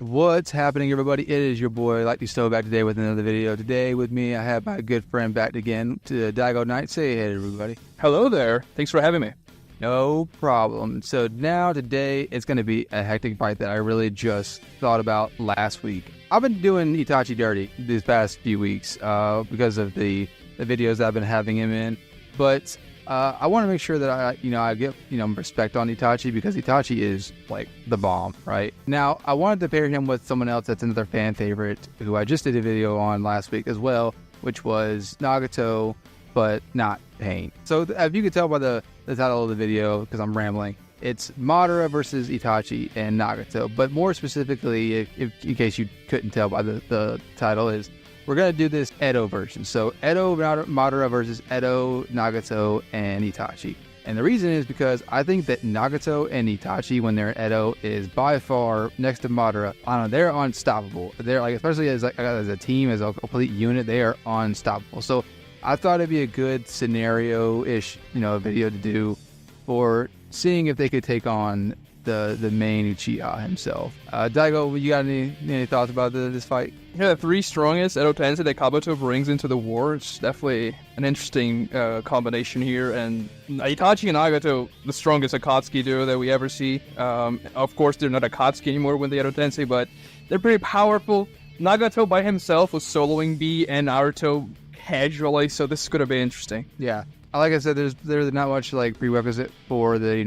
What's happening, everybody? It is your boy, Lightning Stove, back today with another video. Today with me, I have my good friend back again, to Daigo Knight. Say hey, everybody. Hello there. Thanks for having me. No problem. So now today, it's going to be a hectic fight that I really just thought about last week. I've been doing Itachi dirty these past few weeks because of the videos that I've been having him in. But I want to make sure that I get respect on Itachi, because Itachi is like the bomb, right? Now I wanted to pair him with someone else that's another fan favorite who I just did a video on last week as well, which was Nagato, but not Pain. So if you could tell by the title of the video, because I'm rambling, it's Madara versus Itachi and Nagato. But more specifically, if in case you couldn't tell by the title, is we're going to do this Edo version. So Edo Madara versus Edo, Nagato, and Itachi. And the reason is because I think that Nagato and Itachi, when they're in Edo, is by far, next to Madara, I don't know, they're unstoppable. They're like, especially as a team, as a complete unit, they are unstoppable. So I thought it'd be a good scenario-ish, video to do for seeing if they could take on the main Uchiha himself. Daigo, you got any thoughts about this fight? Yeah, the three strongest Edo Tensei that Kabuto brings into the war. It's definitely an interesting combination here. And Itachi and Nagato, the strongest Akatsuki duo that we ever see. Of course, they're not Akatsuki anymore when the Edo Tensei, but they're pretty powerful. Nagato by himself was soloing B and Naruto casually, so this is going to be interesting. Yeah. Like I said, there's not much like prerequisite for the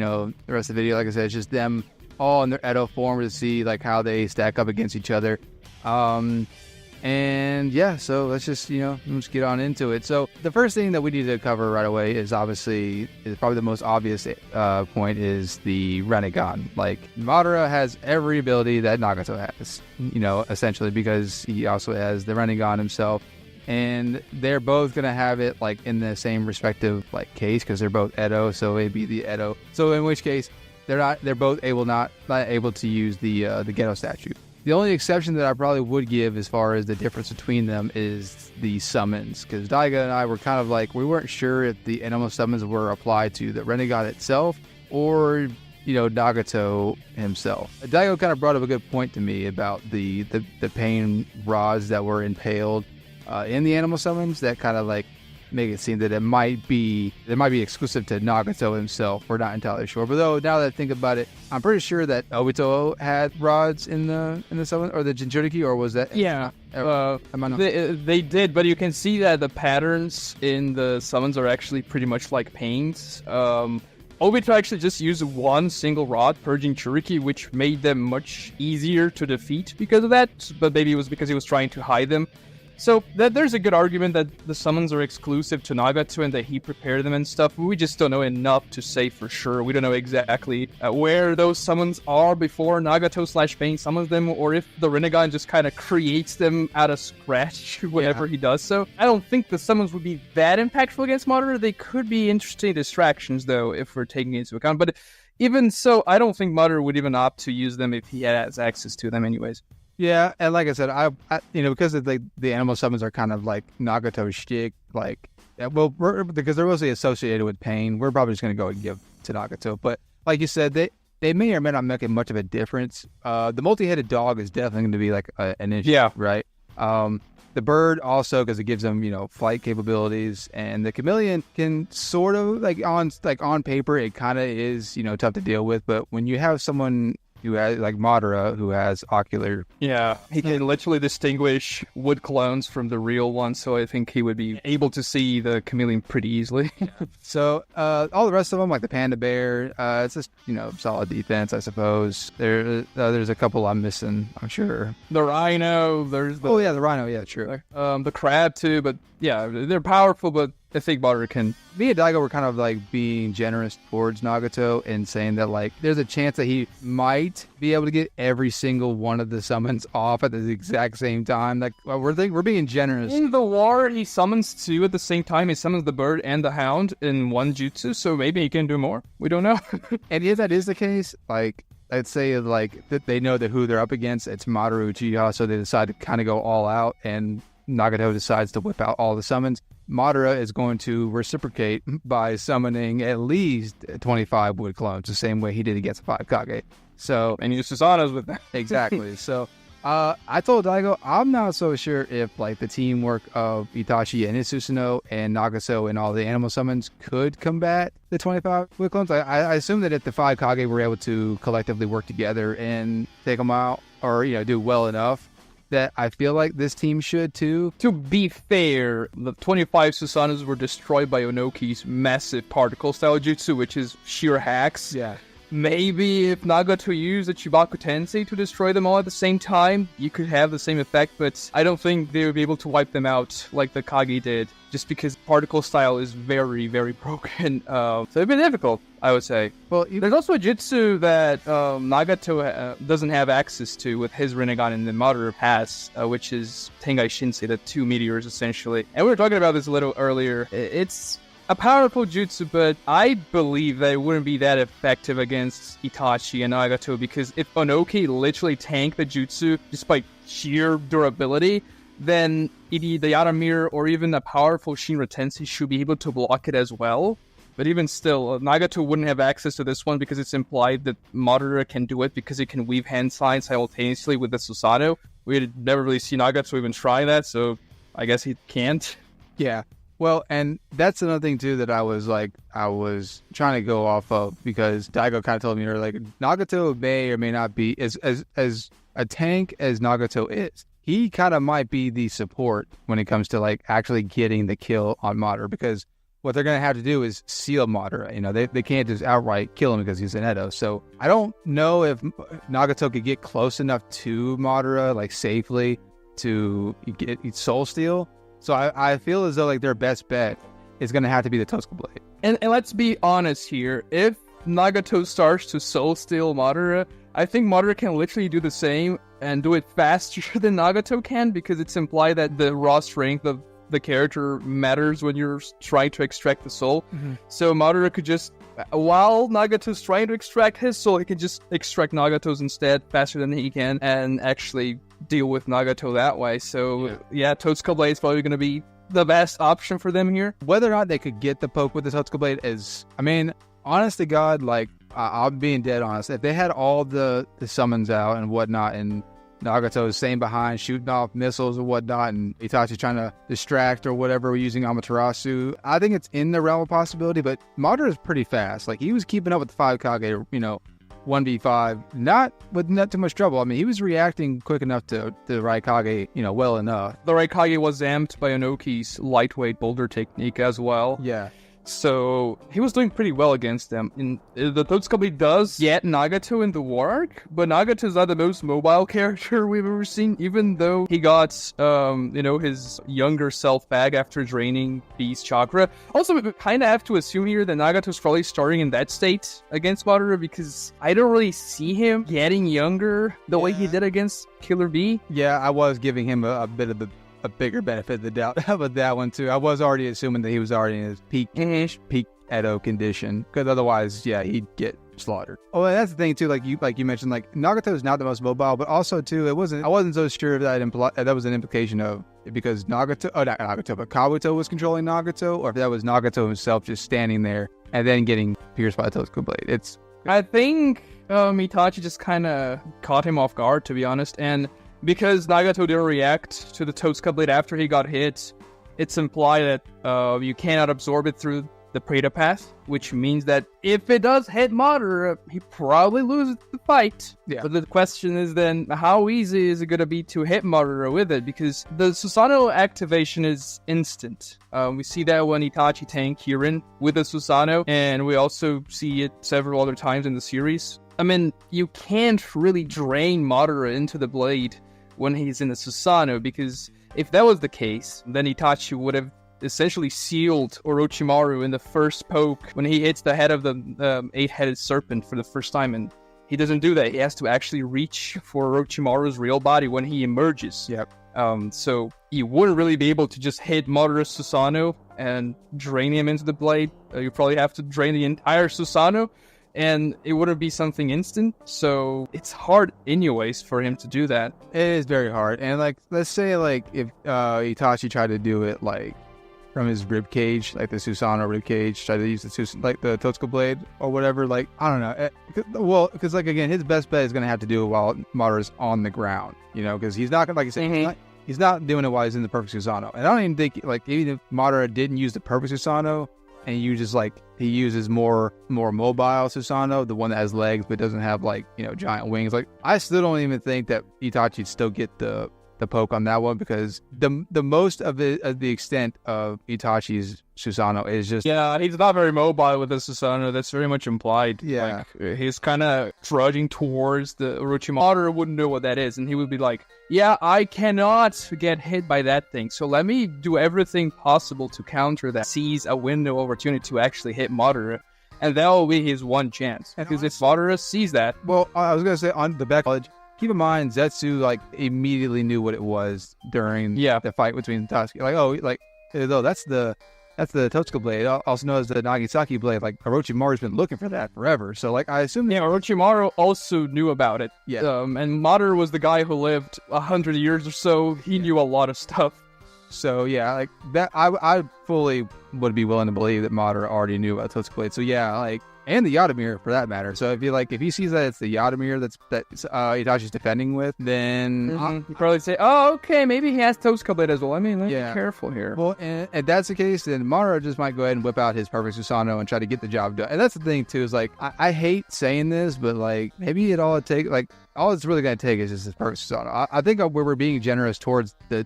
the rest of the video. Like I said, it's just them all in their Edo form to see like how they stack up against each other. And yeah, so let's just let's get on into it. So the first thing that we need to cover right away is probably the most obvious point is the Rinnegan. Like Madara has every ability that Nagato has, essentially, because he also has the Rinnegan himself. And they're both gonna have it like in the same respective like case, because they're both Edo, so it'd be the Edo. So in which case they're both not able to use the Geto statue. The only exception that I probably would give as far as the difference between them is the summons, because Daiga and I were kind of like, we weren't sure if the animal summons were applied to the Rinnegan itself or Nagato himself. Daigo kind of brought up a good point to me about the pain rods that were impaled in the animal summons, that kind of like make it seem that it might be exclusive to Nagato himself. We're not entirely sure, but though now that I think about it, I'm pretty sure that Obito had rods in the summon, or the Jinchuriki, or was that? Yeah, they did, but you can see that the patterns in the summons are actually pretty much like pains. Obito actually just used one single rod per Jinchuriki, which made them much easier to defeat because of that, but maybe it was because he was trying to hide them. So there's a good argument that the summons are exclusive to Nagato and that he prepared them and stuff. We just don't know enough to say for sure. We don't know exactly where those summons are before Nagato / Pain summons them, or if the Rinnegan just kind of creates them out of scratch whenever he does so. I don't think the summons would be that impactful against Madara. They could be interesting distractions, though, if we're taking it into account. But even so, I don't think Madara would even opt to use them if he has access to them anyways. Yeah, and like I said, I because of the animal summons are kind of like Nagato's shtick, like, because they're mostly associated with pain, we're probably just going to go and give to Nagato. But like you said, they may or may not make much of a difference. The multi-headed dog is definitely going to be like an issue, right? The bird also, because it gives them flight capabilities, and the chameleon can sort of on paper it kind of is tough to deal with, but when you have someone who has like Madara, who has ocular. Yeah, he can literally distinguish wood clones from the real ones, so I think he would be able to see the chameleon pretty easily. So all the rest of them, like the panda bear, it's just solid defense, I suppose. There's a couple I'm missing, I'm sure. The rhino, the rhino, yeah, true. The crab too, but yeah, they're powerful, but I think Madara can. Me and Daigo were kind of like being generous towards Nagato and saying that like there's a chance that he might be able to get every single one of the summons off at the exact same time. Like, we're being generous. In the war, he summons two at the same time. He summons the bird and the hound in one jutsu, so maybe he can do more. We don't know. And if that is the case, like, I'd say like that they know that who they're up against. It's Madara Uchiha, so they decide to kind of go all out and Nagato decides to whip out all the summons, Madara is going to reciprocate by summoning at least 25 wood clones, the same way he did against the 5 Kage. So, and he used Susanoo's with that. Exactly. So, I told Daigo, I'm not so sure if like the teamwork of Itachi and his Susanoo and Nagato and all the animal summons could combat the 25 wood clones. I assume that if the 5 Kage were able to collectively work together and take them out, or do well enough, that I feel like this team should too. To be fair, the 25 Susanoo's were destroyed by Onoki's massive particle style jutsu, which is sheer hacks. Yeah. Maybe if Nagato used the Chibaku Tensei to destroy them all at the same time, you could have the same effect, but I don't think they would be able to wipe them out like the Kage did, just because particle style is very, very broken. So it'd be difficult, I would say. Well, there's also a jutsu that Nagato doesn't have access to with his Rinnegan and the Madara has, which is Tengai Shinsei, the 2 meteors, essentially. And we were talking about this a little earlier. It's a powerful jutsu, but I believe that it wouldn't be that effective against Itachi and Nagato, because if Onoki literally tanked the jutsu just by sheer durability, then the Yaramir or even a powerful Shinra Tensei should be able to block it as well. But even still, Nagato wouldn't have access to this one because it's implied that Madara can do it because he can weave hand signs simultaneously with the Susanoo. We never really see Nagato even try that, so I guess he can't. Yeah. Well, and that's another thing, too, that I was trying to go off of, because Daigo kind of told me earlier, like, Nagato may or may not be, as a tank as Nagato is, he kind of might be the support when it comes to, like, actually getting the kill on Madara, because what they're going to have to do is seal Madara. They can't just outright kill him because he's an Edo. So I don't know if Nagato could get close enough to Madara, like, safely to get Soul Steal. So I feel as though like their best bet is going to have to be the Totsuka Blade. And let's be honest here. If Nagato starts to Soul Steal Madara, I think Madara can literally do the same and do it faster than Nagato can, because it's implied that the raw strength of the character matters when you're trying to extract the soul. Mm-hmm. So Madara could just, while Nagato's trying to extract his soul, he can just extract Nagato's instead faster than he can and actually deal with Nagato that way. So yeah, Totsuka Blade is probably going to be the best option for them here. Whether or not they could get the poke with the Totsuka Blade is, I mean, honest to God, like, I'm being dead honest. If they had all the summons out and whatnot, and Nagato is staying behind, shooting off missiles or whatnot, and Itachi trying to distract or whatever, using Amaterasu, I think it's in the realm of possibility, but Madara is pretty fast. Like, he was keeping up with the 5 Kage, 1v5, not too much trouble. I mean, he was reacting quick enough to the Raikage, well enough. The Raikage was amped by Onoki's lightweight boulder technique as well. Yeah. So he was doing pretty well against them. And the Totsuka Blade does get Nagato in the war arc, but Nagato's not the most mobile character we've ever seen, even though he got, his younger self back after draining Beast Chakra. Also, we kind of have to assume here that Nagato's probably starting in that state against Madara, because I don't really see him getting younger the way he did against Killer Bee. Yeah, I was giving him a bit of a bigger benefit of the doubt about that one too. I was already assuming that he was already in his peak Edo condition, because otherwise, yeah, he'd get slaughtered. Oh, and that's the thing too. Like you mentioned, like Nagato is not the most mobile, but also too, I wasn't so sure that that was an implication of because not Nagato, but Kabuto was controlling Nagato, or if that was Nagato himself just standing there and then getting pierced by the Totsuka Blade. I think Itachi just kind of caught him off guard, to be honest, and because Nagato didn't react to the Totsuka Blade after he got hit, it's implied that you cannot absorb it through the Preta path, which means that if it does hit Madara, he probably loses the fight. Yeah. But the question is then, how easy is it going to be to hit Madara with it? Because the Susanoo activation is instant. We see that when Itachi tanked Kirin with the Susanoo, and we also see it several other times in the series. I mean, you can't really drain Madara into the blade when he's in the Susanoo, because if that was the case, then Itachi would have essentially sealed Orochimaru in the first poke when he hits the head of the 8-headed serpent for the first time, and he doesn't do that. He has to actually reach for Orochimaru's real body when he emerges. Yep. So you wouldn't really be able to just hit Madara's Susanoo and drain him into the blade. You probably have to drain the entire Susanoo, and it wouldn't be something instant, so it's hard anyways for him to do that. It is very hard. And like, let's say like if Itachi tried to do it like from his rib cage, like the Susanoo rib cage, tried to use the Totsuka blade or whatever, like, I don't know. Well, because like, again, his best bet is going to have to do it while Madara's on the ground, you know, because he's not going to, like I said, he's not doing it while he's in the perfect Susanoo. And I don't even think, like, even if Madara didn't use the perfect Susanoo, and you just, like, he uses more mobile Susanoo, the one that has legs but doesn't have, like, you know, giant wings. Like, I still don't even think that Itachi'd still get the poke on that one, because the most of the extent of Itachi's Susanoo is just... Yeah, he's not very mobile with the Susanoo. That's very much implied. Yeah. Like, he's kind of trudging towards the Orochimaru. Madara wouldn't know what that is, and he would be like, yeah, I cannot get hit by that thing, so let me do everything possible to counter that. Seize a window opportunity to actually hit Madara, and that will be his one chance. Because if Madara sees that... Well, I was going to say, on the back college, keep in mind, Zetsu, like, immediately knew what it was during the fight between Sasuke. Like, oh, like, that's the Totsuka blade, also known as the Nagasaki blade. Like, Orochimaru's been looking for that forever. So, like, I assume... Yeah, Orochimaru also knew about it. Yeah. And Madara was the guy who lived 100 years or so. He knew a lot of stuff. So, yeah, like, that, I fully would be willing to believe that Madara already knew about Totsuka blade. So, yeah, like... And the Yadomir, for that matter. So if he sees that it's the Yadomir that Itachi's defending with, then you probably say, "Oh, okay, maybe he has Totsuka blade as well." I mean, let's be careful here. Well, and if that's the case, then Madara just might go ahead and whip out his perfect Susanoo and try to get the job done. And that's the thing too, is like I hate saying this, but like maybe all it's really going to take is just his perfect Susanoo. I think we're being generous towards the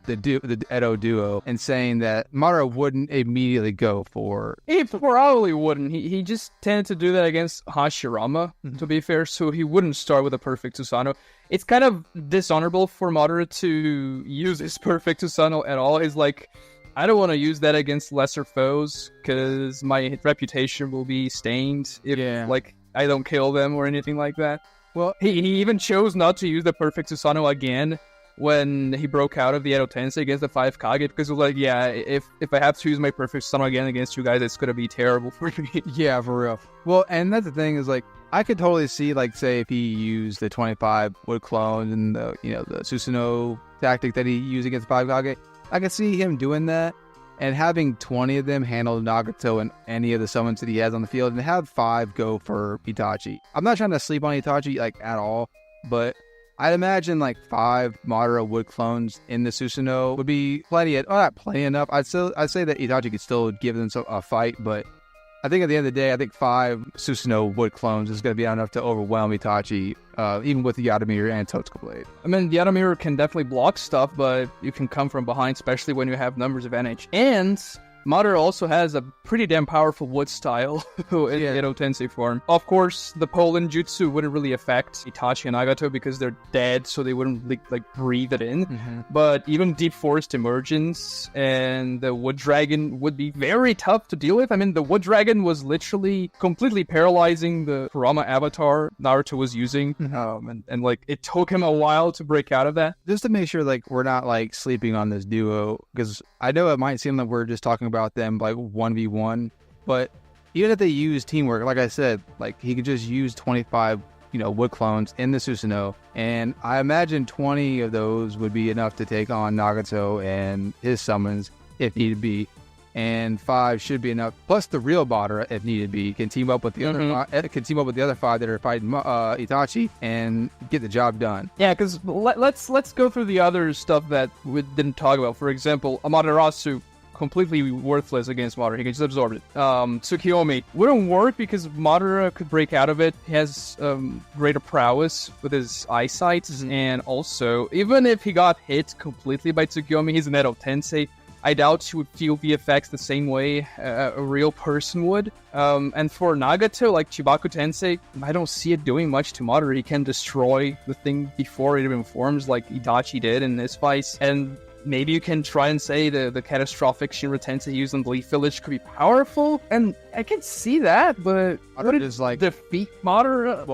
Edo duo and saying that Madara wouldn't immediately go for... He probably wouldn't. He just tended to do that against Hashirama, to be fair, so he wouldn't start with a perfect Susanoo. It's kind of dishonorable for Madara to use his perfect Susanoo at all. He's like, I don't want to use that against lesser foes, because my reputation will be stained if, like, I don't kill them or anything like that. Well, he even chose not to use the perfect Susanoo again when he broke out of the Edo Tensei against the 5 Kage, because it was like, yeah, if I have to use my perfect Susanoo again against you guys, it's going to be terrible for me. Yeah, for real. Well, and that's the thing is, like, I could totally see, like, say, if he used the 25 wood clones and the Susanoo tactic that he used against the 5 Kage, I could see him doing that and having 20 of them handle Nagato and any of the summons that he has on the field, and have 5 go for Itachi. I'm not trying to sleep on Itachi, like, at all, but I'd imagine, like, 5 Madara wood clones in the Susanoo would be not plenty enough. I'd say that Itachi could still give them a fight, but I think at the end of the day, I think 5 Susanoo wood clones is going to be enough to overwhelm Itachi, even with the Yadomir and Totsuka blade. I mean, the Yadomir can definitely block stuff, but you can come from behind, especially when you have numbers advantage. And Madara also has a pretty damn powerful wood style in Edo Tensei form. Of course, the Polen Jutsu wouldn't really affect Itachi and Nagato because they're dead, so they wouldn't like breathe it in. But even Deep Forest Emergence and the Wood Dragon would be very tough to deal with. I mean, the Wood Dragon was literally completely paralyzing the Kurama avatar Naruto was using. And like, it took him a while to break out of that. Just to make sure, like, we're not, like, sleeping on this duo, because I know it might seem like we're just talking about them like 1v1, but even if they use teamwork, like I said, like, he could just use 25 wood clones in the Susanoo, and I imagine 20 of those would be enough to take on Nagato and his summons if needed be, and 5 should be enough, plus the real Madara if needed be can team up with the other 5 that are fighting Itachi and get the job done. Yeah, because let's go through the other stuff that we didn't talk about. For example, Amaterasu, completely worthless against Madara. He can just absorb it. Tsukiyomi wouldn't work because Madara could break out of it. He has greater prowess with his eyesight, and also, even if he got hit completely by Tsukiyomi, he's an Edo Tensei. I doubt he would feel the effects the same way a real person would. And for Nagato, like Chibaku Tensei, I don't see it doing much to Madara. He can destroy the thing before it even forms, like Itachi did in his fights. And maybe you can try and say the catastrophic Shinra Tensei used on the Leaf Village could be powerful, and I can see that, but would it like defeat Madara?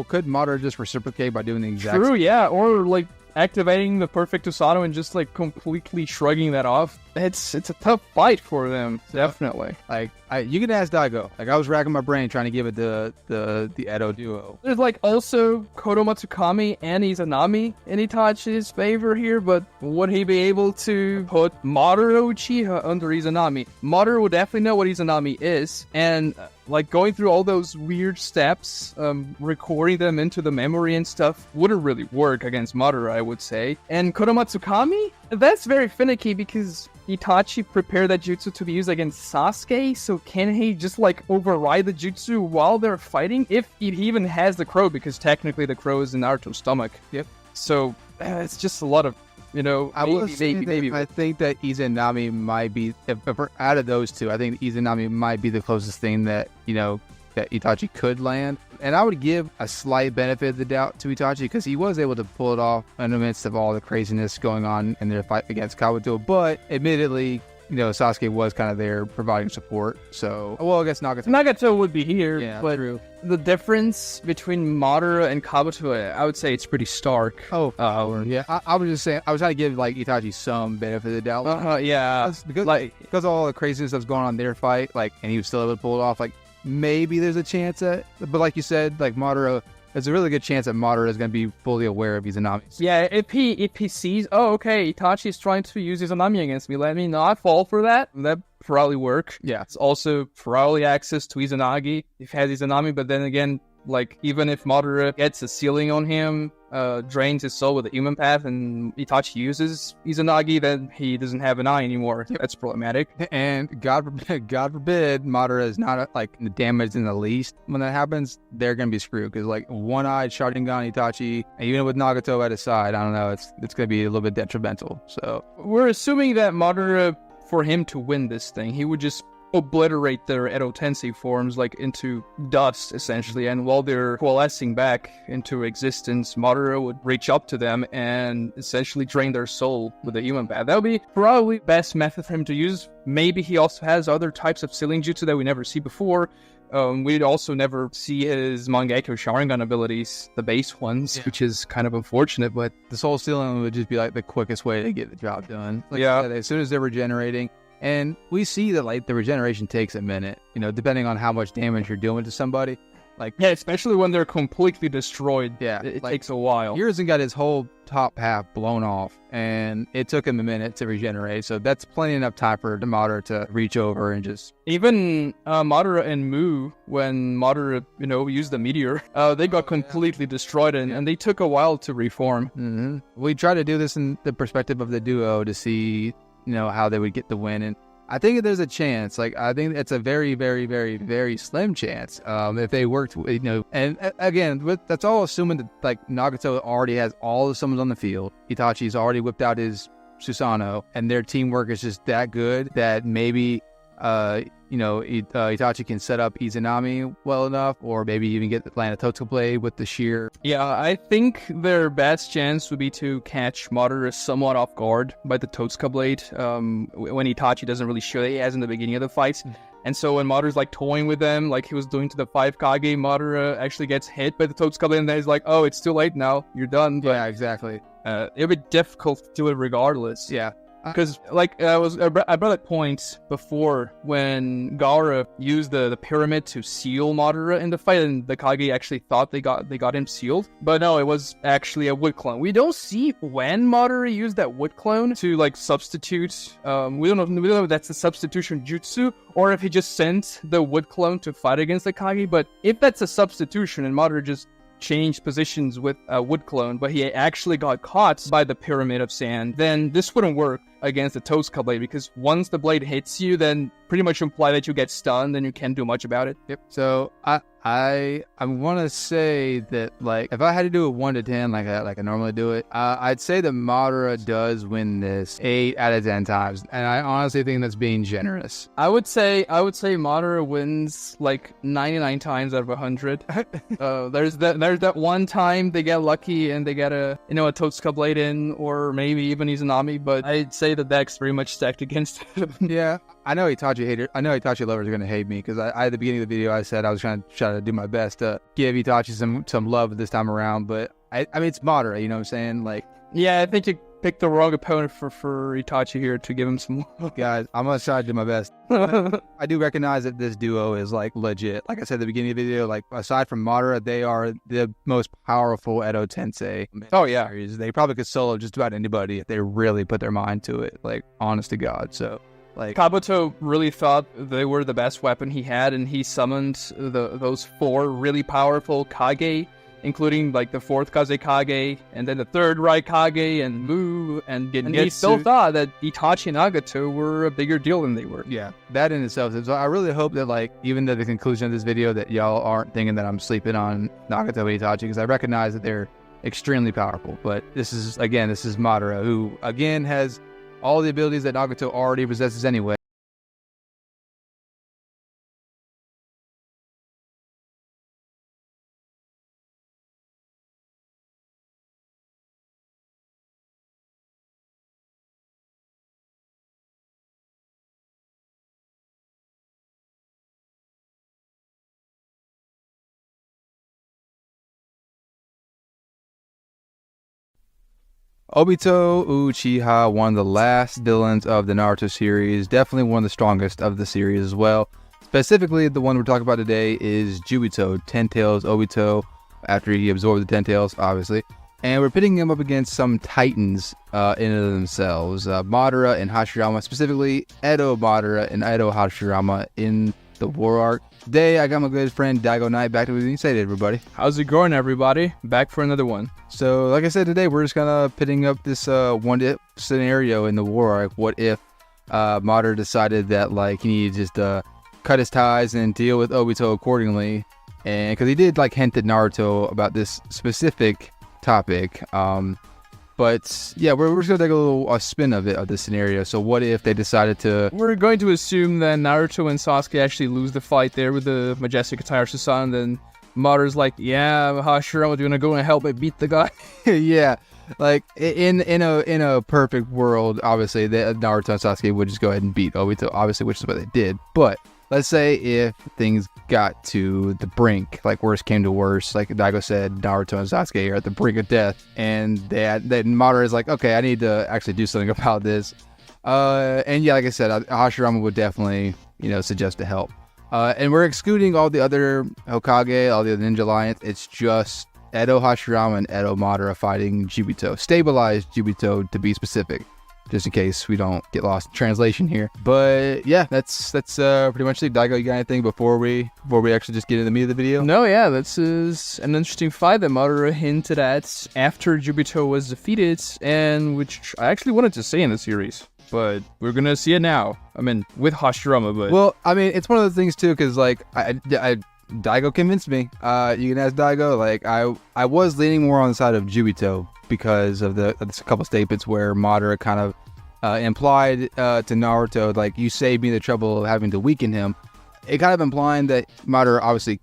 Could Madara just reciprocate by doing the exact True, yeah, or like activating the perfect Susanoo and just like completely shrugging that off. It's a tough fight for them, definitely. Like, You can ask Daigo. Like, I was racking my brain trying to give it the Edo duo. There's like also Kodomatsukami and Izanami in Itachi's favor here, but would he be able to put Madara Uchiha under Izanami? Madara would definitely know what Izanami is, and like going through all those weird steps, recording them into the memory and stuff wouldn't really work against Madara, I would say. And Kodomatsukami? That's very finicky because Itachi prepared that jutsu to be used against Sasuke, so can he just like override the jutsu while they're fighting? If he even has the crow, because technically the crow is in Naruto's stomach. Yep. So it's just a lot of, maybe. I think that Izanami might be, if we're out of those two, I think Izanami might be the closest thing that, that Itachi could land. And I would give a slight benefit of the doubt to Itachi because he was able to pull it off in the midst of all the craziness going on in their fight against Kabuto. But admittedly, Sasuke was kind of there providing support. So, well, I guess Nagato would be here. Yeah, but true. The difference between Madara and Kabuto, I would say it's pretty stark. Yeah. I was just saying, I was trying to give like Itachi some benefit of the doubt. Yeah. Because of all the craziness that's going on in their fight, and he was still able to pull it off, maybe there's a chance but like you said, Madara, there's a really good chance that Madara is going to be fully aware of Izanami. Yeah, if he sees, okay, Itachi's trying to use Izanami against me, let me not fall for that. That probably work. Yeah. It's also probably access to Izanagi if he has Izanami, but then again, even if Madara gets a ceiling on him, drains his soul with the human path, and Itachi uses Izanagi, then he doesn't have an eye anymore. Yep. That's problematic. And God forbid, Madara is not damaged in the least. When that happens, they're gonna be screwed because one-eyed Sharingan Itachi, and even with Nagato at his side, I don't know, it's gonna be a little bit detrimental. So we're assuming that Madara, for him to win this thing, he would just obliterate their Edo Tensei forms into dust, essentially, and while they're coalescing back into existence, Madara would reach up to them and essentially drain their soul with a human path. That would be probably best method for him to use. Maybe he also has other types of sealing jutsu that we never see before. We'd also never see his Mangekyo Sharingan abilities, the base ones, which is kind of unfortunate, but the soul sealing would just be the quickest way to get the job done. As soon as they're regenerating. And we see that the regeneration takes a minute, depending on how much damage you're doing to somebody. Especially when they're completely destroyed. Yeah, it takes a while. Hiruzen got his whole top half blown off, and it took him a minute to regenerate. So that's plenty enough time for Madara to reach over and just... Even Madara and Mu, when Madara, used the meteor, they got completely destroyed, and they took a while to reform. Mm-hmm. We tried to do this in the perspective of the duo to see... how they would get the win. And I think there's a chance. I think it's a very, very, very, very slim chance if they worked, and again, that's all assuming that Nagato already has all the summons on the field. Itachi's already whipped out his Susanoo, and their teamwork is just that good that maybe Itachi can set up Izanami well enough, or maybe even get the land of Totsuka Blade with the sheer. Yeah, I think their best chance would be to catch Madara somewhat off guard by the Totsuka Blade, when Itachi doesn't really show that he has in the beginning of the fights. And so when Madara's toying with them, like he was doing to the 5 Kage, Madara actually gets hit by the Totsuka Blade, and then he's like, oh, it's too late now, you're done. But, yeah, exactly. It'll be difficult to do it regardless. Yeah. Because, I brought that point before when Gaara used the pyramid to seal Madara in the fight, and the Kage actually thought they got him sealed. But no, it was actually a wood clone. We don't see when Madara used that wood clone to, substitute. We don't know if that's a substitution jutsu, or if he just sent the wood clone to fight against the Kage. But if that's a substitution, and Madara just changed positions with a wood clone, but he actually got caught by the pyramid of sand, then this wouldn't work against the Totsuka Blade, because once the blade hits you, then pretty much imply that you get stunned and you can't do much about it. Yep. So I want to say that if I had to do it 1 to 10 like I normally do it, I'd say that Madara does win this 8 out of 10 times, and I honestly think that's being generous. I would say Madara wins 99 times out of 100. There's that one time they get lucky and they get a Totsuka Blade in, or maybe even Izanami, but I'd say the deck's very much stacked against him. Yeah. I know Itachi lovers are going to hate me because I at the beginning of the video I said I was trying to do my best to give Itachi some love this time around, but I mean it's Madara, you know what I'm saying? Yeah, I think you picked the wrong opponent for Itachi here to give him some. Guys, I'm gonna try to do my best. I do recognize that this duo is like legit. Like I said at the beginning of the video, like aside from Madara, they are the most powerful Edo Tensei. Oh yeah, they probably could solo just about anybody if they really put their mind to it. Like honest to God, so. Like Kabuto really thought they were the best weapon he had, and he summoned those 4 really powerful Kage, including like the 4th Kage, and then the 3rd Raikage, and Mu, and Gengetsu. And he still thought that Itachi and Nagato were a bigger deal than they were. Yeah, that in itself. So I really hope that, like, even to the conclusion of this video, that y'all aren't thinking that I'm sleeping on Nagato and Itachi, because I recognize that they're extremely powerful. But this is Madara, who again has all the abilities that Nagato already possesses anyway. Obito Uchiha, one of the last villains of the Naruto series, definitely one of the strongest of the series as well. Specifically, the one we're talking about today is Jubito, 10 Tails Obito, after he absorbed the 10 Tails, obviously. And we're pitting him up against some titans in and of themselves. Madara and Hashirama, specifically Edo Madara and Edo Hashirama in the War Arc. Today, I got my good friend Daigo Knight back to what you said, everybody. How's it going, everybody? Back for another one. So, like I said, today we're just kind of pitting up this one-if scenario in the War Arc. What if Madara decided that, like, he needed to just cut his ties and deal with Obito accordingly? And because he did, like, hint at Naruto about this specific topic. But yeah, we're just gonna take a spin of the scenario. So what if they decided to? We're going to assume that Naruto and Sasuke actually lose the fight there with the majestic Itachi-san. Then Madara's like, "Yeah, Hashirama, do you wanna go and help me beat the guy?" Yeah, like in a perfect world, obviously, Naruto and Sasuke would just go ahead and beat Obito, obviously, which is what they did. But let's say if things got to the brink, like worst came to worst, like Daigo said, Naruto and Sasuke are at the brink of death, and then Madara is like, okay, I need to actually do something about this. And yeah, like I said, Hashirama would definitely, suggest to help. And we're excluding all the other Hokage, all the other Ninja Alliance. It's just Edo Hashirama and Edo Madara fighting Jubito. Stabilized Jubito, to be specific, just in case we don't get lost in translation here. But yeah, that's pretty much it. Daigo, you got anything before we actually just get into the meat of the video? No, yeah, this is an interesting fight that Madara hinted at after Jubito was defeated, and which I actually wanted to say in the series, but we're gonna see it now. I mean, with Hashirama, but well, I mean, it's one of those things too, because like Daigo convinced me. You can ask Daigo. Like I was leaning more on the side of Jubito, because of a couple statements where Madara kind of implied to Naruto, like, you saved me the trouble of having to weaken him. It kind of implying that Madara obviously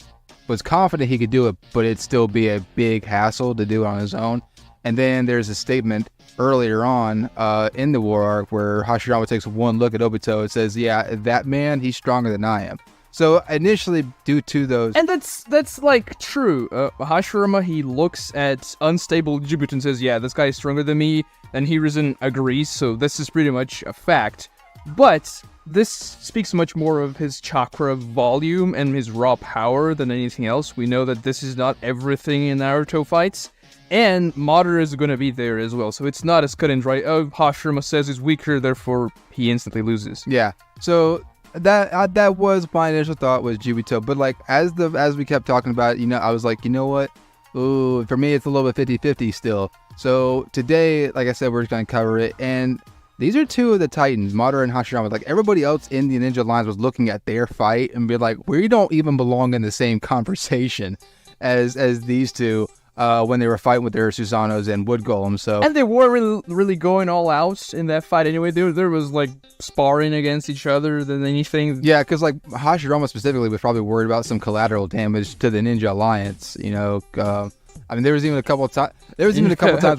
was confident he could do it, but it'd still be a big hassle to do it on his own. And then there's a statement earlier on in the War Arc where Hashirama takes one look at Obito and says, yeah, that man, he's stronger than I am. So initially, due to those, and that's like true. Hashirama, he looks at unstable Jubito and says, "Yeah, this guy is stronger than me," and Hiruzen agrees. So this is pretty much a fact. But this speaks much more of his chakra volume and his raw power than anything else. We know that this is not everything in Naruto fights, and Madara is going to be there as well. So it's not as cut and dry. Oh, Hashirama says he's weaker, therefore he instantly loses. Yeah. So that was my initial thought, was Jubito, but like as we kept talking about it, I was like, you know what, ooh, for me it's a little bit 50-50 still. So today, like I said, we're just gonna cover it, and these are two of the titans, Madara and Hashirama. Like everybody else in the Ninja Alliance was looking at their fight and be like, we don't even belong in the same conversation as these two. When they were fighting with their Susanos and Wood Golems, and they weren't really going all out in that fight anyway. There was like sparring against each other than anything. Yeah, because like Hashirama specifically was probably worried about some collateral damage to the Ninja Alliance. I mean, there was even a couple of times where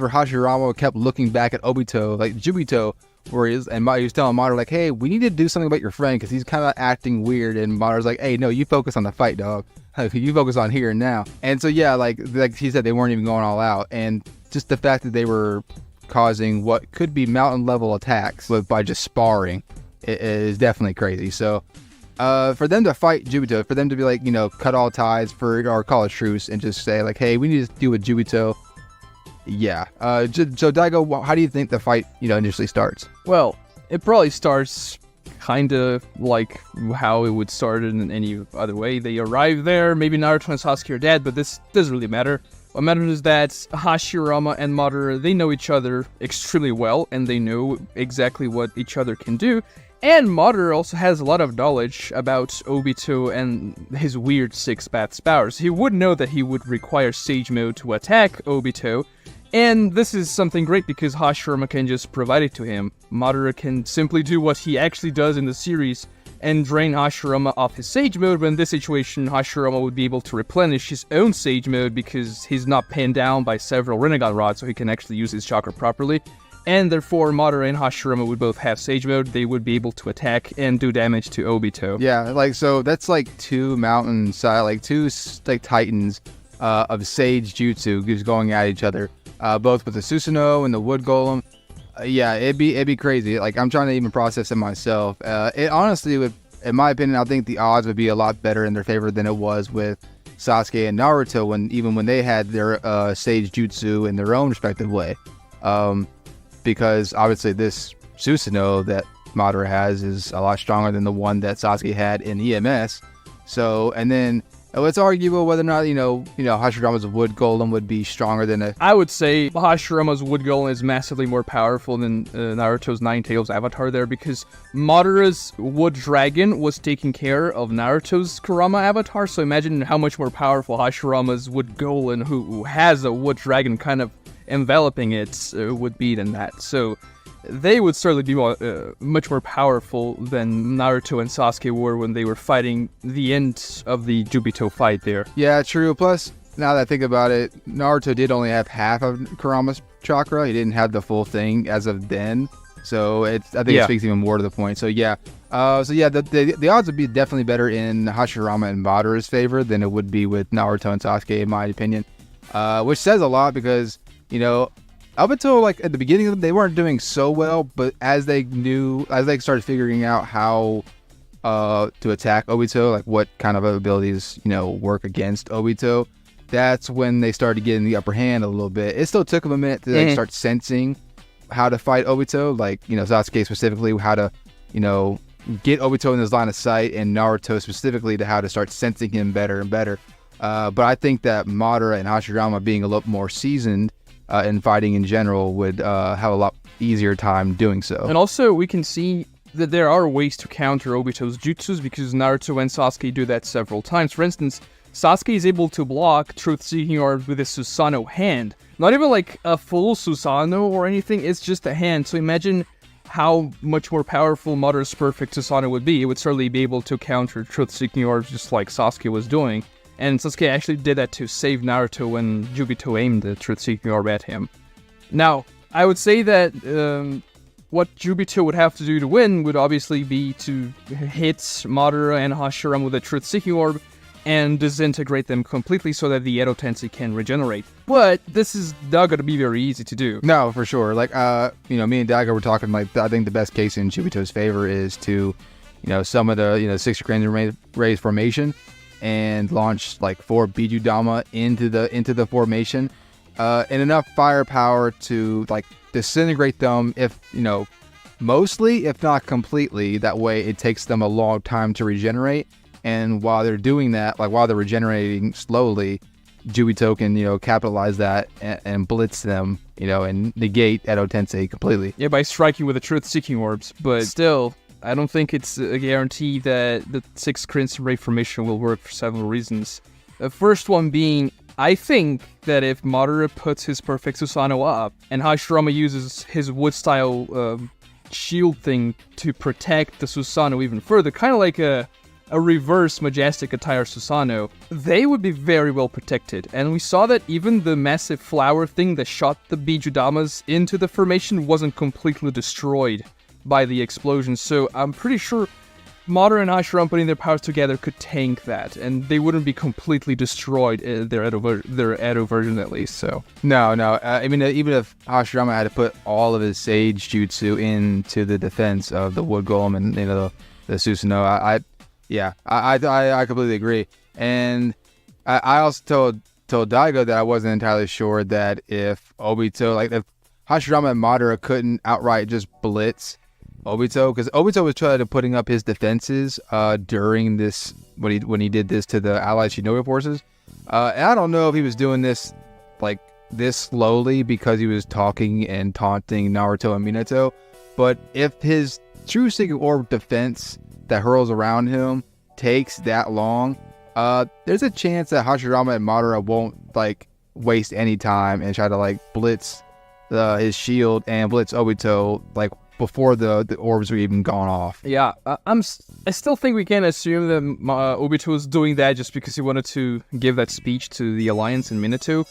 Hashirama kept looking back at Obito, like Jubito, where he was telling Madara, like, hey, we need to do something about your friend because he's kind of acting weird. And Madara's like, hey, no, you focus on the fight, dog. You focus on here and now. And so, yeah, like he said, they weren't even going all out. And just the fact that they were causing what could be mountain level attacks by just sparring is definitely crazy. So for them to fight Jubito, for them to be like, cut all ties or call a truce and just say like, hey, we need to deal with Jubito. Yeah. So Daigo, how do you think the fight, initially starts? Well, it probably starts kind of like how it would start in any other way. They arrive there, maybe Naruto and Sasuke are dead, but this doesn't really matter. What matters is that Hashirama and Madara, they know each other extremely well, and they know exactly what each other can do. And Madara also has a lot of knowledge about Obito and his weird six paths powers. He would know that he would require Sage Mode to attack Obito, and this is something great because Hashirama can just provide it to him. Madara can simply do what he actually does in the series and drain Hashirama off his Sage Mode, but in this situation, Hashirama would be able to replenish his own Sage Mode because he's not pinned down by several Rinnegan rods, so he can actually use his chakra properly. And therefore, Madara and Hashirama would both have Sage Mode. They would be able to attack and do damage to Obito. Yeah, so that's two titans of Sage Jutsu just going at each other, both with the Susanoo and the Wood Golem. Yeah, it'd be crazy. I'm trying to even process it myself. It honestly would, in my opinion, I think the odds would be a lot better in their favor than it was with Sasuke and Naruto when they had their Sage Jutsu in their own respective way. Because obviously this Susanoo that Madara has is a lot stronger than the one that Sasuke had in EMS. So, and then it's arguable whether or not, Hashirama's Wood Golem would be stronger than I would say Hashirama's Wood Golem is massively more powerful than Naruto's Nine Tails avatar there, because Madara's Wood Dragon was taking care of Naruto's Kurama avatar, so imagine how much more powerful Hashirama's Wood Golem, who has a Wood Dragon kind of enveloping it, would be than that. So they would certainly be much more powerful than Naruto and Sasuke were when they were fighting the end of the Jubito fight there. Yeah, true. Plus, now that I think about it, Naruto did only have half of Kurama's chakra. He didn't have the full thing as of then. So I think it speaks even more to the point. So yeah. The odds would be definitely better in Hashirama and Madara's favor than it would be with Naruto and Sasuke, in my opinion. Which says a lot because, up until at the beginning of them, they weren't doing so well, but as they started figuring out how to attack Obito, what kind of abilities work against Obito, that's when they started getting the upper hand a little bit. It still took them a minute to start sensing how to fight Obito, Sasuke specifically, how to get Obito in his line of sight, and Naruto specifically to how to start sensing him better and better. But I think that Madara and Hashirama being a lot more seasoned in fighting in general would have a lot easier time doing so. And also, we can see that there are ways to counter Obito's jutsus because Naruto and Sasuke do that several times. For instance, Sasuke is able to block Truth-Seeking Orbs with his Susanoo hand. Not even a full Susanoo or anything, it's just a hand. So imagine how much more powerful Madara's perfect Susanoo would be. It would certainly be able to counter Truth-Seeking Orbs just like Sasuke was doing. And Sasuke actually did that to save Naruto when Jubito aimed the Truth-Seeking Orb at him. Now, I would say that what Jubito would have to do to win would obviously be to hit Madara and Hashirama with a Truth-Seeking Orb and disintegrate them completely so that the Edo Tensei can regenerate. But this is not going to be very easy to do. No, for sure. Me and Daigo were talking, I think the best case in Jubito's favor is to, some of the, 60 Grand Rays formation and launch 4 Bijudama into the formation, and enough firepower to disintegrate them, if mostly, if not completely. That way it takes them a long time to regenerate, and while they're doing that, while they're regenerating slowly, Jubito can capitalize that and blitz them, and negate Edo Tensei completely. Yeah, by striking with the Truth-Seeking Orbs, but still, I don't think it's a guarantee that the 6 Crimson Ray formation will work for several reasons. The first one being, I think that if Madara puts his perfect Susanoo up, and Hashirama uses his wood-style shield thing to protect the Susanoo even further, kind of like a reverse Majestic Attire Susanoo, they would be very well protected. And we saw that even the massive flower thing that shot the Bijudamas into the formation wasn't completely destroyed by the explosion, so I'm pretty sure Madara and Hashirama putting their powers together could tank that, and they wouldn't be completely destroyed, their Edo version at least, so. No. I mean, even if Hashirama had to put all of his Sage Jutsu into the defense of the Wood Golem and, the Susanoo, I completely agree. And I also told Daigo that I wasn't entirely sure that if Obito, like if Hashirama and Madara couldn't outright just blitz Obito, because Obito was trying to putting up his defenses during this when he did this to the Allied Shinobi forces. And I don't know if he was doing this like this slowly because he was talking and taunting Naruto and Minato, but if his true Secret Orb defense that hurls around him takes that long, there's a chance that Hashirama and Madara won't like waste any time and try to like blitz his shield and blitz Obito like before the orbs were even gone off. Yeah, I still think we can assume that Obito was doing that just because he wanted to give that speech to the Alliance and Minato.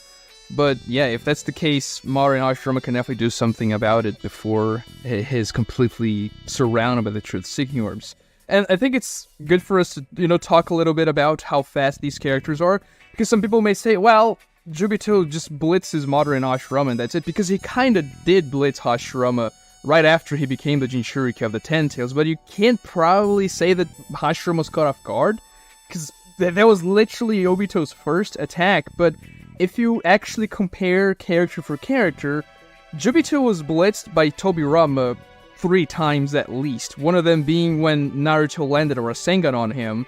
But yeah, if that's the case, Madara and Hashirama can definitely do something about it before he's completely surrounded by the truth-seeking orbs. And I think it's good for us to, talk a little bit about how fast these characters are, because some people may say, well, Obito just blitzes Madara and Hashirama and that's it, because he kind of did blitz Hashirama right after he became the Jinchuriki of the Ten Tails, but you can't probably say that Hashirama was caught off guard, because that was literally Obito's first attack. But if you actually compare character for character, Obito was blitzed by Tobirama 3 times at least, one of them being when Naruto landed a Rasengan on him,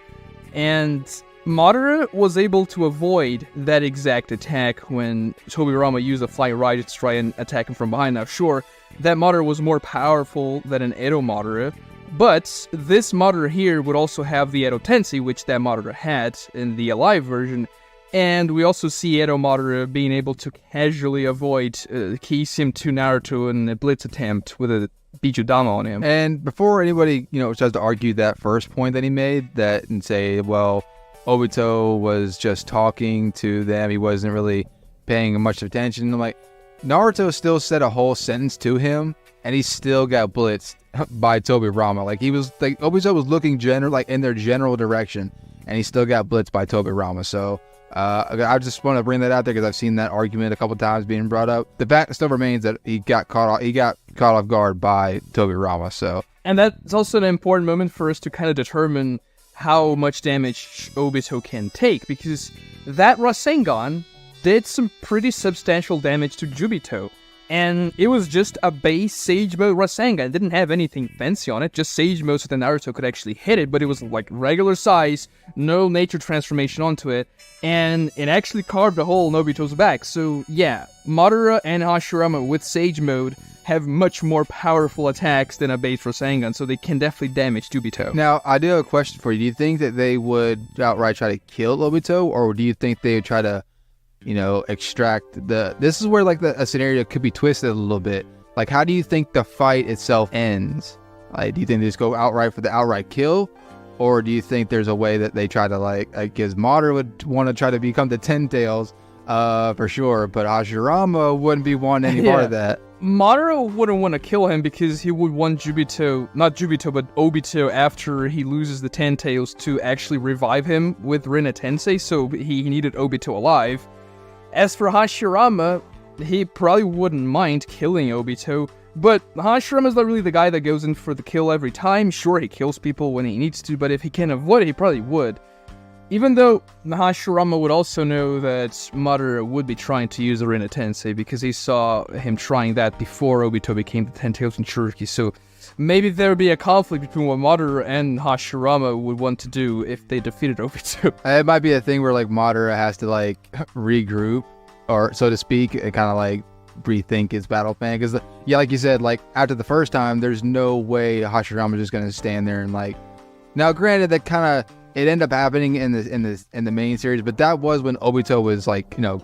and Madara was able to avoid that exact attack when Tobirama used a Flying Raijutsu to try and attack him from behind. Now sure, that Madara was more powerful than an Edo Madara, but this Madara here would also have the Edo Tensei, which that Madara had in the Alive version, and we also see Edo Madara being able to casually avoid Kisame to Naruto in a blitz attempt with a Bijudama on him. And before anybody, tries to argue that first point that he made, that and say, well, Obito was just talking to them, he wasn't really paying much attention. I'm like, Naruto still said a whole sentence to him, and he still got blitzed by Tobirama. Like, he was like, Obito was looking in their general direction, and he still got blitzed by Tobirama. So I just want to bring that out there because I've seen that argument a couple times being brought up. The fact still remains that he got caught off guard by Tobirama. So, and that's also an important moment for us to kind of determine how much damage Obito can take, because that Rasengan did some pretty substantial damage to Obito, and it was just a base Sage Mode Rasengan. It didn't have anything fancy on it, just Sage Mode so that Naruto could actually hit it, but it was like regular size, no nature transformation onto it, and it actually carved a hole in Obito's back. So yeah, Madara and Hashirama with Sage Mode have much more powerful attacks than a base Rasengan, so they can definitely damage Obito. Now, I do have a question for you. Do you think that they would outright try to kill Obito, or do you think they would try to extract this is where like a scenario could be twisted a little bit. Like, how do you think the fight itself ends? Like, do you think they just go outright for the outright kill, or do you think there's a way that they try to because Madara would want to try to become the Ten Tails for sure, but Hashirama wouldn't be wanting any part of that. Madara wouldn't want to kill him because he would want not Obito, but Obito, after he loses the Ten Tails, to actually revive him with Rinnegan Tensei, so he needed Obito alive. As for Hashirama, he probably wouldn't mind killing Obito, but Hashirama's not really the guy that goes in for the kill every time. Sure, he kills people when he needs to, but if he can avoid it, he probably would. Even though Hashirama would also know that Madara would be trying to use the Rinnegan Tensei, because he saw him trying that before Obito became the Ten Tails Jinchuriki, so maybe there would be a conflict between what Madara and Hashirama would want to do if they defeated Obito. It might be a thing where Madara has to regroup, or so to speak, and kind of rethink his battle plan, because like you said, after the first time, there's no way Hashirama's just gonna stand there and now granted that kind of it ended up happening in the main series, but that was when Obito was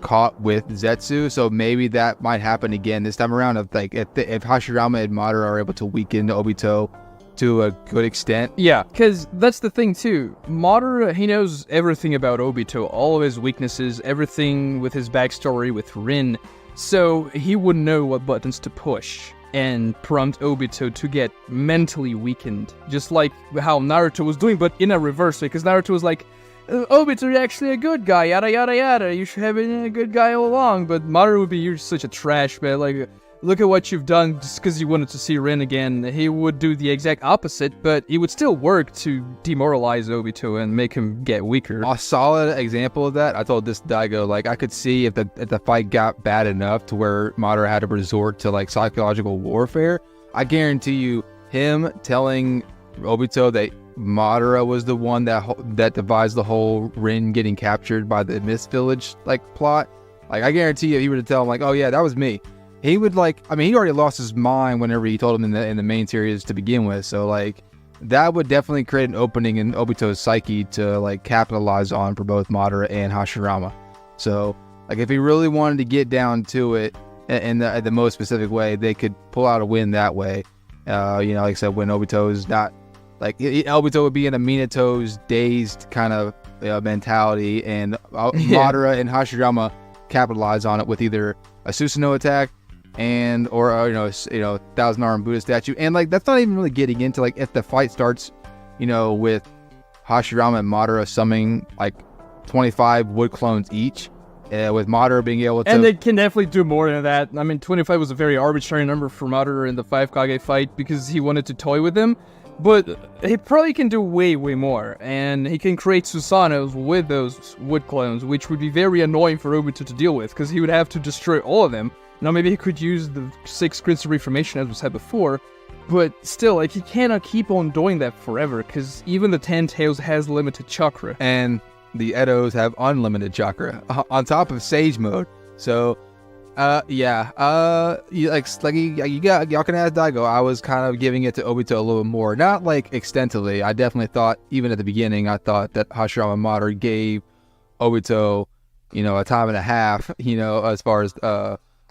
caught with Zetsu, so maybe that might happen again this time around. If Hashirama and Madara are able to weaken Obito to a good extent. Yeah, because that's the thing too. Madara, he knows everything about Obito, all of his weaknesses, everything with his backstory with Rin, so he would know what buttons to push. and prompt Obito to get mentally weakened, just like how Naruto was doing, but in a reverse way, because Naruto was like, Obito, you're actually a good guy, yada yada yada, you should have been a good guy all along, but Madara would be, you're such a trash man, like, look at what you've done just because you wanted to see Rinnegan. He would do the exact opposite, but it would still work to demoralize Obito and make him get weaker. A solid example of that, I told this Daigo, like, I could see if the fight got bad enough to where Madara had to resort to, like, psychological warfare, I guarantee you, him telling Obito that Madara was the one that devised the whole Rin getting captured by the Mist Village, like, plot, like, I guarantee you, if he were to tell him, like, oh yeah, that was me, he would, like, I mean, he already lost his mind whenever he told him in the main series to begin with. So, like, that would definitely create an opening in Obito's psyche to, like, capitalize on for both Madara and Hashirama. So, like, if he really wanted to get down to it in the most specific way, they could pull out a win that way. You know, like I said, when Obito's not, like, Obito would be in a Minato's dazed kind of mentality, and Madara and Hashirama capitalize on it with either a Susanoo attack or you know, Thousand Arm Buddha statue. And, like, that's not even really getting into, like, if the fight starts, you know, with Hashirama and Madara summoning like 25 wood clones each, with Madara being able to, and they can definitely do more than that. I mean, 25 was a very arbitrary number for Madara in the 5 Kage fight because he wanted to toy with them, but he probably can do way more, and he can create Susanos with those wood clones, which would be very annoying for Obito to deal with because he would have to destroy all of them. Now, maybe he could use the 6 Crystal of Reformation, as was said before, but still, like, he cannot keep on doing that forever, because even the 10 Tails has limited chakra. And the Edos have unlimited chakra, on top of Sage Mode. So, y'all can ask Daigo, I was kind of giving it to Obito a little more. Not, like, extensively. I definitely thought, even at the beginning, I thought that Hashirama Madara gave Obito, you know, a time and a half, you know, as far as,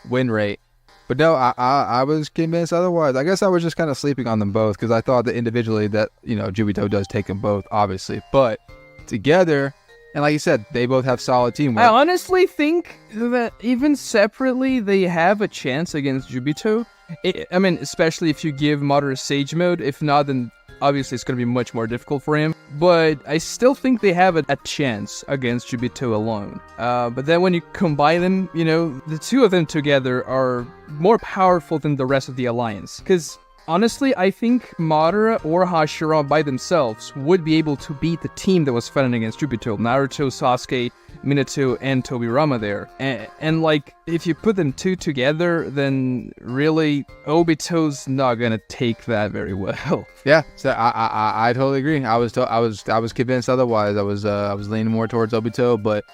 win rate, but no, I was convinced otherwise. I guess I was just kind of sleeping on them both because I thought that individually that, you know, Jubito does take them both, obviously, but together, and like you said, they both have solid teamwork. I honestly think that even separately, they have a chance against Jubito. I mean, especially if you give Madara Sage Mode. If not, then obviously it's going to be much more difficult for him. But I still think they have a chance against Jubito alone. But then when you combine them, you know, the two of them together are more powerful than the rest of the alliance. Because honestly, I think Madara or Hashirama by themselves would be able to beat the team that was fighting against Jubito. Naruto, Sasuke, Minato, and Tobirama there. And like, if you put them two together, then really, Obito's not gonna take that very well. Yeah, so I totally agree. I was convinced otherwise. I was leaning more towards Obito, but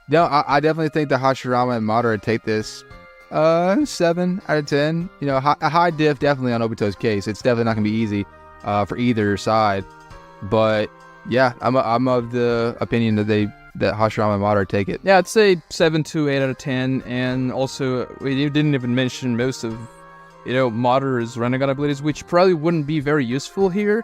no, I definitely think that Hashirama and Madara take this 7 out of 10. You know, a high diff definitely on Obito's case. It's definitely not gonna be easy for either side. But yeah, I'm of the opinion that Hashirama and Madara take it. Yeah, I'd say 7 to 8 out of 10. And also, we didn't even mention most of, you know, Madara's Rinnegan abilities, which probably wouldn't be very useful here.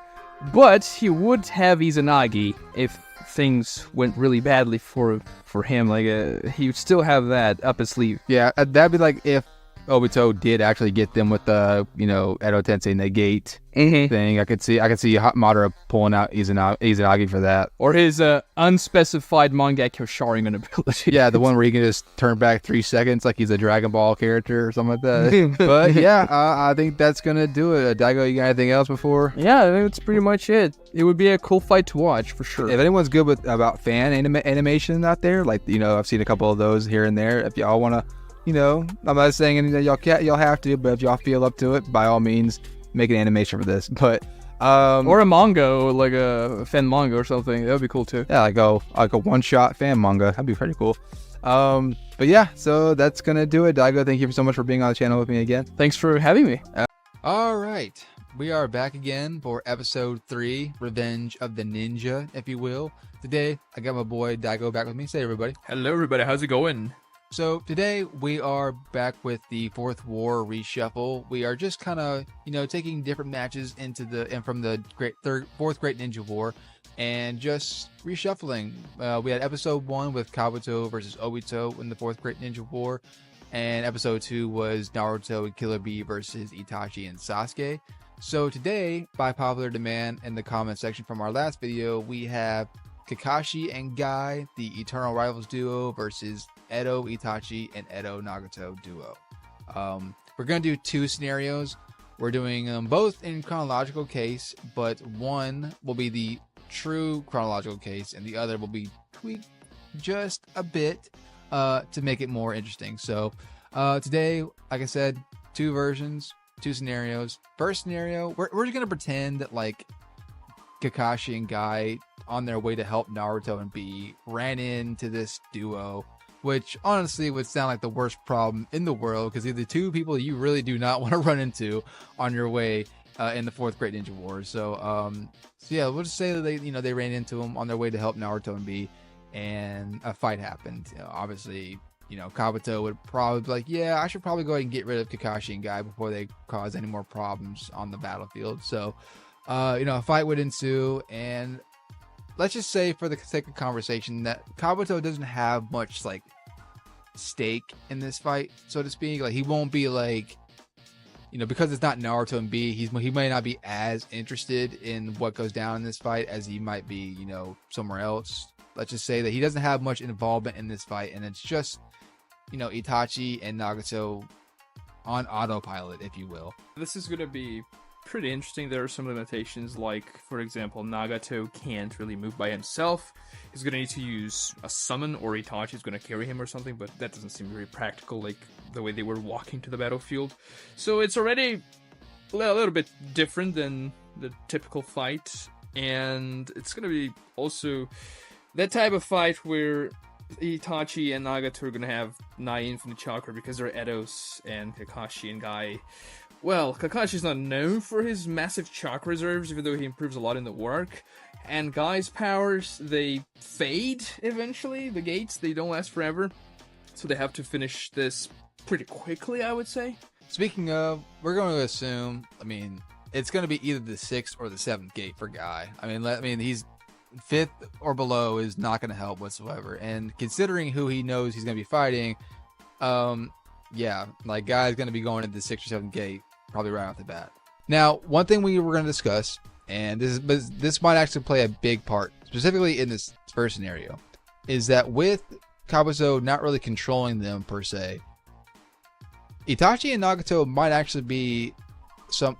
But he would have Izanagi if things went really badly for him. Like, he would still have that up his sleeve. Yeah, that'd be like if Obito did actually get them with the, you know, Edo Tensei negate thing. I could see Madara pulling out Izanagi for that. Or his unspecified Mangekyo Sharingan ability. Yeah, the one where he can just turn back 3 seconds like he's a Dragon Ball character or something like that. But yeah, I think that's gonna do it. Daigo, you got anything else before? Yeah, I think that's pretty much it. It would be a cool fight to watch for sure. If anyone's good about fan animation out there, like, you know, I've seen a couple of those here and there. If y'all wanna, you know, I'm not saying anything y'all have to, but if y'all feel up to it, by all means, make an animation for this. But or a manga, like a fan manga or something, that would be cool too. Yeah, like a one-shot fan manga, that'd be pretty cool. But yeah, so that's gonna do it. Daigo, thank you so much for being on the channel with me again. Thanks for having me. All right, we are back again for episode 3, Revenge of the Ninja, if you will. Today, I got my boy Daigo back with me. Say everybody. Hello everybody, how's it going? So today we are back with the 4th War reshuffle. We are just kind of, you know, taking different matches from the fourth Great Ninja War and just reshuffling. We had episode 1 with Kabuto versus Obito in the 4th Great Ninja War, and episode 2 was Naruto and Killer Bee versus Itachi and Sasuke. So today, by popular demand in the comment section from our last video, we have Kakashi and Guy, the Eternal Rivals duo, versus Edo Itachi and Edo Nagato duo. We're going to do 2 scenarios. We're doing them both in chronological case, but one will be the true chronological case and the other will be tweaked just a bit to make it more interesting. So today, like I said, 2 versions, 2 scenarios. First scenario, we're just going to pretend that like Kakashi and Guy on their way to help Naruto and Bee ran into this duo, which honestly would sound like the worst problem in the world because they're the 2 people you really do not want to run into on your way in the 4th Great Ninja War. So yeah, we'll just say that they ran into them on their way to help Naruto and Bee, and a fight happened. Obviously, Kabuto would probably be like, yeah, I should probably go ahead and get rid of Kakashi and Guy before they cause any more problems on the battlefield. So a fight would ensue, and let's just say for the sake of conversation that Kabuto doesn't have much like stake in this fight, so to speak. Like he won't be like, because it's not Naruto and Bee, he may not be as interested in what goes down in this fight as he might be, somewhere else. Let's just say that he doesn't have much involvement in this fight, and it's just, Itachi and Nagato on autopilot, if you will. This is going to be pretty interesting. There are some limitations, like, for example, Nagato can't really move by himself. He's going to need to use a summon, or Itachi is going to carry him or something, but that doesn't seem very practical, like the way they were walking to the battlefield. So it's already a little bit different than the typical fight, and it's going to be also that type of fight where Itachi and Nagato are going to have 9 infinite chakra because they're Edos, and Kakashi and Guy, well, Kakashi's not known for his massive chakra reserves, even though he improves a lot in the work. And Guy's powers, they fade eventually. The gates, they don't last forever. So they have to finish this pretty quickly, I would say. Speaking of, we're going to assume, it's going to be either the 6th or the 7th gate for Guy. He's 5th or below is not going to help whatsoever. And considering who he knows he's going to be fighting, yeah, like Guy's going to be going into the 6th or 7th gate probably right off the bat. Now, one thing we were going to discuss, and this might actually play a big part, specifically in this first scenario, is that with Kabuto not really controlling them per se, Itachi and Nagato might actually be some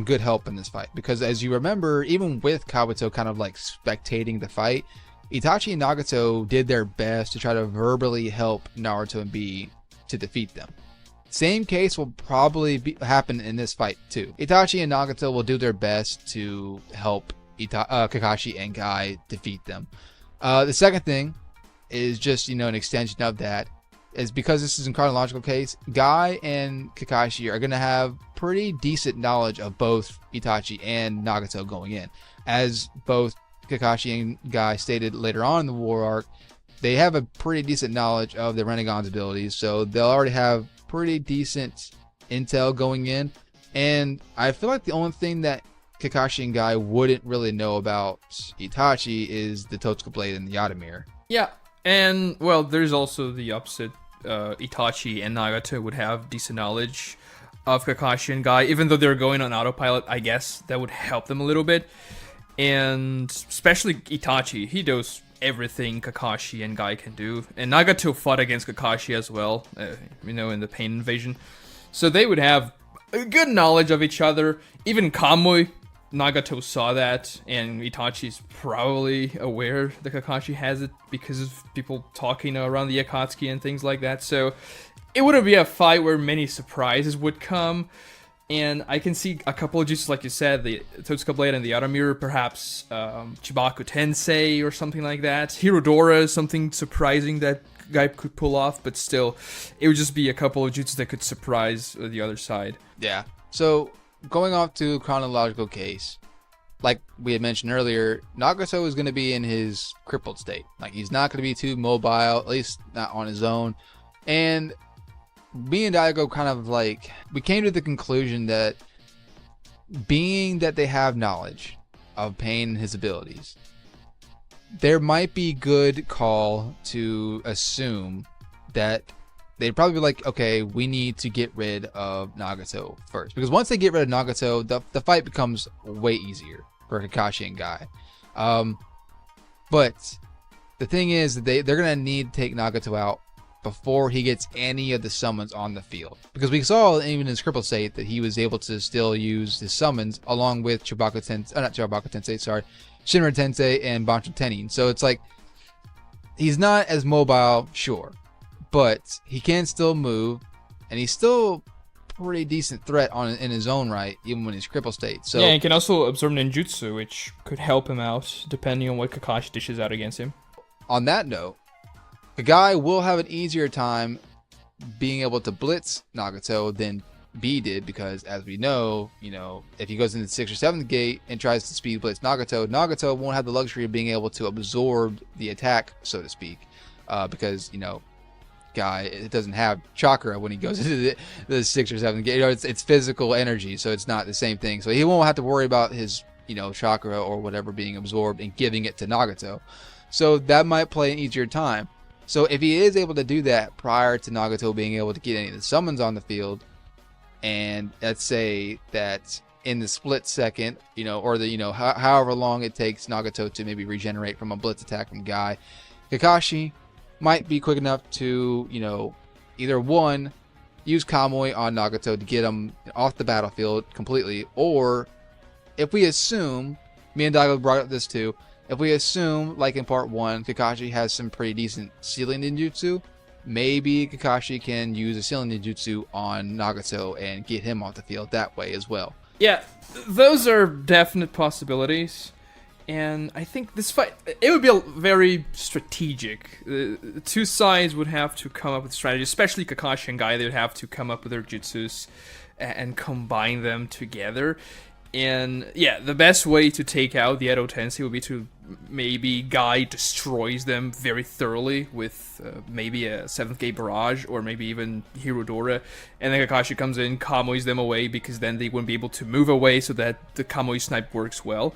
good help in this fight, because as you remember, even with Kabuto kind of like spectating the fight, Itachi and Nagato did their best to try to verbally help Naruto and Bee to defeat them. Same case will probably happen in this fight too. Itachi and Nagato will do their best to help Kakashi and Guy defeat them. The second thing is just, an extension of that, is because this is in chronological case, Guy and Kakashi are going to have pretty decent knowledge of both Itachi and Nagato going in. As both Kakashi and Guy stated later on in the war arc, they have a pretty decent knowledge of the Rinnegan's abilities, so they'll already have pretty decent intel going in. And I feel like the only thing that Kakashi and Guy wouldn't really know about Itachi is the Totsuka Blade and the Yatamir. Yeah, and well, there's also the opposite. Itachi and Nagato would have decent knowledge of Kakashi and Guy, even though they're going on autopilot. I guess that would help them a little bit, and especially Itachi, he knows everything Kakashi and Guy can do, and Nagato fought against Kakashi as well, in the Pain Invasion, so they would have a good knowledge of each other. Even Kamui, Nagato saw that, and Itachi's probably aware that Kakashi has it because of people talking around the Akatsuki and things like that. So it wouldn't be a fight where many surprises would come. And I can see a couple of jutsus, like you said, the Totsuka Blade and the Yatamir, perhaps Chibaku Tensei or something like that. Hirodora is something surprising that Guy could pull off, but still, it would just be a couple of jutsus that could surprise the other side. Yeah. So going off to chronological case, like we had mentioned earlier, Nagato is going to be in his crippled state. Like, he's not going to be too mobile, at least not on his own. And me and Daigo kind of like, we came to the conclusion that being that they have knowledge of Pain and his abilities, there might be good call to assume that they'd probably be like, okay, we need to get rid of Nagato first, because once they get rid of Nagato, the fight becomes way easier for Kakashi and Guy. But the thing is that they're gonna need to take Nagato out before he gets any of the summons on the field, because we saw even in his crippled state that he was able to still use his summons along with Shinra Tensei and Bancho Tenin. So it's like he's not as mobile, sure, but he can still move, and he's still pretty decent threat in his own right, even when he's crippled state. So yeah, he can also absorb ninjutsu, which could help him out depending on what Kakashi dishes out against him. On that note, the guy will have an easier time being able to blitz Nagato than B did, because as we know, if he goes into the 6th or 7th gate and tries to speed blitz Nagato won't have the luxury of being able to absorb the attack, so to speak, because Guy, it doesn't have chakra when he goes into the 6th or 7th gate. It's physical energy, so it's not the same thing. So he won't have to worry about his chakra or whatever being absorbed and giving it to Nagato. So that might play an easier time. So if he is able to do that prior to Nagato being able to get any of the summons on the field, and let's say that in the split second, or the however long it takes Nagato to maybe regenerate from a blitz attack from Guy, Kakashi might be quick enough to either one, use Kamui on Nagato to get him off the battlefield completely, or if we assume, me and Daigo brought up this too, if we assume, like in part 1, Kakashi has some pretty decent sealing ninjutsu, maybe Kakashi can use a sealing ninjutsu on Nagato and get him off the field that way as well. Yeah, those are definite possibilities. And I think this fight, it would be very strategic. The two sides would have to come up with strategy, especially Kakashi and Guy. They would have to come up with their jutsus and combine them together. And yeah, the best way to take out the Edo Tensei would be to maybe Guy destroys them very thoroughly with maybe a 7th gate barrage, or maybe even Hirodora, and then Kakashi comes in, Kamui's them away, because then they wouldn't be able to move away, so that the Kamui snipe works well.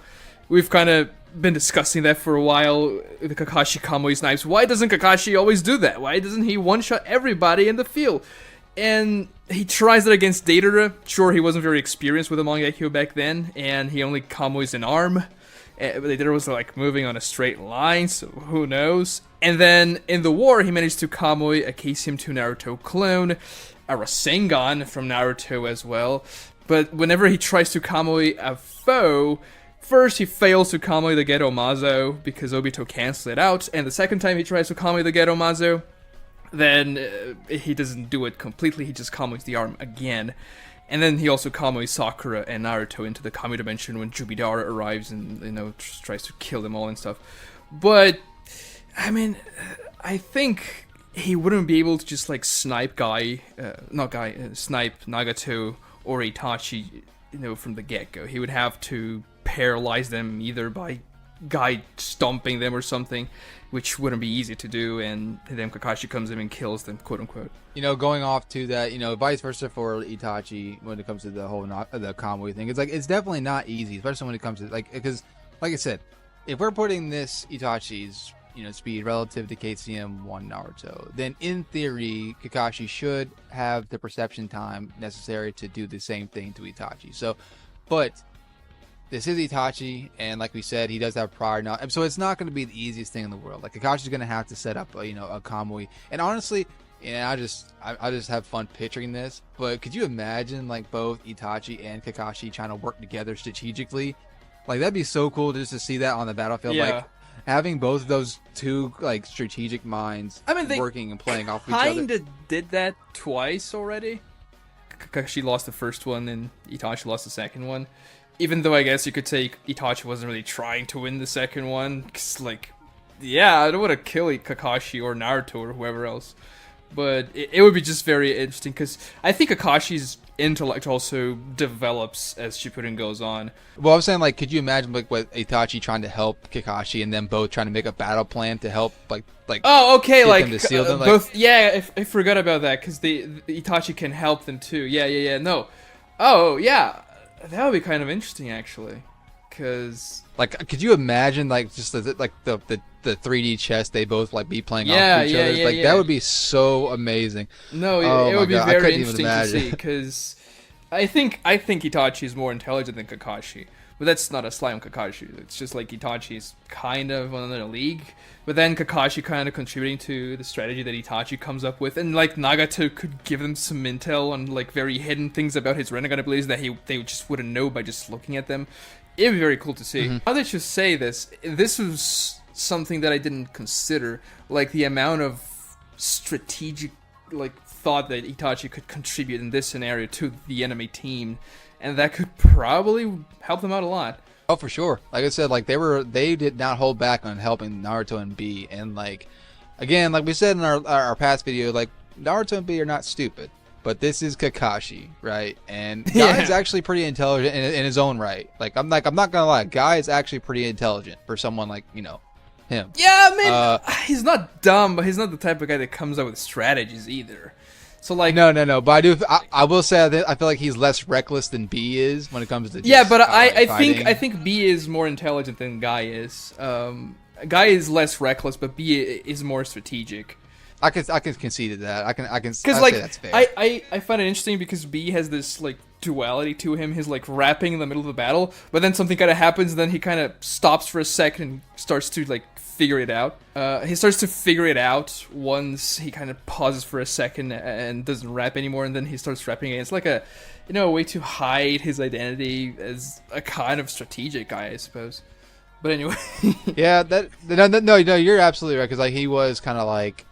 We've kind of been discussing that for a while, the Kakashi Kamui snipes. Why doesn't Kakashi always do that? Why doesn't he one-shot everybody in the field? And he tries that against Deidara. Sure, he wasn't very experienced with the Mangekyo back then, and he only Kamui's an arm. But Deidara was like moving on a straight line, so who knows? And then in the war, he managed to Kamui a KCM2 Naruto clone, a Rasengan from Naruto as well. But whenever he tries to Kamui a foe, first, he fails to Kamui the Geto Mazo because Obito cancels it out, and the second time he tries to Kamui the Geto Mazo, then he doesn't do it completely, he just Kamui's the arm again. And then he also Kamui Sakura and Naruto into the Kami dimension when Jubidara arrives and, tries to kill them all and stuff. But, I mean, I think he wouldn't be able to just, snipe snipe Nagato or Itachi, from the get-go. He would have to paralyze them either by Guy stomping them or something, which wouldn't be easy to do, and then Kakashi comes in and kills them, quote-unquote. Going off to that, vice versa for Itachi when it comes to the whole the Kamui thing. It's definitely not easy, especially when it comes to, because, like I said, if we're putting this Itachi's, speed relative to KCM 1 Naruto, then in theory, Kakashi should have the perception time necessary to do the same thing to Itachi. So, but this is Itachi, and like we said, he does have prior knowledge, so it's not going to be the easiest thing in the world. Kakashi's going to have to set up, a Kamui, and honestly, I just have fun picturing this. But could you imagine, both Itachi and Kakashi trying to work together strategically? That'd be so cool just to see that on the battlefield. Yeah. Having both of those two strategic minds, working and playing off each other. Kinda did that twice already. Kakashi lost the first one, and Itachi lost the second one. Even though I guess you could say Itachi wasn't really trying to win the second one, because, I don't want to kill Kakashi or Naruto or whoever else. But it would be just very interesting, because I think Kakashi's intellect also develops as Shippuden goes on. Well, I was saying, could you imagine, what Itachi trying to help Kakashi, and then both trying to make a battle plan to help, oh, okay, get them to seal them? Both, yeah, I forgot about that, because the Itachi can help them too. Yeah, no. Oh, yeah. That would be kind of interesting, actually, because could you imagine just the the 3D chess they both like be playing Yeah, off each yeah, other. yeah, Like yeah. that would be so amazing. No, Oh it my would be God, I very couldn't even interesting to imagine. see because I think Itachi is more intelligent than Kakashi, but that's not a slight on Kakashi. It's just like Itachi is kind of on another league, but then Kakashi kind of contributing to the strategy that Itachi comes up with, and like Nagato could give them some intel on like very hidden things about his Rinnegan abilities that they just wouldn't know by just looking at them. It'd be very cool to see. Now that you say this was something that I didn't consider, like the amount of strategic like thought that Itachi could contribute in this scenario to the enemy team, and that could probably help them out a lot. Oh, for sure. Like I said, like they did not hold back on helping Naruto and B. And like, again, like we said in our past video, like Naruto and B are not stupid, but this is Kakashi, right? And Guy is actually pretty intelligent in his own right. Like I'm not gonna lie, Guy is actually pretty intelligent for someone like him. Yeah, I mean, he's not dumb, but he's not the type of guy that comes up with strategies either. So like, No. But I will say that I feel like he's less reckless than B is when it comes to yeah, but I fighting. think B is more intelligent than Guy is. Guy is less reckless, but B is more strategic. I can concede to that. I can Because like say that's fair. I find it interesting because B has this like duality to him. He's like rapping in the middle of the battle, but then something kind of happens, and then he kind of stops for a second and starts to like figure it out. He starts to figure it out once he kind of pauses for a second and doesn't rap anymore, and then he starts rapping again. It's like a a way to hide his identity as a kind of strategic guy, I suppose. But anyway, yeah, no, you're absolutely right because like he was kind of like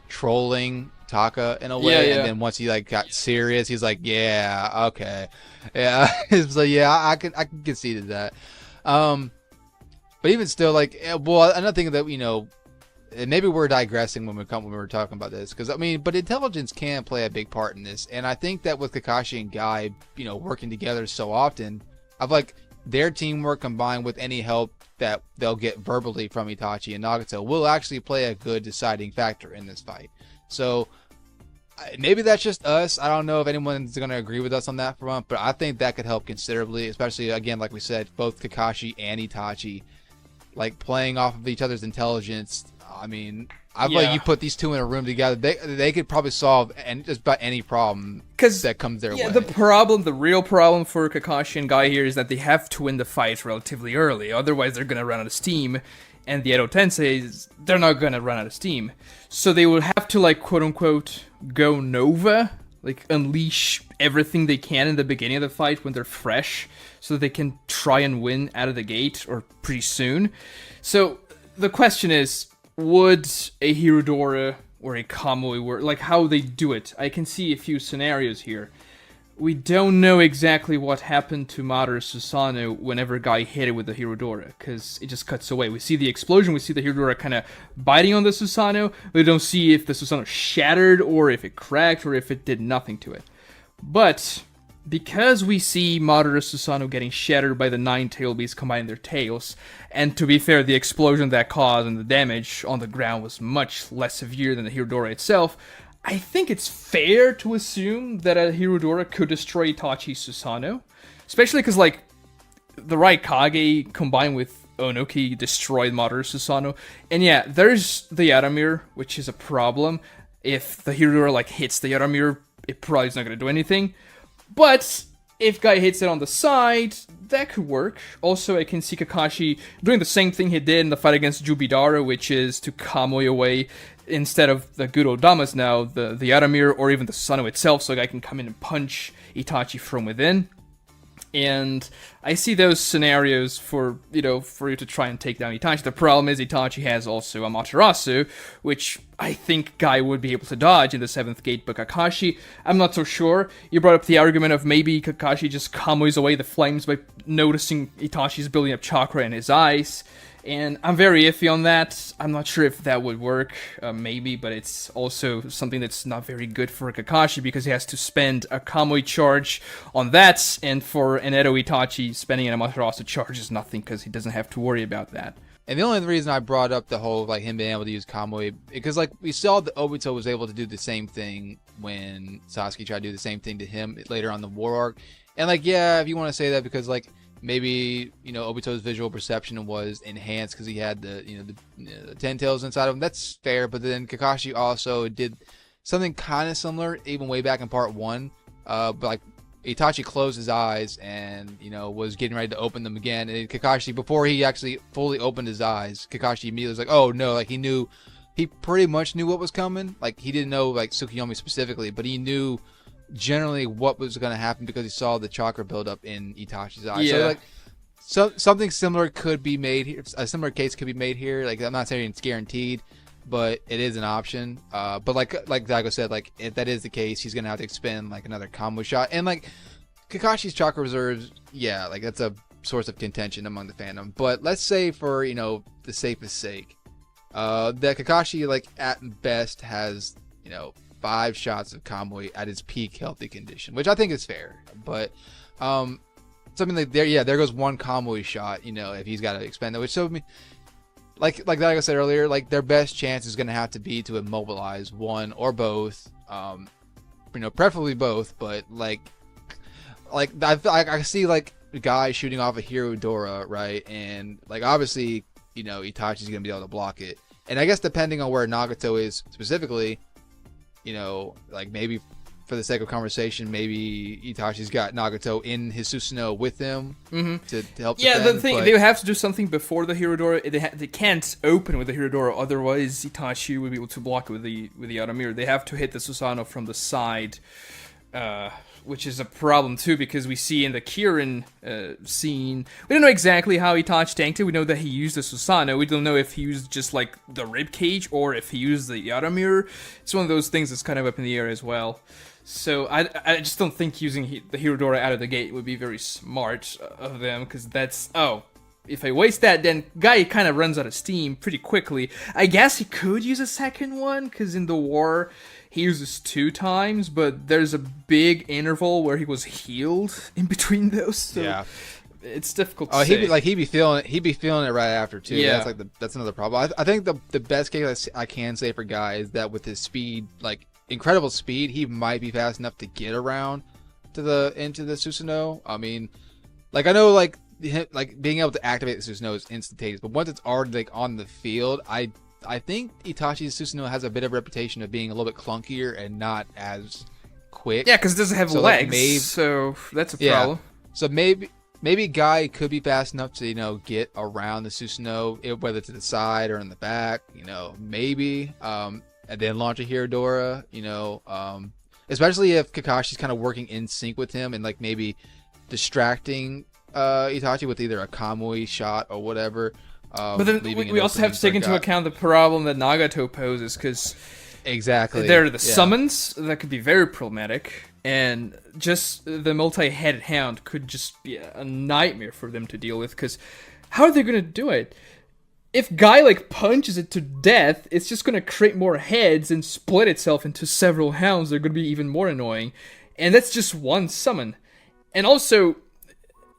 trolling Taka in a way, Yeah. and then once he like got serious, he's like, yeah, okay, yeah, it's like yeah, I can concede to that. But even still, like, well, another thing that and maybe we're digressing when we're talking about this, because I mean, but intelligence can play a big part in this, and I think that with Kakashi and Guy, working together so often, I've like their teamwork combined with any help that they'll get verbally from Itachi and Nagato will actually play a good deciding factor in this fight. So maybe that's just us. I don't know if anyone's going to agree with us on that front, but I think that could help considerably, especially, again, like we said, both Kakashi and Itachi, like playing off of each other's intelligence. I mean, I feel like you put these two in a room together, they could probably solve just about any problem that comes their way. Yeah, the real problem for Kakashi and Guy here is that they have to win the fight relatively early, otherwise they're gonna run out of steam, and the Edo Tenseis, they're not gonna run out of steam. So they would have to, like, quote-unquote, go Nova, like, unleash everything they can in the beginning of the fight when they're fresh, so that they can try and win out of the gate, or pretty soon. So the question is, would a Hirodora or a Kamui work? Like, how they do it? I can see a few scenarios here. We don't know exactly what happened to Madara Susanoo whenever Guy hit it with the Hirodora, because it just cuts away. We see the explosion, we see the Hirodora kind of biting on the Susanoo, we don't see if the Susanoo shattered, or if it cracked, or if it did nothing to it. But because we see Madara Susanoo getting shattered by the 9 tail beasts combining their tails, and to be fair, the explosion that caused and the damage on the ground was much less severe than the Hirodora itself, I think it's fair to assume that a Hirodora could destroy Itachi's Susanoo. Especially because, like, the right Kage combined with Onoki destroyed Madara Susanoo. And yeah, there's the Yaramir, which is a problem. If the Hirodora, like, hits the Yaramir, it probably is not going to do anything. But if Guy hits it on the side, that could work. Also, I can see Kakashi doing the same thing he did in the fight against Jubidara, which is to Kamui away instead of the good old Damas now, the Yaramir, or even the Susanoo itself, so Guy can come in and punch Itachi from within. And I see those scenarios for you to try and take down Itachi. The problem is Itachi has also Amaterasu, which I think Guy would be able to dodge in the 7th gate, but Kakashi, I'm not so sure. You brought up the argument of maybe Kakashi just Kamui's away the flames by noticing Itachi's building up chakra in his eyes. And I'm very iffy on that. I'm not sure if that would work, maybe, but it's also something that's not very good for Kakashi because he has to spend a Kamui charge on that, and for an Edo Itachi, spending an Amaterasu charge is nothing because he doesn't have to worry about that. And the only reason I brought up the whole, like, him being able to use Kamui, because, like, we saw that Obito was able to do the same thing when Sasuke tried to do the same thing to him later on the War Arc. And, like, yeah, if you want to say that because, like, Maybe Obito's visual perception was enhanced because he had the 10 tails inside of him. That's fair, but then Kakashi also did something kind of similar, even way back in part 1. But like Itachi closed his eyes and was getting ready to open them again, and Kakashi, before he actually fully opened his eyes, Kakashi immediately was like, "Oh no!" Like he pretty much knew what was coming. Like he didn't know like Tsukuyomi specifically, but he knew generally what was going to happen because he saw the chakra build up in Itachi's eyes. Yeah. So like something similar could be made here. A similar case could be made here. Like I'm not saying it's guaranteed, but it is an option. But like Daigo said, like if that is the case, he's gonna have to expend like another combo shot. And like Kakashi's chakra reserves, yeah, like that's a source of contention among the fandom. But let's say for the safest sake, that Kakashi like at best has 5 shots of Kamui at his peak healthy condition, which I think is fair. But something like there goes one Kamui shot, if he's got to expend that, which so like I said earlier, like their best chance is going to have to be to immobilize one or both, preferably both, but like I see like the guy shooting off a Hirodora, right, and like obviously Itachi's going to be able to block it, and I guess depending on where Nagato is specifically, like maybe for the sake of conversation, maybe Itachi's got Nagato in his Susanoo with him to help. Yeah, defend, the thing, they have to do something before the Hirodora. They can't open with the Hirodora, otherwise Itachi would be able to block it with the outer mirror. They have to hit the Susanoo from the side, which is a problem too, because we see in the Kirin scene, we don't know exactly how Itachi tanked it. We know that he used the Susanoo. We don't know if he used just like the rib cage or if he used the outer mirror. It's one of those things that's kind of up in the air as well. So I just don't think using the Hirodora out of the gate would be very smart of them, because that's, if I waste that, then guy kind of runs out of steam pretty quickly. I guess he could use a second one, because in the war he uses 2 times, but there's a big interval where he was healed in between those. So yeah, it's difficult to say. He'd be feeling it right after too. Yeah, that's another problem. I think the best case I can say for Guy is that with his speed, like incredible speed, he might be fast enough to get around into the Susanoo. I mean, like I know like being able to activate the Susanoo is instantaneous, but once it's already like on the field, I think Itachi's Susanoo has a bit of a reputation of being a little bit clunkier and not as quick. Yeah, because it doesn't have legs, so that's a problem. So maybe Guy could be fast enough to get around the Susanoo, whether to the side or in the back. Maybe and then launch a Hirodora. Especially if Kakashi's kind of working in sync with him and like maybe distracting Itachi with either a Kamui shot or whatever. But then we also have to take into account the problem that Nagato poses, because exactly there are the summons that could be very problematic, and just the multi-headed hound could just be a nightmare for them to deal with, because how are they going to do it? If Guy like punches it to death, it's just going to create more heads and split itself into several hounds. They're going to be even more annoying, and that's just one summon. And also,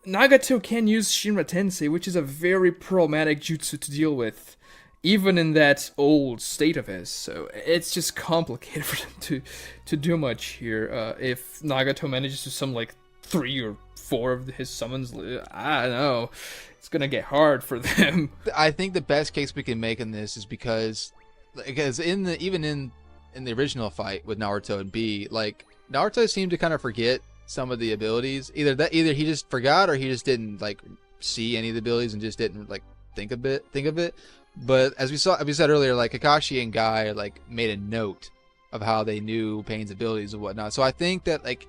Nagato can use Shinra Tensei, which is a very problematic jutsu to deal with, even in that old state of his. So it's just complicated for them to do much here. If Nagato manages to summon like 3 or 4 of his summons, I don't know. It's gonna get hard for them. I think the best case we can make in this is because even in the original fight with Naruto and B, like Naruto seemed to kind of forget some of the abilities. Either he just forgot or he just didn't like see any of the abilities and just didn't like think of it. But as we said earlier, like Kakashi and Guy like made a note of how they knew Pain's abilities and whatnot. So I think that like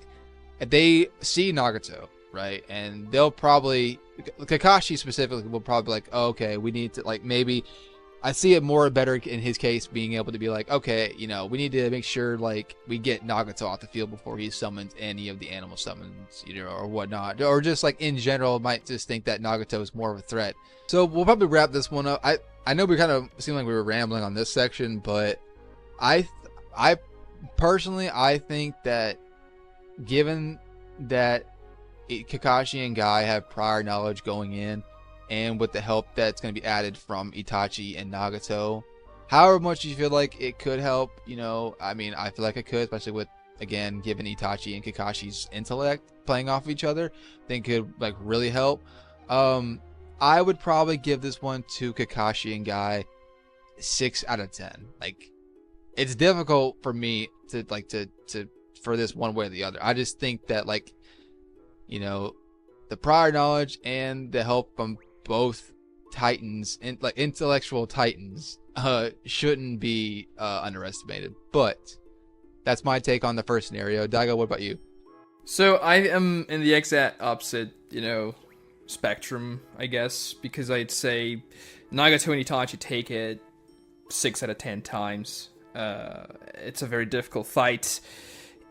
if they see Nagato, right, and they'll probably, Kakashi specifically will probably be like, oh, okay, we need to like maybe. I see it more better in his case being able to be like, okay, we need to make sure like we get Nagato off the field before he summons any of the animal summons, or whatnot, or just like in general might just think that Nagato is more of a threat. So we'll probably wrap this one up. I know we kind of seem like we were rambling on this section, but I personally think that given that Kakashi and Guy have prior knowledge going in, and with the help that's going to be added from Itachi and Nagato, however much you feel like it could help, I mean, I feel like it could, especially with again, given Itachi and Kakashi's intellect playing off of each other, I think could like really help. I would probably give this one to Kakashi and Guy 6 out of 10. Like, it's difficult for me to for this one way or the other. I just think that, like, you know, the prior knowledge and the help from both titans and like intellectual titans shouldn't be underestimated. But that's my take on the first scenario. Daigo, what about you? So I am in the exact opposite, spectrum, I guess, because I'd say Nagato and Itachi take it 6 out of 10 times. It's a very difficult fight,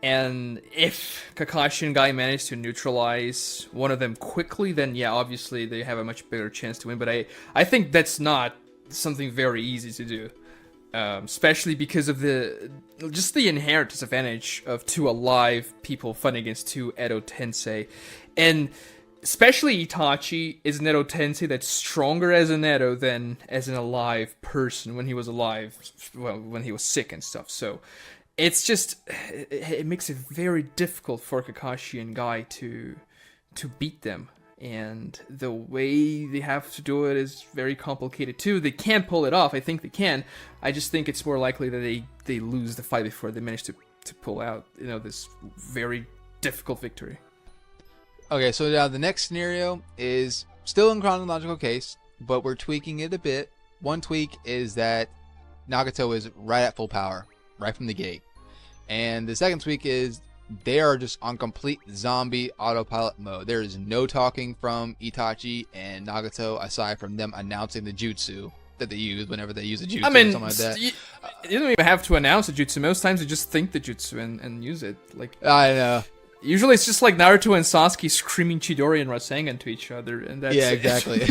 and if Kakashi and Guy manage to neutralize one of them quickly, then yeah, obviously they have a much bigger chance to win. But I think that's not something very easy to do, especially because of the inherent disadvantage of 2 alive people fighting against 2 Edo Tensei, and especially Itachi is an Edo Tensei that's stronger as an Edo than as an alive person when he was alive, well, when he was sick and stuff. So it's just, it makes it very difficult for Kakashi and Guy to beat them. And the way they have to do it is very complicated too. They can pull it off. I think they can. I just think it's more likely that they lose the fight before they manage to pull out, this very difficult victory. Okay, so now the next scenario is still in chronological case, but we're tweaking it a bit. One tweak is that Nagato is right at full power, right from the gate. And the second tweak is they are just on complete zombie autopilot mode. There is no talking from Itachi and Nagato aside from them announcing the jutsu that they use whenever they use a jutsu or something like that. You don't even have to announce a jutsu. Most times you just think the jutsu and use it. Like, I know. Usually it's just like Naruto and Sasuke screaming Chidori and Rasengan to each other, and that's yeah, exactly.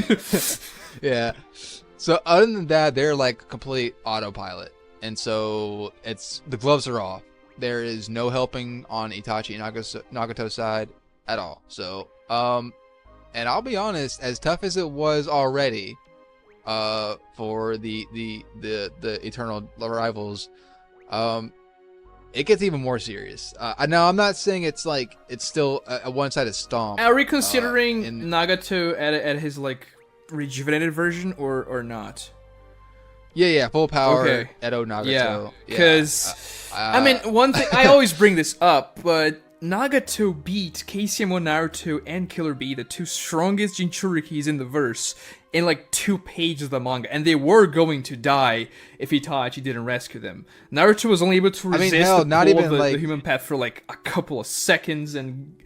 Yeah. So other than that, they're like complete autopilot, and so the gloves are off. There is no helping on Itachi and Nagato's side at all. So, and I'll be honest, as tough as it was already, for the eternal rivals, it gets even more serious. Now, I'm not saying it's still a one-sided stomp. Are we considering Nagato at his like rejuvenated version or not? Yeah, full power. Okay. Edo Nagato. Yeah, because one thing I always bring this up, but Nagato beat KCM1 Naruto and Killer Bee, the 2 strongest Jinchurikis in the verse, in like 2 pages of the manga, and they were going to die if Itachi didn't rescue them. Naruto was only able to resist the human path for like a couple of seconds, and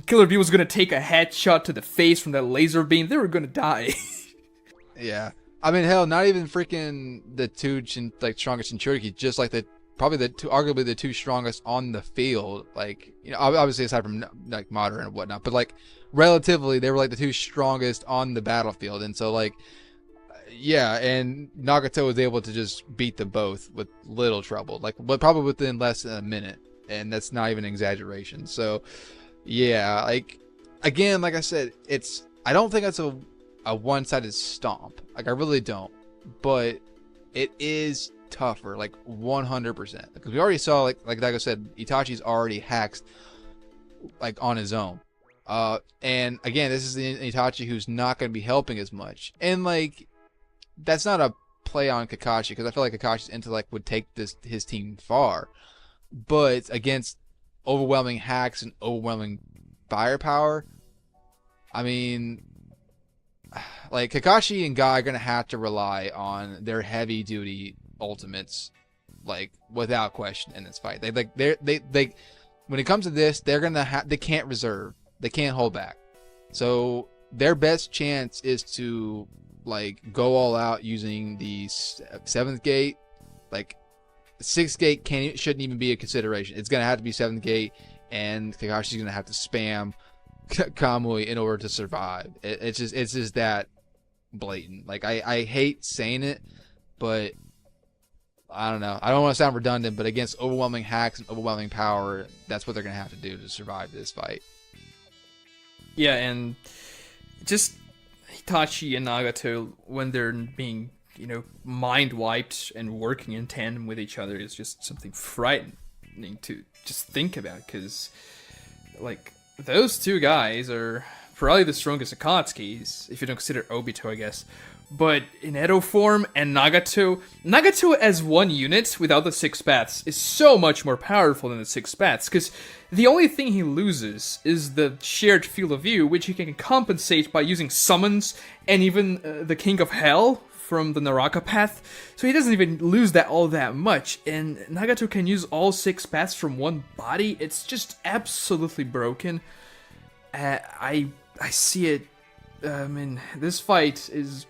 Killer Bee was going to take a headshot to the face from that laser beam. They were going to die. Yeah. I mean, hell, not even freaking the 2 strongest Jinchuriki, just like arguably the 2 strongest on the field. Like, obviously aside from like Madara and whatnot, but like relatively, they were like the 2 strongest on the battlefield. And so like, yeah, and Nagato was able to just beat them both with little trouble, but probably within less than a minute, and that's not even an exaggeration. So, yeah, like again, like I said, I don't think that's a one-sided stomp. Like, I really don't, but it is tougher, like 100%, because we already saw, like Daigo said, Itachi's already hacked like on his own, and again, this is the Itachi who's not going to be helping as much, and like that's not a play on Kakashi, because I feel like Kakashi's intellect would take his team far, but against overwhelming hacks and overwhelming firepower, I mean, like Kakashi and Guy are gonna have to rely on their heavy duty ultimates, like without question, in this fight. They when it comes to this, they can't reserve, they can't hold back. So their best chance is to like go all out using the 7th gate. Like 6th gate shouldn't even be a consideration. It's gonna have to be 7th gate, and Kakashi's gonna have to spam Kamui in order to survive. It's just that blatant. Like I hate saying it, but I don't know. I don't want to sound redundant, but against overwhelming hacks and overwhelming power, that's what they're gonna have to do to survive this fight. Yeah, and just Itachi and Nagato, when they're being, mind wiped and working in tandem with each other, is just something frightening to just think about, because like those two guys are probably the strongest Akatsukis, if you don't consider Obito, I guess. But in Edo form and Nagato as one unit without the 6 paths is so much more powerful than the 6 paths, because the only thing he loses is the shared field of view, which he can compensate by using summons and even the King of Hell from the Naraka path, so he doesn't even lose that all that much, and Nagato can use all 6 paths from one body. It's just absolutely broken. I see it. I mean, this fight is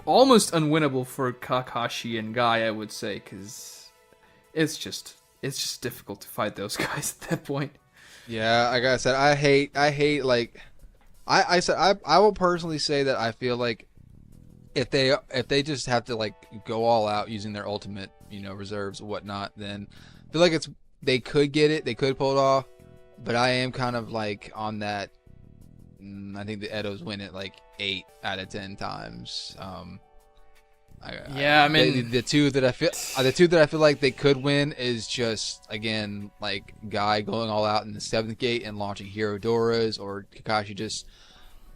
almost unwinnable for Kakashi and Guy, I would say, because it's just difficult to fight those guys at that point. Yeah, like I said, I hate like I will personally say that I feel like if they just have to like go all out using their ultimate, reserves and whatnot, then I feel like they could get it, they could pull it off, but I am kind of like on that. I think the Edos win it like 8 out of 10 times. I mean, the two that I feel like they could win is just, again, like Guy going all out in the 7th gate and launching Hero Doras, or Kakashi just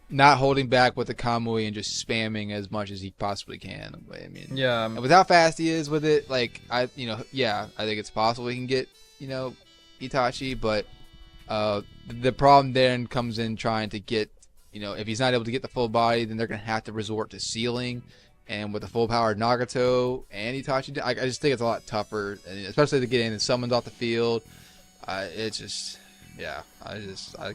not holding back with the Kamui and just spamming as much as he possibly can. I mean, yeah, and with how fast he is with it, like I think it's possible he can get Itachi, but the problem then comes in trying to get, if he's not able to get the full body, then they're going to have to resort to sealing. And with the full power of and Itachi, I just think it's a lot tougher, especially to get in and summons off the field. It's just, I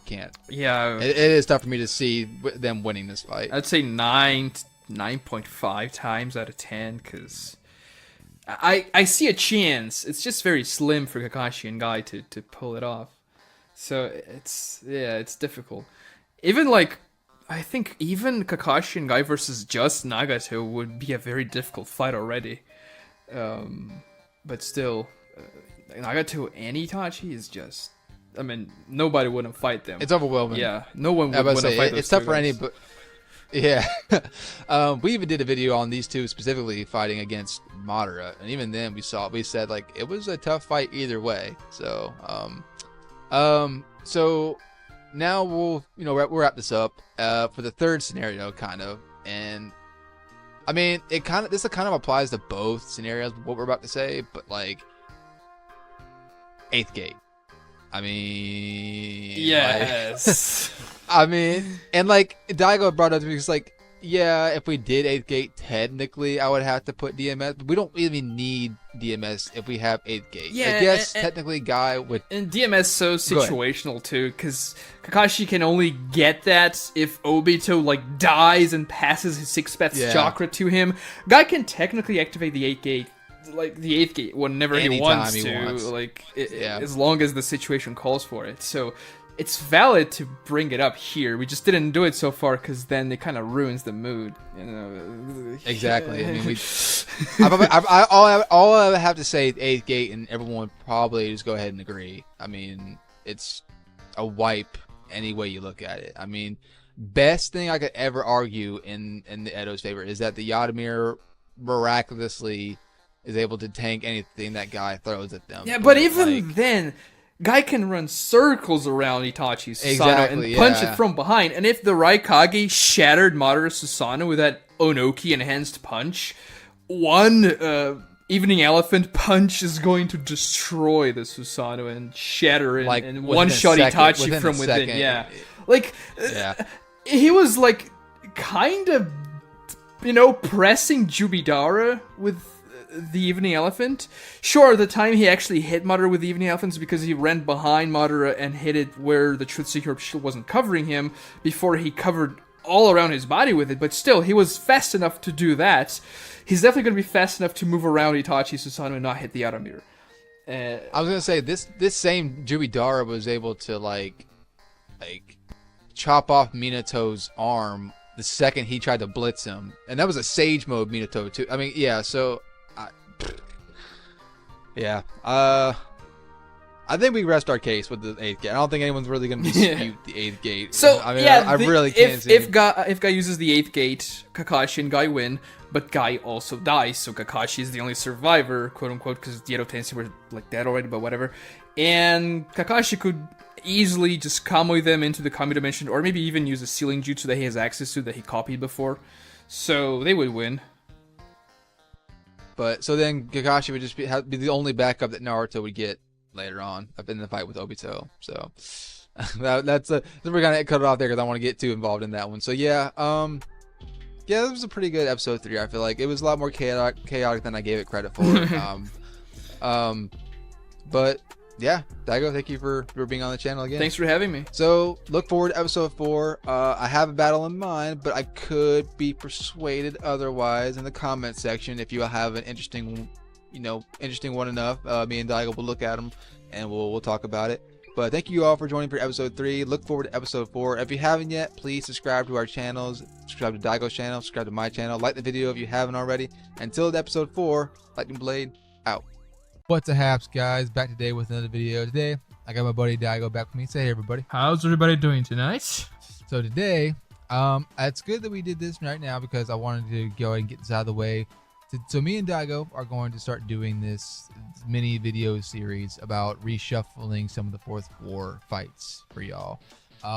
can't. Yeah. It is tough for me to see them winning this fight. I'd say 9.5 times out of 10, because I see a chance. It's just very slim for Kakashi and Guy to pull it off. So it's difficult. I think even Kakashi and Guy versus just Nagato would be a very difficult fight already. But still, Nagato and Itachi is just... I mean, nobody wouldn't fight them. It's overwhelming. Yeah, no one would want to fight those It's tough two for guys. any... But yeah. We even did a video on these two specifically fighting against Madara. And even then we said, like, it was a tough fight either way. So, so now we'll wrap this up for the third scenario, kind of, and I mean this kind of applies to both scenarios, what we're about to say, but like 8th gate. I mean, yes. I mean, and like Daigo brought it up to me, because like, yeah, if we did 8th gate, technically I would have to put DMS, but we don't really need DMS if we have 8th gate. Yeah, I guess technically Guy would... And DMS so situational too, because Kakashi can only get that if Obito like dies and passes his 6 paths chakra to him. Guy can technically activate the 8th gate, like the 8th gate, whenever he wants to, as long as the situation calls for it. So it's valid to bring it up here. We just didn't do it so far because then it kind of ruins the mood, Exactly. I mean, all I have to say is 8th gate, and everyone would probably just go ahead and agree. I mean, it's a wipe any way you look at it. I mean, best thing I could ever argue in the Edo's favor is that the Yadamir miraculously is able to tank anything that Guy throws at them. Yeah, but even then, Guy can run circles around Itachi's Susanoo and punch it from behind. And if the Raikage shattered Madara's Susanoo with that Onoki enhanced punch, one Evening Elephant punch is going to destroy the Susanoo and shatter it and one-shot Itachi from within. He was like kind of, pressing Jubidara with the Evening Elephant. Sure, the time he actually hit Madara with the Evening Elephant is because he ran behind Madara and hit it where the Truth Seeker shield wasn't covering him before he covered all around his body with it, but still, he was fast enough to do that. He's definitely going to be fast enough to move around Itachi Susanoo and not hit the outer mirror. I was going to say, this same Jubidara was able to, like chop off Minato's arm the second he tried to blitz him. And that was a Sage mode Minato, too. I mean, yeah, so... I think we rest our case with the 8th gate. I don't think anyone's really going to dispute the 8th gate. So, I mean, I really can't see... If Guy uses the 8th gate, Kakashi and Guy win. but Guy also dies, so Kakashi is the only survivor, quote unquote, because the Edo Tensei were like dead already, but whatever. And Kakashi could easily just Kamui them into the Kami dimension, or maybe even use a sealing jutsu that he has access to that he copied before. So they would win. But so then Kakashi would just be the only backup that Naruto would get later on up in the fight with Obito. So that's we're gonna cut it off there because I don't want to get too involved in that one. So yeah, yeah, this was a pretty good episode 3. I feel like it was a lot more chaotic than I gave it credit for. But yeah, Daigo, thank you for being on the channel again. Thanks for having me. So look forward to episode 4. I have a battle in mind, but I could be persuaded otherwise in the comment section. If you have an interesting one enough, me and Daigo will look at them and we'll talk about it. But thank you all for joining for episode 3. Look forward to episode 4. If you haven't yet, please subscribe to our channels. Subscribe to Daigo's channel. Subscribe to my channel. Like the video if you haven't already. Until episode 4, Lightning Blade out. What's a haps, guys? Back today with another video. Today, I got my buddy Daigo back with me. Say hey, everybody. How's everybody doing tonight? So today, it's good that we did this right now because I wanted to go ahead and get this out of the way. So me and Daigo are going to start doing this mini video series about reshuffling some of the Fourth War fights for y'all.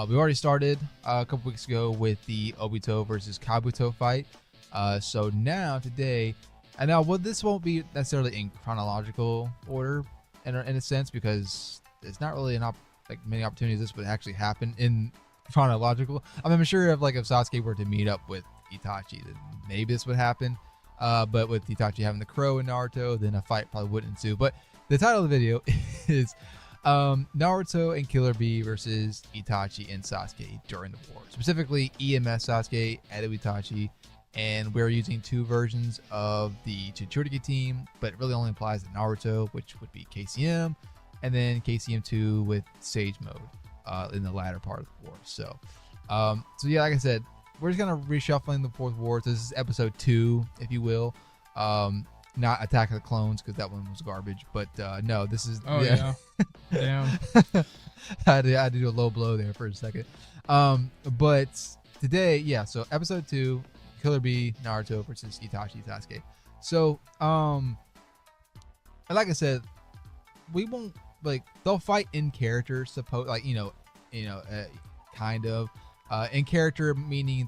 We already started a couple weeks ago with the Obito versus Kabuto fight. So now today, and now this won't be necessarily in chronological order in a sense because it's not really many opportunities this would actually happen in chronological. I'm sure if Sasuke were to meet up with Itachi, then maybe this would happen. But with Itachi having the crow in Naruto, then a fight probably would ensue. But the title of the video is Naruto and Killer Bee versus Itachi and Sasuke during the war. Specifically, EMS Sasuke, Edo Itachi, and we're using 2 versions of the Jinchuriki team, but it really only applies to Naruto, which would be KCM, and then KCM 2 with Sage mode in the latter part of the war. So yeah, like I said, we're just gonna reshuffling the Fourth War. This is episode 2, if you will. Not Attack of the Clones because that one was garbage. But no, this is. Oh yeah. Damn. I had to do a low blow there for a second. But today, yeah. So episode 2, Killer Bee, Naruto versus Itachi, Sasuke. So like I said, we won't they'll fight in character. Kind of. In character, meaning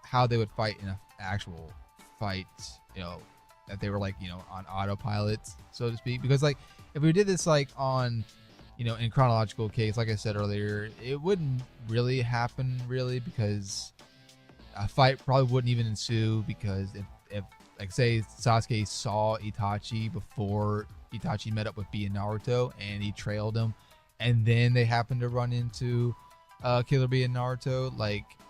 how they would fight in an actual fight, that they were on autopilot, so to speak. Because if we did this on, in chronological case, like I said earlier, it wouldn't really happen because a fight probably wouldn't even ensue because if say Sasuke saw Itachi before Itachi met up with Bee and Naruto and he trailed him, and then they happened to run into Killer Bee and Naruto,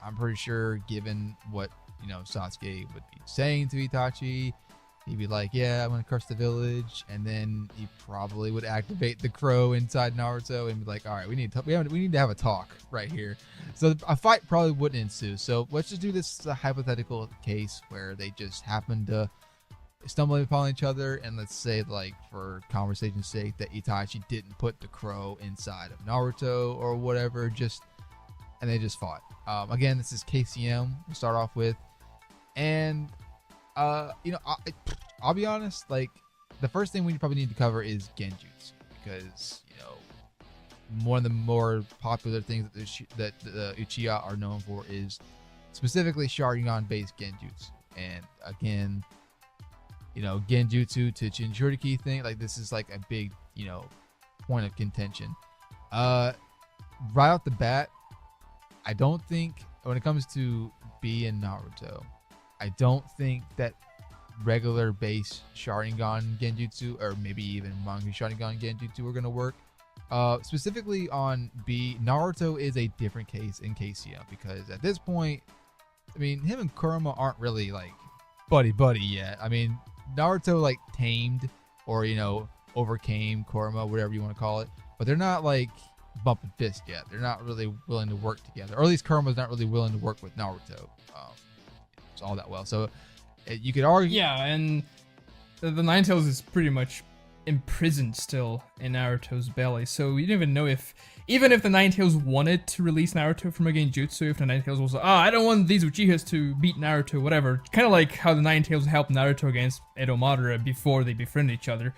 I'm pretty sure given what Sasuke would be saying to Itachi, he'd be like, yeah, I'm gonna curse the village, and then he probably would activate the crow inside Naruto and be like, all right, we need to have a talk right here. So a fight probably wouldn't ensue. So let's just do this hypothetical case where they just happen to stumble upon each other, and let's say for conversation's sake that Itachi didn't put the crow inside of Naruto or whatever, and they just fought. Again, this is KCM we'll start off with, and I'll be honest, the first thing we probably need to cover is Genjutsu, because one of the more popular things that the Uchiha are known for is specifically Sharingan based Genjutsu. And again, Genjutsu to Jinchuriki thing, this is a big point of contention. Right off the bat, I don't think when it comes to Bee and Naruto, I don't think that regular base Sharingan Genjutsu or maybe even manga Sharingan Genjutsu are gonna work. Specifically on Bee, Naruto is a different case in KCM because at this point, him and Kurama aren't really buddy yet. Naruto tamed or overcame Kurama, whatever you want to call it, but they're not bumping fist yet. They're not really willing to work together, or at least Kurama's not really willing to work with Naruto all that well. So you could argue, yeah, and the Ninetales is pretty much imprisoned still in Naruto's belly. So we don't even know if, even if the Nine Tails wanted to release Naruto from a genjutsu, if the Nine Tails was like, I don't want these Uchihas to beat Naruto, whatever. Kind of like how the Nine Tails helped Naruto against Edo Madara before they befriended each other.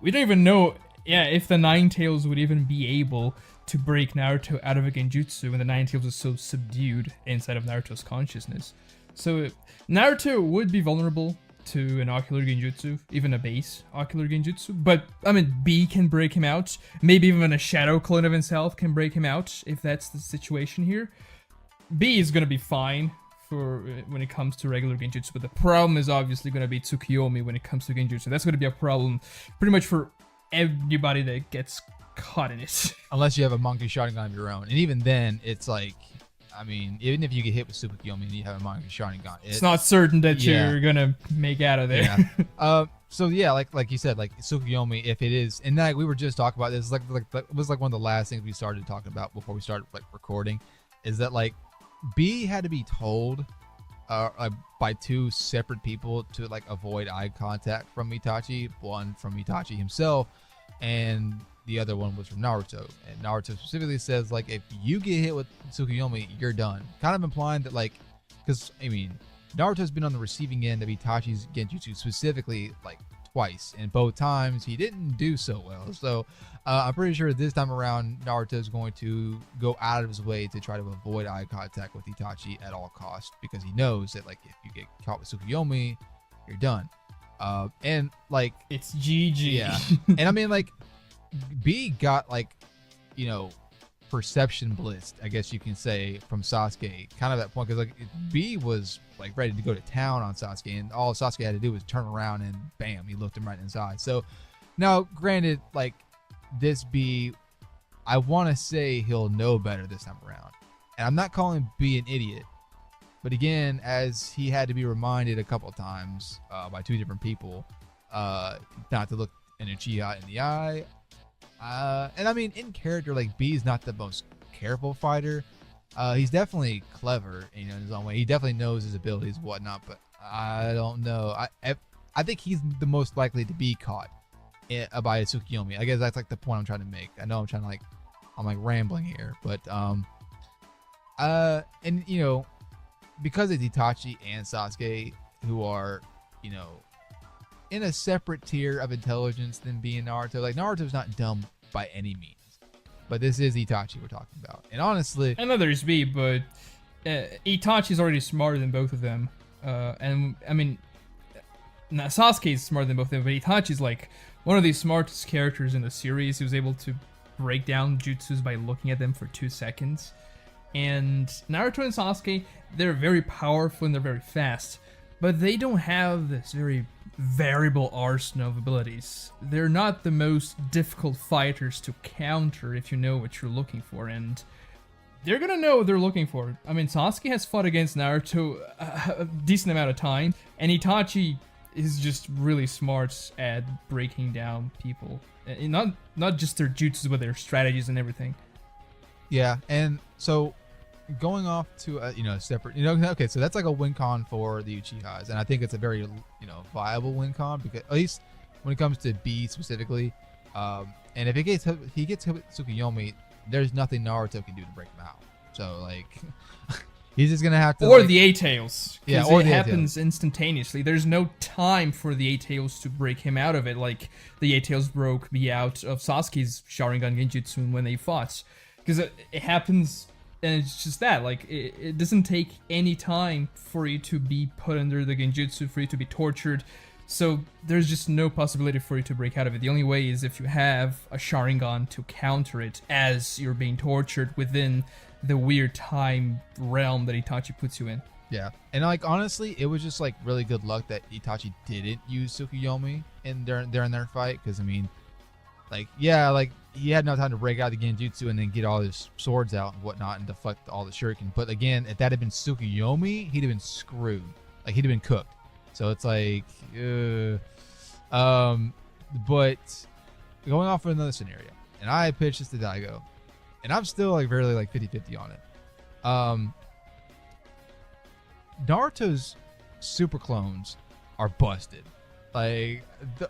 We don't even know, if the Nine Tails would even be able to break Naruto out of a genjutsu when the Nine Tails is so subdued inside of Naruto's consciousness. So Naruto would be vulnerable to an ocular genjutsu, even a base ocular genjutsu, but I mean, B can break him out. Maybe even a shadow clone of himself can break him out if that's the situation here. B is gonna be fine for when it comes to regular genjutsu, but the problem is obviously gonna be Tsukuyomi when it comes to genjutsu. That's gonna be a problem pretty much for everybody that gets caught in it. Unless you have a monkey Sharingan of your own, and even then, it's like, I mean, even if you get hit with Tsukuyomi and you have a monkey Sharingan, it's not certain that you're gonna make out of there. Yeah. So yeah, like you said, like Tsukuyomi, if it is, and like we were just talking about this, it was like one of the last things we started talking about before we started like recording, is that like B had to be told by two separate people to like avoid eye contact from Itachi. One from Itachi himself, and the other one was from Naruto. And Naruto specifically says, like, if you get hit with Tsukuyomi, you're done. Kind of implying that, like, because, I mean, Naruto's been on the receiving end of Itachi's genjutsu specifically, like, twice. And both times, he didn't do so well. So, I'm pretty sure this time around, Naruto's going to go out of his way to try to avoid eye contact with Itachi at all costs. Because he knows that, like, if you get caught with Tsukuyomi, you're done. And, like... It's GG. Yeah. And, I mean, like... B got like, perception blitzed, I guess you can say, from Sasuke. Kind of that point, because like B was like ready to go to town on Sasuke, and all Sasuke had to do was turn around and bam, he looked him right in his eye. So now, granted, like this B, I want to say he'll know better this time around, and I'm not calling B an idiot, but again, as he had to be reminded a couple times by two different people, not to look an Uchiha in the eye. And I mean, in character, like B is not the most careful fighter. He's definitely clever, in his own way. He definitely knows his abilities and whatnot. But I don't know. I think he's the most likely to be caught by a Tsukuyomi. I guess that's like the point I'm trying to make. I know I'm like rambling here, but and because it's Itachi and Sasuke who are in a separate tier of intelligence than being Naruto. Like, Naruto's not dumb by any means, but this is Itachi we're talking about. And honestly, I know there's B, but Itachi's already smarter than both of them. And I mean, Sasuke's smarter than both of them, but Itachi's like one of the smartest characters in the series. He was able to break down jutsus by looking at them for 2 seconds. And Naruto and Sasuke, they're very powerful and they're very fast, but they don't have this very variable arsenal of abilities. They're not the most difficult fighters to counter if you know what you're looking for, and they're gonna know what they're looking for. I mean, Sasuke has fought against Naruto a decent amount of time, and Itachi is just really smart at breaking down people. And not just their jutsus, but their strategies and everything. Yeah, and so going off to separate, okay, so that's like a win con for the Uchihas, and I think it's a very viable win con, because at least when it comes to B specifically, and if he gets hit with Tsukuyomi, there's nothing Naruto can do to break him out. So like he's just gonna have to, or the A-Tails, yeah, or it happens instantaneously. There's no time for the A-Tails to break him out of it, like the A-Tails broke me out of Sasuke's Sharingan Genjutsu when they fought, because it happens. And it's just that, like, it doesn't take any time for you to be put under the genjutsu, for you to be tortured. So there's just no possibility for you to break out of it. The only way is if you have a Sharingan to counter it as you're being tortured within the weird time realm that Itachi puts you in. Yeah, and like honestly, it was just like really good luck that Itachi didn't use Tsukuyomi during their fight, because I mean, like, yeah, like he had no time to break out the genjutsu and then get all his swords out and whatnot and deflect all the shuriken. But again, if that had been Tsukuyomi, he'd have been screwed. Like, he'd have been cooked. So it's like, but going off for another scenario, and I pitched this to Daigo, and I'm still like barely like 50-50 on it. Naruto's super clones are busted. Like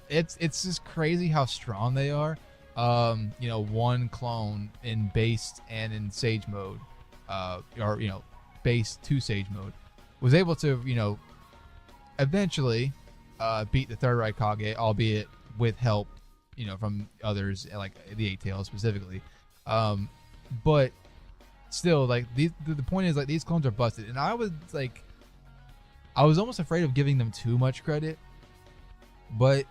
it's just crazy how strong they are. One clone in base and in Sage mode, or base to Sage mode, was able to eventually beat the third right Kage, albeit with help from others like the Eight Tails specifically. But still, like the point is, like, these clones are busted, and I was almost afraid of giving them too much credit, but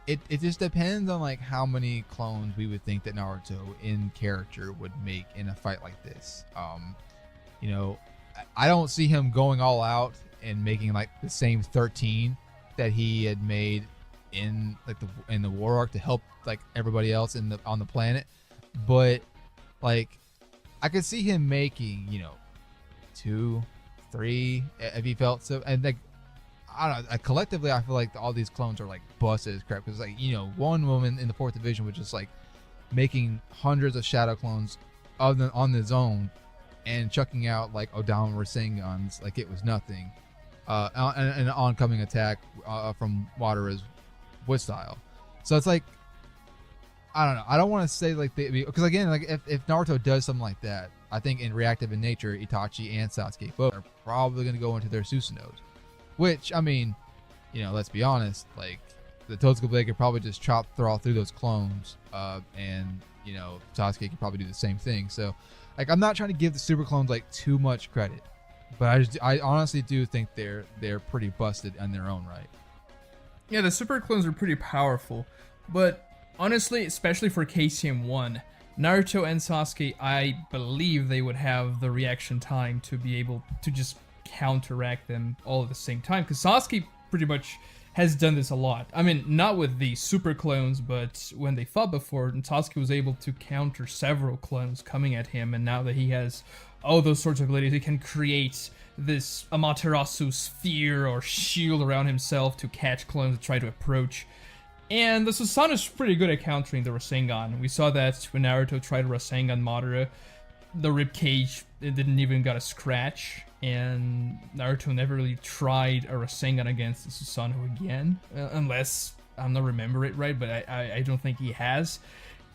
it just depends on like how many clones we would think that Naruto in character would make in a fight like this. I don't see him going all out and making like the same 13 that he had made in like in the war arc to help like everybody else on the planet, but like I could see him making 2, 3 if he felt so. And like I don't know, collectively I feel like all these clones are like busted as crap, because like one woman in the 4th division was just like making hundreds of shadow clones on his own and chucking out like Odama Rasengan's like it was nothing, an oncoming attack from Madara's wood style. So it's like, I don't know. I don't want to say like because again, like if Naruto does something like that, I think in reactive in nature, Itachi and Sasuke both are probably going to go into their Susanos. Which, I mean, let's be honest, like the Totsuka Blade could probably just chop through those clones, and Sasuke could probably do the same thing. So, like, I'm not trying to give the super clones like too much credit, but I honestly do think they're pretty busted in their own right. Yeah, the super clones are pretty powerful, but honestly, especially for KCM1, Naruto and Sasuke, I believe they would have the reaction time to be able to just counteract them all at the same time, because Sasuke pretty much has done this a lot. I mean, not with the super clones, but when they fought before, and Sasuke was able to counter several clones coming at him, and now that he has all those sorts of abilities, he can create this Amaterasu sphere or shield around himself to catch clones that try to approach. And the Susanoo's pretty good at countering the Rasengan. We saw that when Naruto tried to Rasengan Madara, the ribcage, it didn't even got a scratch, and Naruto never really tried a Rasengan against the Susanoo again, unless I'm not remember it right, but I don't think he has.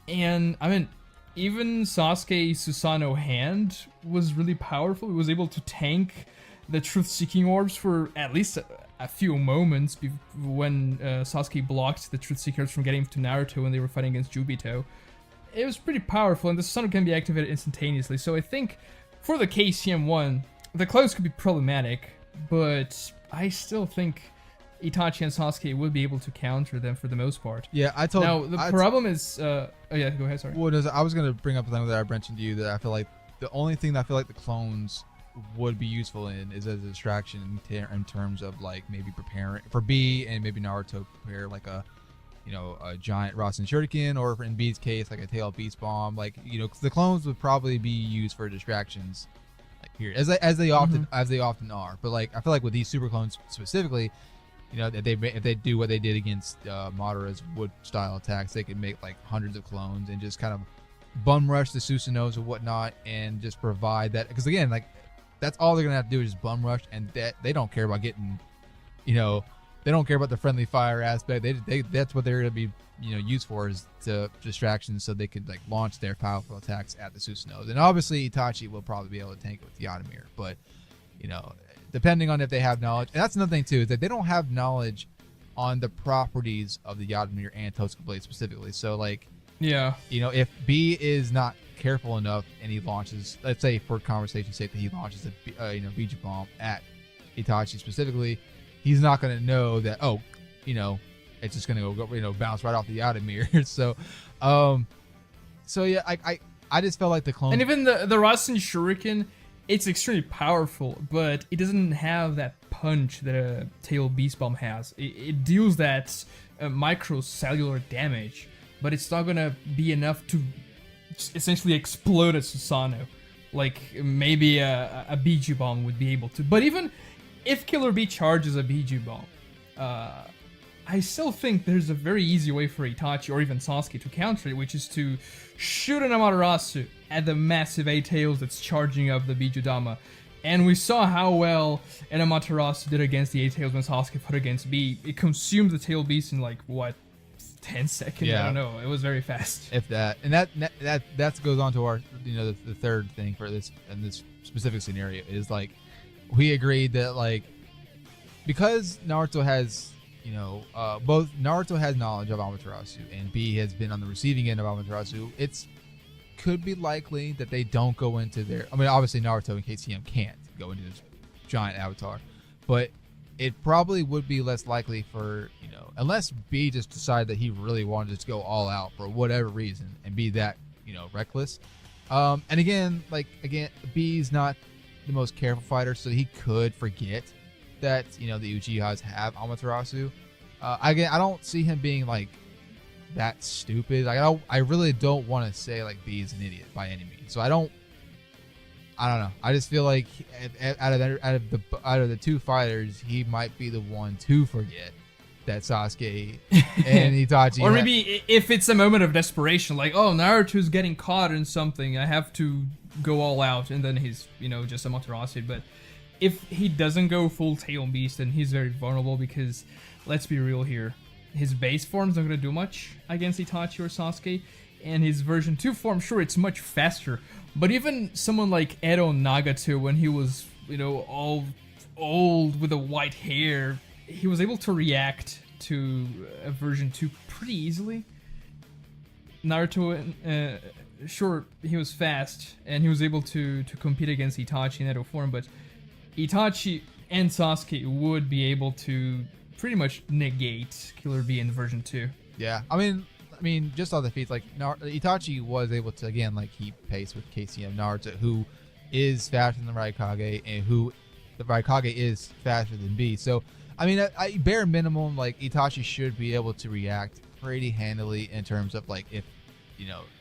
And I mean, even Sasuke's Susanoo hand was really powerful. It was able to tank the truth-seeking orbs for at least a few moments when Sasuke blocked the truth-seekers from getting to Naruto when they were fighting against Obito. It was pretty powerful, and the Susanoo can be activated instantaneously, so I think for the KCM1, the clones could be problematic, but I still think Itachi and Sasuke would be able to counter them for the most part. Yeah, Now, the problem is... oh yeah, go ahead, sorry. Well, I was going to bring up the thing that I mentioned to you, that I feel like the only thing that I feel like the clones would be useful in is as a distraction in terms of like maybe preparing for B, and maybe Naruto prepare like a giant Rasen Shuriken, or in B's case like a Tail Beast Bomb. Like the clones would probably be used for distractions, like here as they often are. But like I feel like with these super clones specifically, if they do what they did against Madara's wood style attacks, they could make like hundreds of clones and just kind of bum rush the Susanos or whatnot, and just provide that, because again, like that's all they're gonna have to do is just bum rush, and that they don't care about getting, they don't care about the friendly fire aspect. They that's what they're gonna be used for, is to distractions, so they could like launch their powerful attacks at the Susanos. And obviously Itachi will probably be able to tank it with the Yamamir, but depending on if they have knowledge. And that's another thing too, is that they don't have knowledge on the properties of the Yamamir and Totsuka Blade specifically. So like, yeah, if B is not careful enough and he launches, let's say for conversation's sake, that he launches a Bija bomb at Itachi specifically, he's not going to know that, it's just going to go bounce right off the Yamamir. So yeah, I just felt like the clone, and even the Rasen Shuriken, it's extremely powerful, but it doesn't have that punch that a Tail Beast Bomb has. It deals that microcellular damage, but it's not gonna be enough to essentially explode a Susanoo. Like maybe a Biju Bomb would be able to. But even if Killer B charges a Biju Bomb, I still think there's a very easy way for Itachi or even Sasuke to counter it, which is to shoot an Amaterasu at the massive Eight Tails that's charging up the Bijudama. And we saw how well Amaterasu did against the 8 Tails when Sasuke fought against B. It consumed the Tail Beast in like, what, 10 seconds? Yeah. I don't know. It was very fast. If that, and that goes on to our, the third thing for this in this specific scenario is like, we agreed that like, because Naruto has, both Naruto has knowledge of Amaterasu and B has been on the receiving end of Amaterasu, it's could be likely that they don't go into their, I mean, obviously Naruto and KCM can't go into this giant avatar, but it probably would be less likely for, unless B just decided that he really wanted to go all out for whatever reason and be that, reckless. And again, B's not the most careful fighter, so he could forget that, the Uchihas have Amaterasu. Again, I don't see him being like that stupid. Like, I really don't want to say like B is an idiot by any means. So I don't know. I just feel like out of the two fighters, he might be the one to forget that Sasuke and Itachi. Or maybe if it's a moment of desperation, like, oh, Naruto's getting caught in something, I have to go all out, and then he's, just Amaterasu. But if he doesn't go full Tail Beast, then he's very vulnerable because, let's be real here, his base form's not going to do much against Itachi or Sasuke, and his version 2 form, sure, it's much faster, but even someone like Edo Nagato, when he was, all old with the white hair, he was able to react to a version 2 pretty easily. Naruto, sure, he was fast, and he was able to compete against Itachi in Edo form, but Itachi and Sasuke would be able to pretty much negate Killer B in version 2. Yeah, I mean, just on the feats, like Itachi was able to again like keep pace with KCM Naruto, who is faster than the Raikage, and who the Raikage is faster than B. So, I mean, I bare minimum, like Itachi should be able to react pretty handily in terms of like if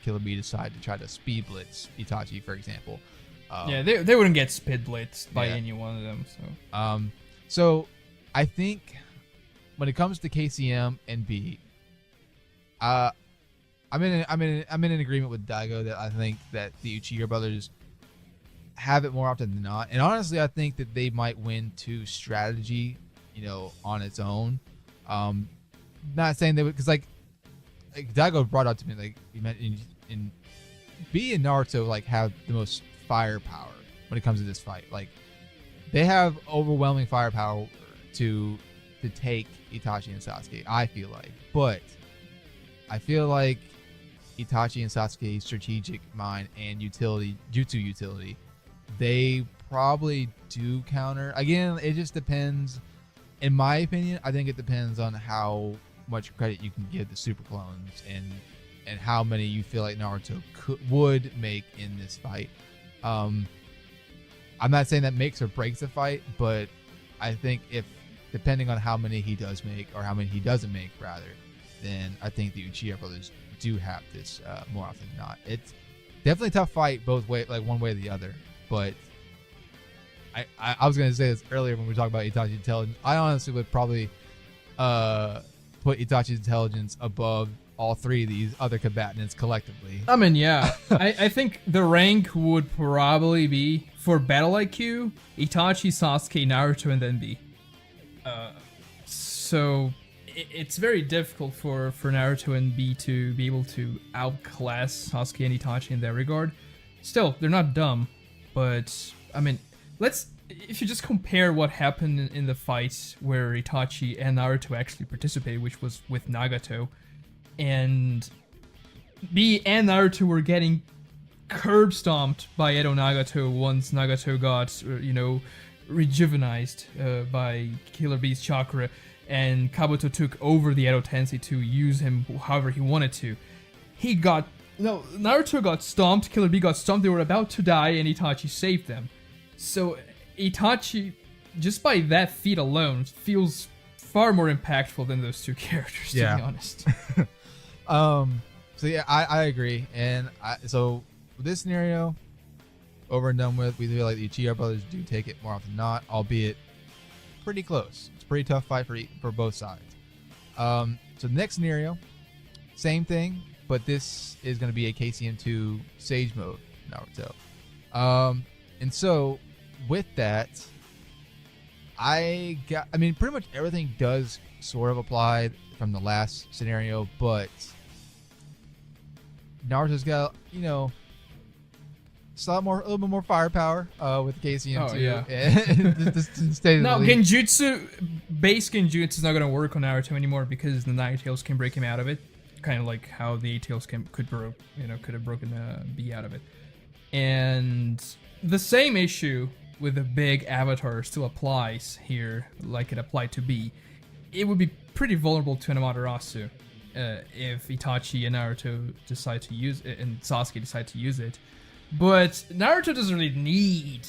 Killer B decide to try to speed blitz Itachi, for example. Yeah, they wouldn't get speed blitzed by any one of them. So, so I think when it comes to KCM and B, I'm in agreement with Daigo that I think that the Uchiha brothers have it more often than not, and honestly, I think that they might win to strategy, on its own. Not saying they would, because like Daigo brought up to me, like you mentioned, in B and Naruto like have the most firepower when it comes to this fight. Like they have overwhelming firepower to take Itachi and Sasuke, I feel like. But I feel like Itachi and Sasuke's strategic mind and jutsu utility, they probably do counter. Again, it just depends. In my opinion, I think it depends on how much credit you can give the super clones and how many you feel like Naruto would make in this fight. I'm not saying that makes or breaks the fight, but I think if depending on how many he does make or how many he doesn't make, rather, then I think the Uchiha brothers do have this more often than not. It's definitely a tough fight both way, like one way or the other. But I was gonna say this earlier when we were talking about Itachi's intelligence. I honestly would probably put Itachi's intelligence above all three of these other combatants collectively. I mean, yeah. I think the rank would probably be, for battle IQ, Itachi, Sasuke, Naruto, and then B. So it's very difficult for Naruto and B to be able to outclass Sasuke and Itachi in that regard. Still, they're not dumb, but I mean, if you just compare what happened in the fight where Itachi and Naruto actually participated, which was with Nagato, and B and Naruto were getting curb stomped by Edo Nagato once Nagato got, rejuvenized by Killer B's chakra, and Kabuto took over the Edo Tensei to use him however he wanted to. Naruto got stomped, Killer B got stomped, they were about to die, and Itachi saved them. So Itachi, just by that feat alone, feels far more impactful than those two characters, to be honest. So yeah, I agree. And so with this scenario, over and done with, we feel like the Uchiha brothers do take it more often than not, albeit pretty close. It's a pretty tough fight for both sides. So the next scenario, same thing, but this is going to be a KCM2 Sage mode Naruto. And so with that, I mean, pretty much everything does sort of apply from the last scenario, but Naruto's got, you know, a little bit more firepower with KCM too. Yeah. No, Genjutsu, base Genjutsu is not going to work on Naruto anymore because the Nine Tails can break him out of it. Kind of like how the Eight Tails could have broken B out of it. And the same issue with the big avatar still applies here, like it applied to B. It would be pretty vulnerable to an Amaterasu if Itachi and Naruto decide to use it, and Sasuke decide to use it. But Naruto doesn't really need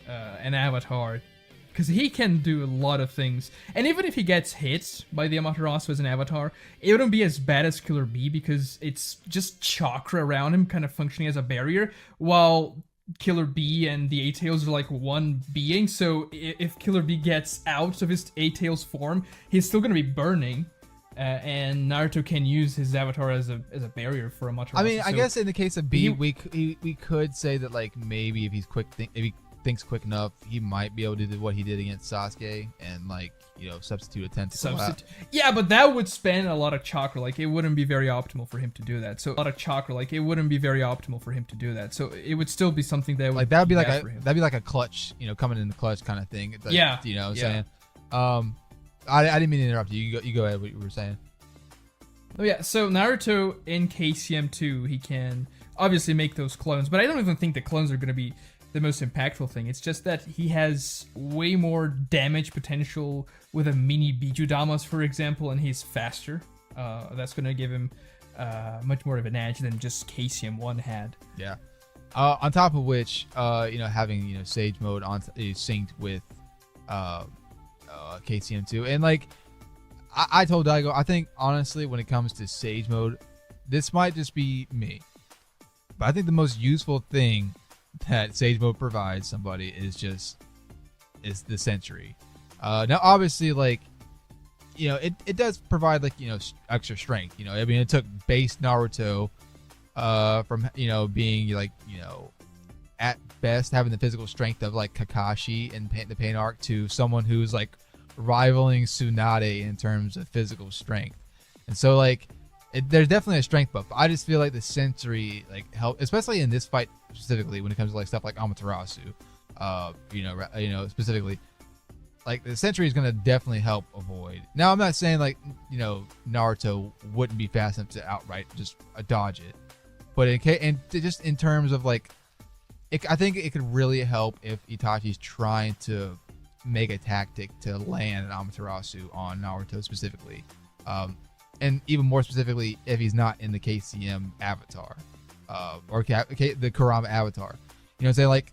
an avatar, because he can do a lot of things. And even if he gets hit by the Amaterasu as an avatar, it wouldn't be as bad as Killer B, because it's just chakra around him kind of functioning as a barrier, while Killer B and the Eight Tails are like one being. So if Killer B gets out of his Eight Tails form, he's still going to be burning. And Naruto can use his avatar as a barrier for Amaterasu. I mean, I guess in the case of B, we could say that, like, maybe if he's if he thinks quick enough, he might be able to do what he did against Sasuke and, like, you know, substitute a tentacle out. Yeah, but that would spend a lot of chakra. Like, it wouldn't be very optimal for him to do that. So it would still be something that would, like, that'd be like a clutch, you know, coming in the clutch kind of thing. Like, yeah, you know what I'm saying? I didn't mean to interrupt you. You go ahead. What you were saying? Oh yeah. So Naruto in KCM2, he can obviously make those clones, but I don't even think the clones are going to be the most impactful thing. It's just that he has way more damage potential with a mini Bijudamas, for example, and he's faster. That's going to give him much more of an edge than just KCM1 had. Yeah. On top of which, you know, having, you know, Sage Mode synced with KCM2, and like I told Daigo, I think honestly when it comes to Sage Mode, this might just be me, but I think the most useful thing that Sage Mode provides somebody is the Sentry. Now obviously, like, you know, it does provide, like, you know, extra strength. You know, I mean, it took base Naruto from, you know, being, like, you know, at best having the physical strength of, like, Kakashi in the Pain Arc to someone who's, like, rivaling Tsunade in terms of physical strength. And so, like, there's definitely a strength buff. I just feel like the Sentry, like, help, especially in this fight specifically when it comes to, like, stuff like Amaterasu. You know, specifically, like, the Sentry is going to definitely help avoid. Now, I'm not saying, like, you know, Naruto wouldn't be fast enough to outright just dodge it, but just in terms of, like, I think it could really help if Itachi's trying to make a tactic to land an Amaterasu on Naruto specifically, and even more specifically if he's not in the KCM avatar, or the Kurama avatar. You know what I'm saying? Like,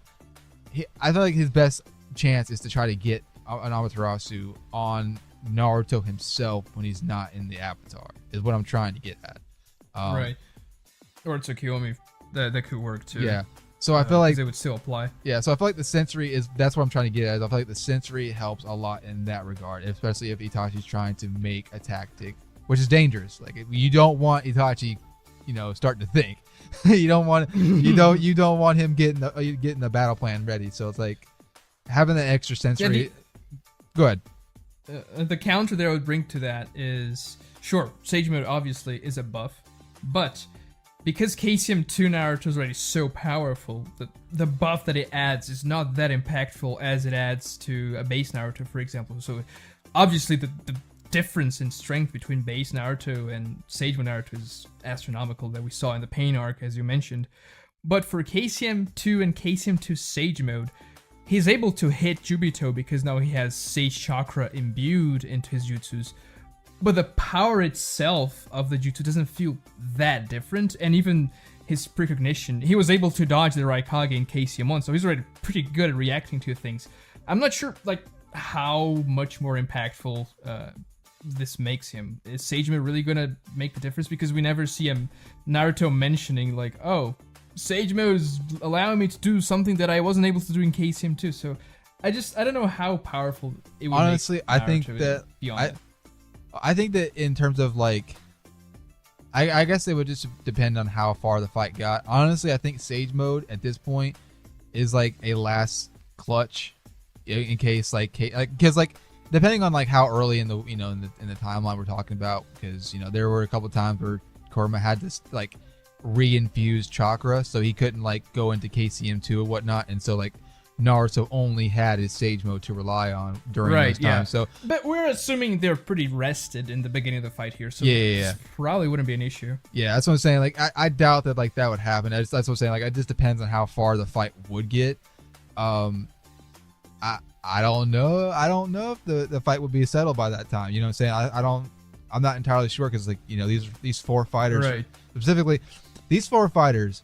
I feel like his best chance is to try to get an Amaterasu on Naruto himself when he's not in the avatar, is what I'm trying to get at. Right. Or Tsukiyomi, that could work too. Yeah. So I feel like it would still apply. Yeah, so I feel like the Sentry that's what I'm trying to get at. I feel like the Sentry helps a lot in that regard, especially if Itachi's trying to make a tactic, which is dangerous. Like, you don't want Itachi, you know, starting to think. you don't want him getting the battle plan ready. So it's like having the extra Sentry. Go ahead. The counter that I would bring to that is, sure, Sage Mode obviously is a buff, but because KCM2 Naruto is already so powerful, the buff that it adds is not that impactful as it adds to a base Naruto, for example. So obviously the difference in strength between base Naruto and Sage Mode Naruto is astronomical, that we saw in the Pain Arc, as you mentioned. But for KCM2 and KCM2 Sage Mode, he's able to hit Obito because now he has Sage Chakra imbued into his jutsus. But the power itself of the jutsu doesn't feel that different, and even his precognition, he was able to dodge the Raikage in KCM1, so he's already pretty good at reacting to things. I'm not sure, like, how much more impactful this makes him. Is Sage Mode really gonna make the difference? Because we never see Naruto mentioning, like, oh, Sage Mode is allowing me to do something that I wasn't able to do in KCM2. So I don't know how powerful it would honestly make I think that I think that in terms of, like, I guess it would just depend on how far the fight got. Honestly, I think Sage Mode at this point is like a last clutch in case because depending on like how early in the in the timeline we're talking about, because there were a couple times where Kurama had this like reinfused chakra, so he couldn't like go into KCM2 or whatnot, and so like Naruto only had his Sage Mode to rely on during those times. So, but we're assuming they're pretty rested in the beginning of the fight here, so yeah. probably wouldn't be an issue. Yeah, that's what I'm saying. Like, I doubt that like that would happen. That's what I'm saying. Like, it just depends on how far the fight would get. I don't know. I don't know if the fight would be settled by that time. You know what I'm saying? I'm not entirely sure, because like these four fighters, right. Specifically, these four fighters,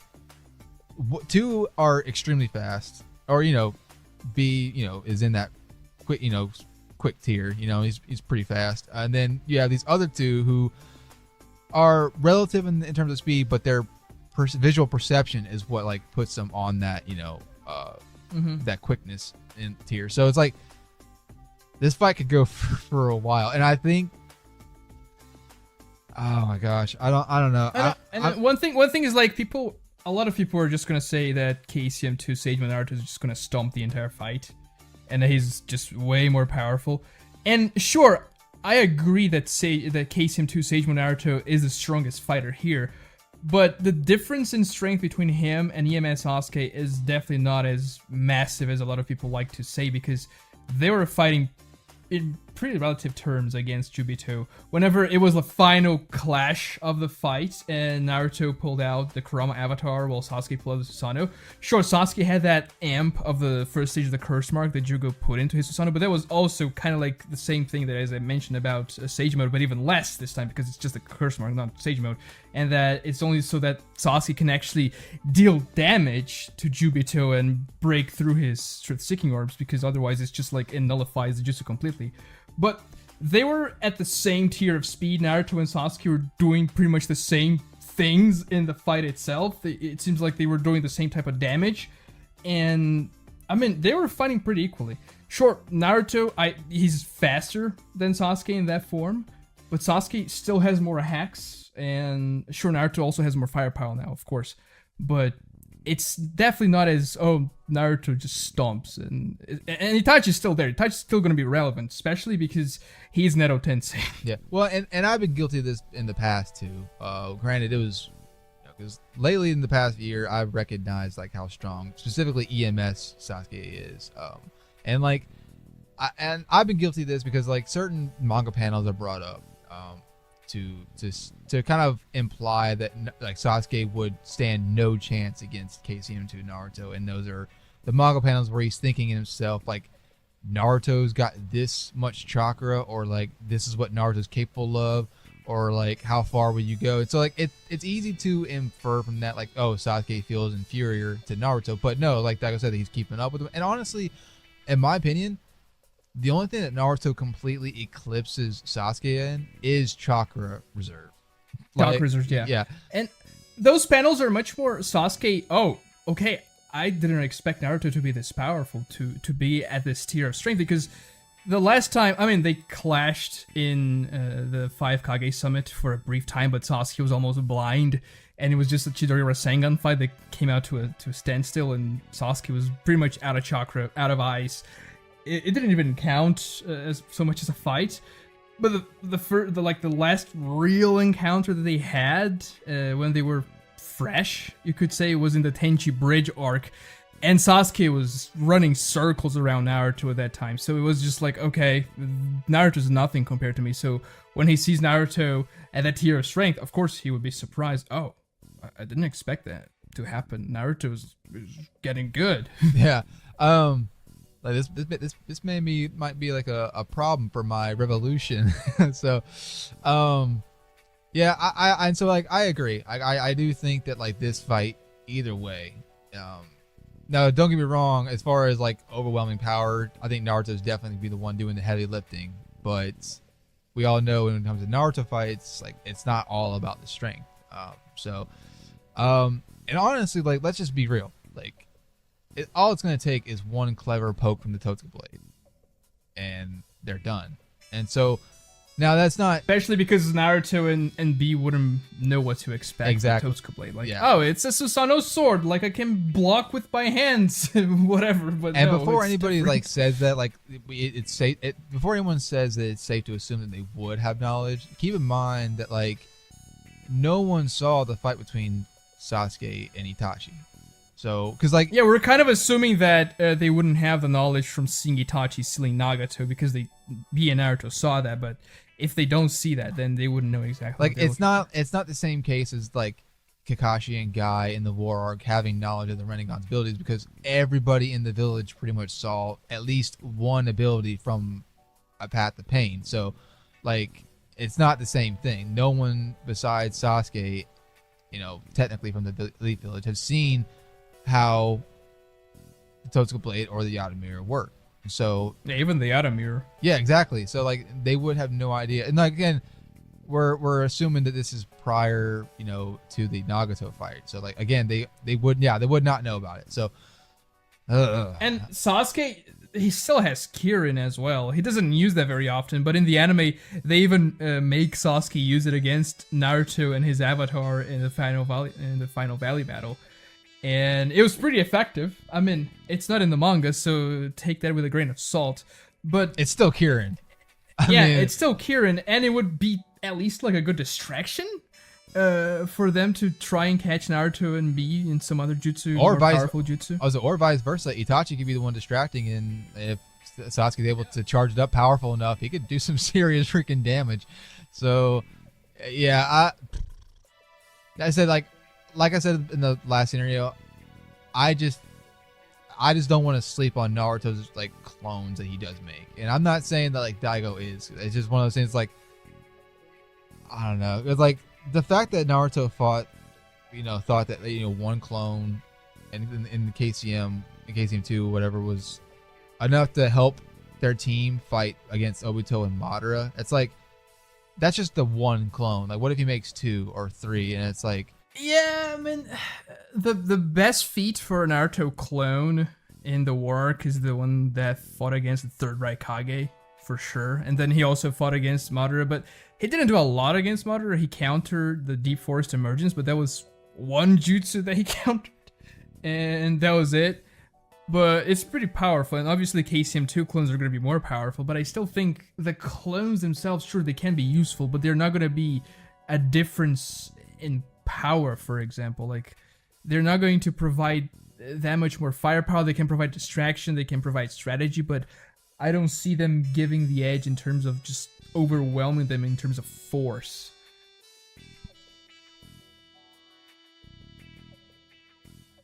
two are extremely fast, or B is in that quick tier. He's pretty fast, and then you have these other two who are relative in terms of speed, but their visual perception is what like puts them on that that quickness in tier. So it's like this fight could go for a while, and I think, oh my gosh, I don't know. One thing is like a lot of people are just gonna say that KCM2 Sage Mode Naruto is just gonna stomp the entire fight, and that he's just way more powerful. And sure, I agree that KCM2 Sage Mode Naruto is the strongest fighter here, but the difference in strength between him and EMS Sasuke is definitely not as massive as a lot of people like to say, because they were fighting in pretty relative terms against Obito. Whenever it was the final clash of the fight and Naruto pulled out the Kurama avatar while Sasuke pulled out the Susanoo. Sure, Sasuke had that amp of the first stage of the curse mark that Jugo put into his Susanoo, but that was also kind of like the same thing that as I mentioned about Sage Mode, but even less this time because it's just a curse mark, not Sage Mode. And that it's only so that Sasuke can actually deal damage to Jubito and break through his Truth-Seeking Orbs, because otherwise it's just like it nullifies the jutsu completely. But they were at the same tier of speed. Naruto and Sasuke were doing pretty much the same things in the fight itself. It seems like they were doing the same type of damage. And, I mean, they were fighting pretty equally. Sure, Naruto, he's faster than Sasuke in that form, but Sasuke still has more hacks. And sure, Naruto also has more firepower now, of course. But it's definitely not as, Naruto just stomps. And Itachi's still there. Itachi's still going to be relevant, especially because he's Neto Tensei. Yeah. Well, and I've been guilty of this in the past, too. Granted, it was, because lately in the past year, I've recognized, like, how strong, specifically EMS Sasuke is. And, like, I've been guilty of this because, like, certain manga panels are brought up. To kind of imply that like Sasuke would stand no chance against KCM2 Naruto, and those are the manga panels where he's thinking in himself like Naruto's got this much chakra, or like this is what Naruto's capable of, or like how far will you go? And so like it's easy to infer from that like, oh, Sasuke feels inferior to Naruto, but no, like I said, he's keeping up with him. And honestly, in my opinion, the only thing that Naruto completely eclipses Sasuke in is chakra reserve. Chakra reserve, yeah. Yeah. And those panels are much more Sasuke. Oh, okay. I didn't expect Naruto to be this powerful, to be at this tier of strength, because the last time, I mean, they clashed in the 5 Kage Summit for a brief time, but Sasuke was almost blind, and it was just a Chidori Rasengan fight that came out to a standstill, and Sasuke was pretty much out of chakra, out of ice. It didn't even count as so much as a fight, but the last real encounter that they had when they were fresh, you could say, was in the Tenchi Bridge arc, and Sasuke was running circles around Naruto at that time. So it was just like, okay, Naruto's nothing compared to me. So when he sees Naruto at that tier of strength, of course he would be surprised. Oh, I didn't expect that to happen. Naruto's getting good. Yeah. Like this might be like a problem for my revolution. So, yeah, I so like I agree. I do think that like this fight either way. Now don't get me wrong. As far as like overwhelming power, I think Naruto's definitely be the one doing the heavy lifting. But we all know when it comes to Naruto fights, like it's not all about the strength. And honestly, like let's just be real, like. All it's going to take is one clever poke from the Totsuka blade, and they're done. And so Now that's not Especially because Naruto and B wouldn't know what to expect. Exactly. From Totsuka Blade. Like, Yeah. oh, it's a Susanoo sword. Like, I can block with my hands, whatever. But and no, before it's anybody different. like says that, like it's safe. Before anyone says that it's safe to assume that they would have knowledge, keep in mind that like no one saw the fight between Sasuke and Itachi. So, because like Yeah, we're kind of assuming that they wouldn't have the knowledge from seeing Itachi stealing Nagato because B and Naruto saw that. But if they don't see that, then they wouldn't know exactly. like it's not the same case as like Kakashi and Guy in the War Arc having knowledge of the Rinnegan's abilities, because everybody in the village pretty much saw at least one ability from a Path of Pain. So, like, it's not the same thing. No one besides Sasuke, technically from the Elite Village, have seen how the Totsuka Blade or the Yata Mirror work. So Yeah, even the Yata Mirror. yeah, exactly. So like they would have no idea. And like again, we're assuming that this is prior, to the Nagato fight. So like again, they would not know about it. So And Sasuke, he still has Kirin as well. He doesn't use that very often, but in the anime, they even make Sasuke use it against Naruto and his avatar in the final valley battle. And it was pretty effective. I mean, it's not in the manga, so take that with a grain of salt. But it's still Kirin. it's still Kirin, and it would be at least like a good distraction for them to try and catch Naruto and B in some other jutsu, Or more vice- powerful jutsu. or vice versa. Itachi could be the one distracting, and if Sasuke's able to charge it up powerful enough, he could do some serious freaking damage. So, yeah, I said like I said in the last scenario, I just don't want to sleep on Naruto's like clones that he does make. And I'm not saying that like Daigo is. It's just one of those things like I don't know. It's like the fact that Naruto thought that one clone and in KCM 2 whatever was enough to help their team fight against Obito and Madara. It's like that's just the one clone. Like what if he makes 2 or 3 and it's like Yeah, I mean, the best feat for a Naruto clone in the war arc is the one that fought against the third Raikage, for sure. And then he also fought against Madara, but he didn't do a lot against Madara. He countered the Deep Forest Emergence, but that was one jutsu that he countered, and that was it. But it's pretty powerful, and obviously KCM 2 clones are going to be more powerful, but I still think the clones themselves, sure, they can be useful, but they're not going to be a difference in power, for example. Like, they're not going to provide that much more firepower. They can provide distraction, they can provide strategy, but I don't see them giving the edge in terms of just overwhelming them in terms of force.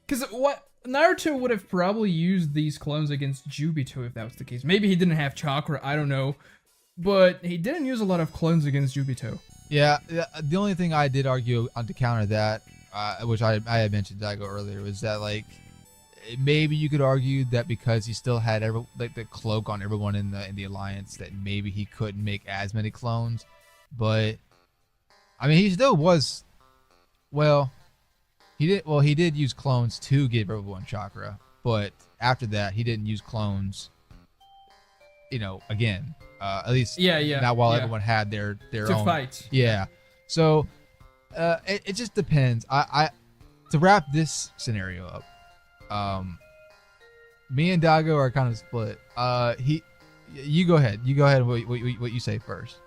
Because what Naruto would have probably used these clones against Obito if that was the case. Maybe he didn't have chakra, I don't know, but he didn't use a lot of clones against Obito. Yeah, the only thing I did argue on to counter that, which I had mentioned Daigo earlier, was that like maybe you could argue that because he still had the cloak on everyone in the alliance, that maybe he couldn't make as many clones. But I mean, he still was. Well, he did use clones to give everyone chakra, but after that he didn't use clones. Again. At least not while everyone had their to own fight. Yeah. So it just depends. I to wrap this scenario up, me and Daigo are kind of split. You go ahead. You go ahead and what you say first.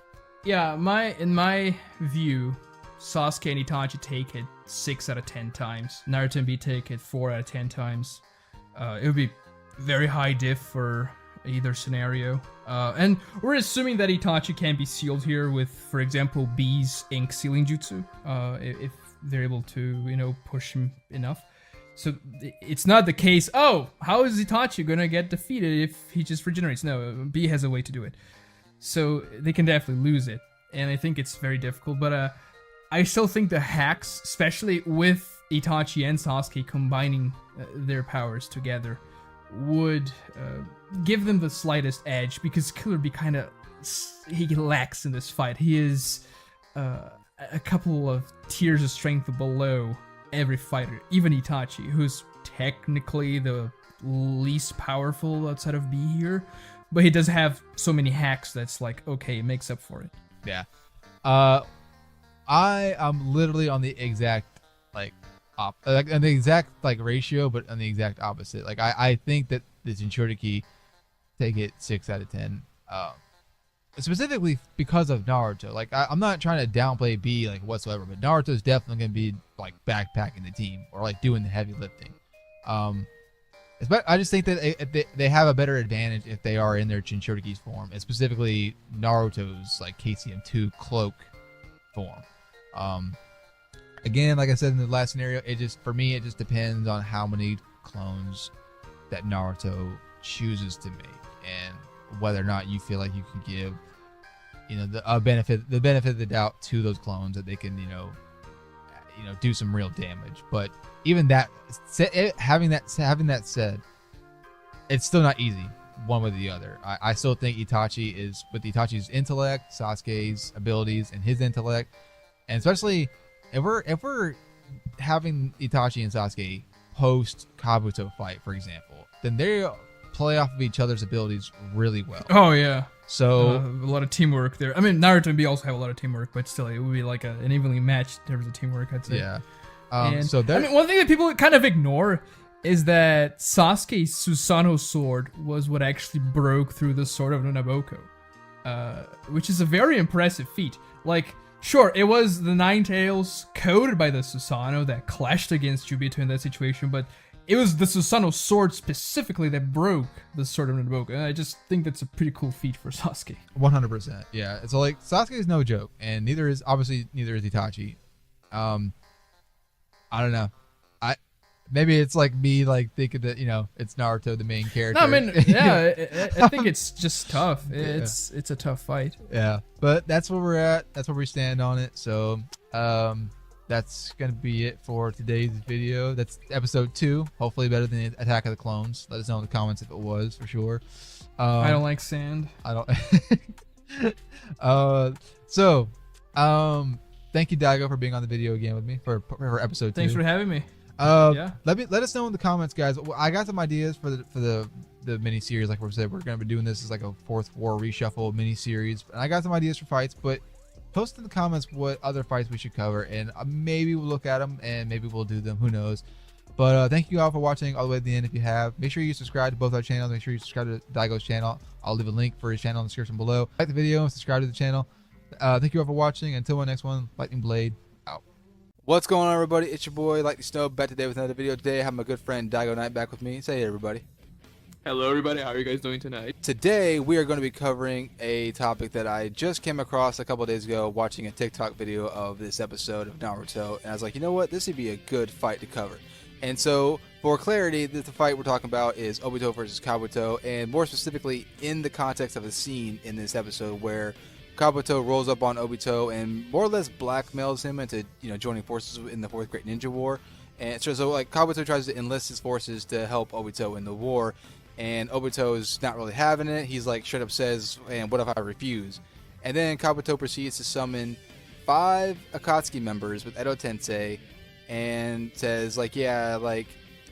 Yeah, in my view, Sasuke and Itachi take it 6 out of 10 times. Naruto and B take it 4 out of 10 times. It would be very high diff for either scenario. And we're assuming that Itachi can be sealed here with, for example, B's ink sealing jutsu, if they're able to, push him enough. So it's not the case, oh, how is Itachi gonna get defeated if he just regenerates? No, B has a way to do it. So they can definitely lose it. And I think it's very difficult, but I still think the hacks, especially with Itachi and Sasuke combining their powers together, would give them the slightest edge, because Killer Bee he lacks in this fight. He is a couple of tiers of strength below every fighter, even Itachi, who's technically the least powerful outside of B here, but he does have so many hacks that's like, okay, it makes up for it. Yeah. I am literally on the exact like on the exact like ratio, but on the exact opposite. Like I think that the Jinchuriki take it 6 out of 10. Specifically because of Naruto. Like I'm not trying to downplay B like whatsoever, but Naruto is definitely gonna be like backpacking the team or like doing the heavy lifting. I just think that they have a better advantage if they are in their Jinchuriki's form, and specifically Naruto's like KCM2 cloak form. Again, like I said in the last scenario, it just depends on how many clones that Naruto chooses to make, and whether or not you feel like you can give, the benefit of the doubt to those clones that they can, do some real damage. But even that, having that said, it's still not easy one way or the other. I still think Itachi is, with Itachi's intellect, Sasuke's abilities, and his intellect, and especially if we're having Itachi and Sasuke post Kabuto fight, for example, then they play off of each other's abilities really well. Oh yeah. So a lot of teamwork there. I mean, Naruto and B also have a lot of teamwork, but still, it would be like an evenly matched in terms of teamwork, I'd say. Yeah. And, so I mean, one thing that people kind of ignore is that Sasuke's Susanoo sword was what actually broke through the sword of Naboko, which is a very impressive feat. Like, sure, it was the Nine Tails coded by the Susanoo that clashed against Obito in that situation, but it was the Susanoo sword specifically that broke the sword of Naboko. And I just think that's a pretty cool feat for Sasuke. 100%. Yeah. So like Sasuke is no joke, and neither is Itachi. I don't know. Maybe it's like me like thinking that it's Naruto the main character. No, I mean, yeah, I think it's just tough. It's a tough fight. Yeah, but that's where we're at. That's where we stand on it. So that's gonna be it for today's video. That's episode 2. Hopefully better than Attack of the Clones. Let us know in the comments if it was, for sure. I don't like sand. I don't. Thank you, Daigo, for being on the video again with me for episode 2. Thanks for having me. Yeah. Let us know in the comments, guys. I got some ideas for the mini series. Like we said, we're gonna be doing this as like a Fourth War reshuffle mini series, and I got some ideas for fights. But post in the comments what other fights we should cover, and maybe we'll look at them and maybe we'll do them. Who knows? But thank you all for watching all the way to the end. If you have, make sure you subscribe to both our channels. Make sure you subscribe to Daigo's channel. I'll leave a link for his channel in the description below. Like the video and subscribe to the channel. Thank you all for watching. Until my next one, Lightning Blade out. What's going on, everybody? It's your boy Lightning Snow back today with another video. Today I have my good friend Daigo Knight back with me. Say hey, everybody. Hello, everybody. How are you guys doing tonight? Today we are going to be covering a topic that I just came across a couple days ago watching a TikTok video of this episode of Naruto, and I was like, you know what, this would be a good fight to cover. And so, for clarity, the fight we're talking about is Obito versus Kabuto, and more specifically in the context of a scene in this episode where Kabuto rolls up on Obito and more or less blackmails him into joining forces in the Fourth Great Ninja War. And so like Kabuto tries to enlist his forces to help Obito in the war, and Obito's not really having it. He's like straight up says, and what if I refuse? And then Kabuto proceeds to summon 5 Akatsuki members with Edo Tensei and says like, yeah, like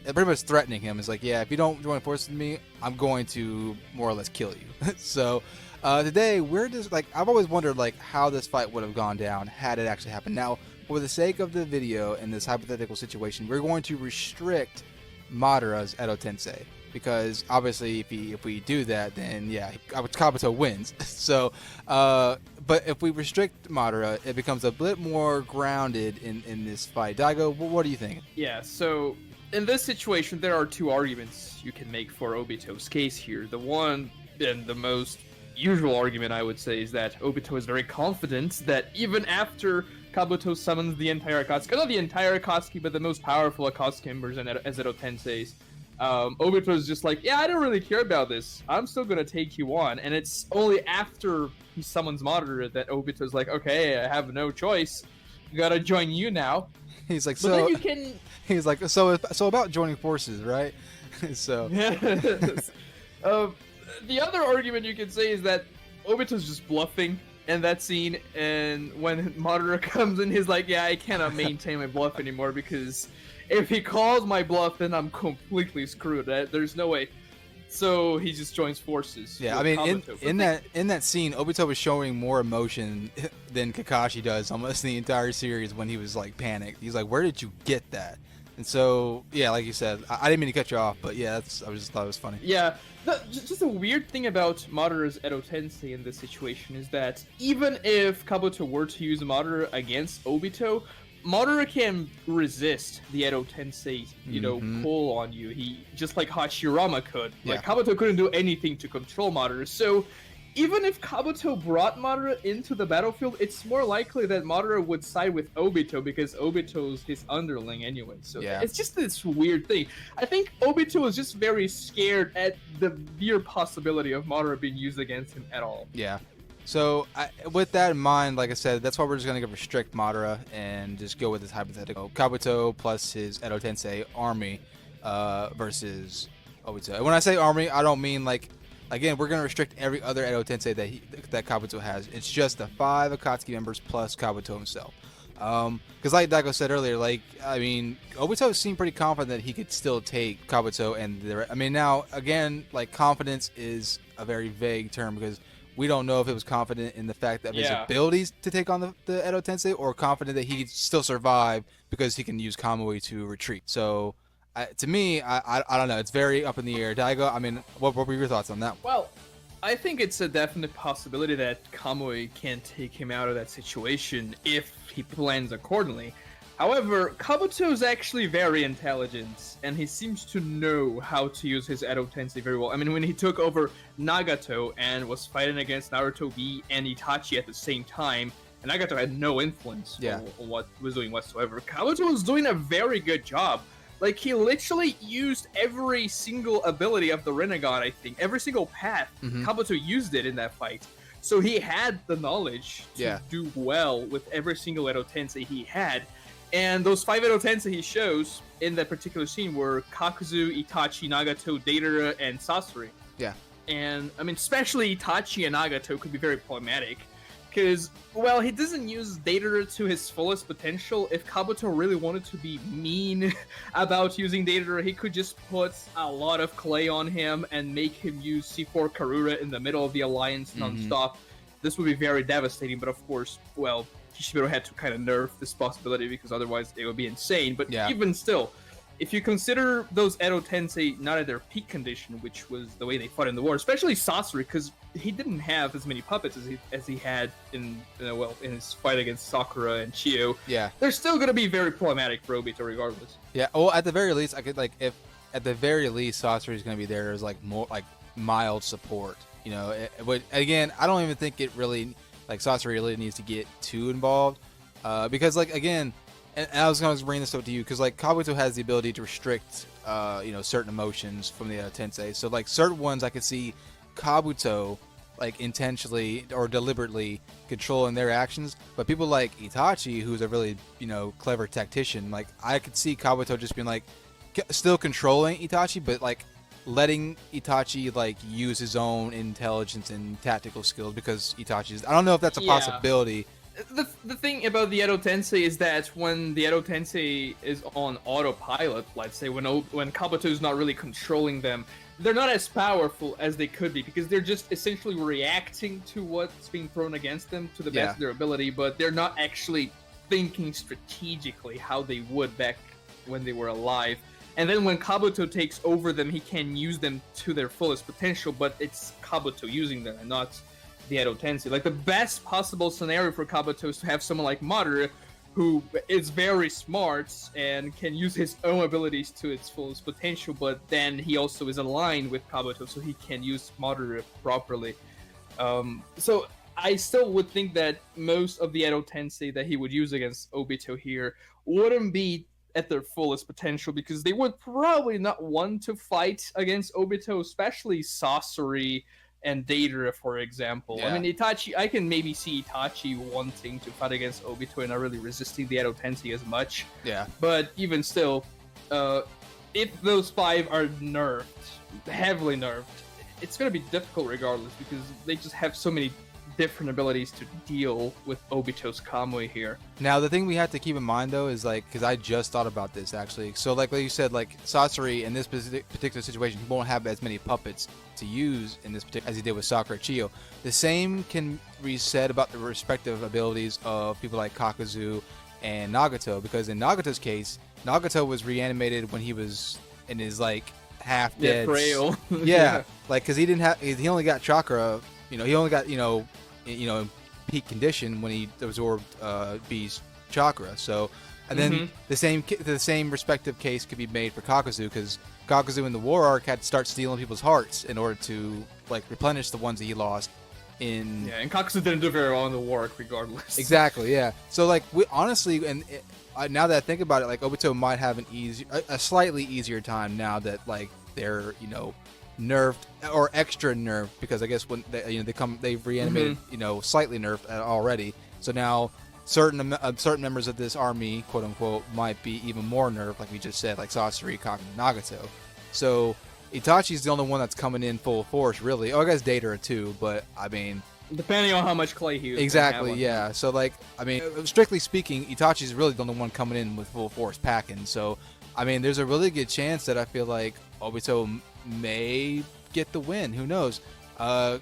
pretty much threatening him. Is like, yeah, if you don't join forces with me, I'm going to more or less kill you. So today we're just like, I've always wondered like how this fight would have gone down had it actually happened. Now, for the sake of the video and this hypothetical situation, we're going to restrict Madara's Edo Tensei, because obviously if we do that, then yeah, Kabuto wins. So but if we restrict Madara, it becomes a bit more grounded in this fight. Daigo, what do you think? Yeah, so in this situation there are 2 arguments you can make for Obito's case here. The one, and the most usual argument I would say, is that Obito is very confident that even after Kabuto summons the entire Akatsuki, not the entire Akatsuki, but the most powerful Akatsuki members as Edo Tenseis, Obito is just like, yeah, I don't really care about this. I'm still gonna take you on. And it's only after he summons Madara that Obito's like, okay, I have no choice. Gotta join you now. He's like, But so then you can... he's like, so about joining forces, right? So the other argument you can say is that Obito's just bluffing in that scene, and when Madara comes in, he's like, yeah, I cannot maintain my bluff anymore, because if he calls my bluff, then I'm completely screwed. There's no way. So he just joins forces. Yeah, I with mean, Kabuto. in that scene, Obito was showing more emotion than Kakashi does almost the entire series when he was like panicked. He's like, "Where did you get that?" And so, yeah, like you said, I didn't mean to cut you off, but yeah, I just thought it was funny. Yeah, just a weird thing about Madara's Edo Tensei in this situation is that even if Kabuto were to use Madara against Obito, Madara can resist the Edo Tensei, pull on you. He just like Hashirama could. Like Kabuto couldn't do anything to control Madara. So even if Kabuto brought Madara into the battlefield, it's more likely that Madara would side with Obito because Obito's his underling anyway. So it's just this weird thing. I think Obito was just very scared at the mere possibility of Madara being used against him at all. Yeah. So with that in mind, like I said, that's why we're just going to restrict Madara and just go with this hypothetical. Kabuto plus his Edo Tensei army versus Obito. And when I say army, I don't mean like, again, we're going to restrict every other Edo Tensei that Kabuto has. It's just the 5 Akatsuki members plus Kabuto himself. Because like Daigo said earlier, like, I mean, Obito seemed pretty confident that he could still take Kabuto and I mean, now, again, like, confidence is a very vague term because we don't know if it was confident in the fact of his abilities to take on the Edo Tensei or confident that he could still survive because he can use Kamui to retreat. So, to me, I don't know. It's very up in the air. Daigo, I mean, what were your thoughts on that? Well, I think it's a definite possibility that Kamui can take him out of that situation if he plans accordingly. However, Kabuto is actually very intelligent, and he seems to know how to use his Edo Tensei very well. I mean, when he took over Nagato and was fighting against Naruto B and Itachi at the same time, and Nagato had no influence on what he was doing whatsoever, Kabuto was doing a very good job. Like, he literally used every single ability of the Rinnegan, I think. Every single path, Kabuto used it in that fight. So he had the knowledge to do well with every single Edo Tensei he had. And those 5 Edo Tensei he shows in that particular scene were Kakuzu, Itachi, Nagato, Deidara, and Sasori. Yeah. And, I mean, especially Itachi and Nagato could be very problematic. Because, well, he doesn't use Deidara to his fullest potential. If Kabuto really wanted to be mean about using Deidara, he could just put a lot of clay on him and make him use C4 Karura in the middle of the alliance non-stop. This would be very devastating, but of course, well, Kishimoto had to kind of nerf this possibility because otherwise it would be insane. But even still, if you consider those Edo Tensei not at their peak condition, which was the way they fought in the war, especially Sasori, because he didn't have as many puppets as he had in his fight against Sakura and Chio. Yeah, they're still going to be very problematic for Obito regardless. Yeah, well, at the very least, I could if at the very least Sasori is going to be there as like more like mild support. You know, but again, I don't even think it really like Sasori really needs to get too involved because like again. And I was going to bring this up to you because, like, Kabuto has the ability to restrict, certain emotions from the Edo Tensei. So, like, certain ones I could see Kabuto, like, intentionally or deliberately controlling their actions. But people like Itachi, who's a really, clever tactician, like, I could see Kabuto just being, like, still controlling Itachi, but, like, letting Itachi, like, use his own intelligence and tactical skills because Itachi's... I don't know if that's a possibility. The thing about the Edo Tensei is that when the Edo Tensei is on autopilot, let's say, when Kabuto is not really controlling them, they're not as powerful as they could be because they're just essentially reacting to what's being thrown against them to the best of their ability, but they're not actually thinking strategically how they would back when they were alive. And then when Kabuto takes over them, he can use them to their fullest potential, but it's Kabuto using them and not the Edo Tensei. Like, the best possible scenario for Kabuto is to have someone like Madara, who is very smart and can use his own abilities to its fullest potential, but then he also is aligned with Kabuto, so he can use Madara properly. So I still would think that most of the Edo Tensei that he would use against Obito here wouldn't be at their fullest potential, because they would probably not want to fight against Obito, especially Sasori and Deidara, for example. I mean, Itachi, I can maybe see Itachi wanting to fight against Obito and not really resisting the Edo Tensei as much. Yeah. But even still, if those 5 are nerfed, heavily nerfed, it's going to be difficult regardless, because they just have so many different abilities to deal with Obito's Kamui here. Now, the thing we have to keep in mind, though, is, like, because I just thought about this, actually. So, like you said, like, Sasori, in this particular situation, he won't have as many puppets to use in this particular as he did with Sakura Chiyo. The same can be said about the respective abilities of people like Kakuzu and Nagato, because in Nagato's case, Nagato was reanimated when he was in his, like, half-dead... frail. Yeah, like, because he only got chakra, he only got, in peak condition when he absorbed B's chakra. So, and then the same respective case could be made for Kakuzu, because Kakuzu in the war arc had to start stealing people's hearts in order to, like, replenish the ones that he lost in... Yeah, and Kakuzu didn't do very well in the war arc regardless. Exactly, yeah. So, like, we honestly, now that I think about it, like, Obito might have a slightly easier time now that, like, they're, nerfed or extra nerfed, because I guess when they've reanimated, slightly nerfed already. So now certain members of this army, quote unquote, might be even more nerfed, like we just said, like Sasori, Kaku, and Nagato. So Itachi's the only one that's coming in full force, really. Oh, I guess Datara too, but I mean, depending on how much clay he uses. Exactly, yeah. So, like, I mean, strictly speaking, Itachi's really the only one coming in with full force packing. So, I mean, there's a really good chance that I feel like Obito may get the win. Who knows? I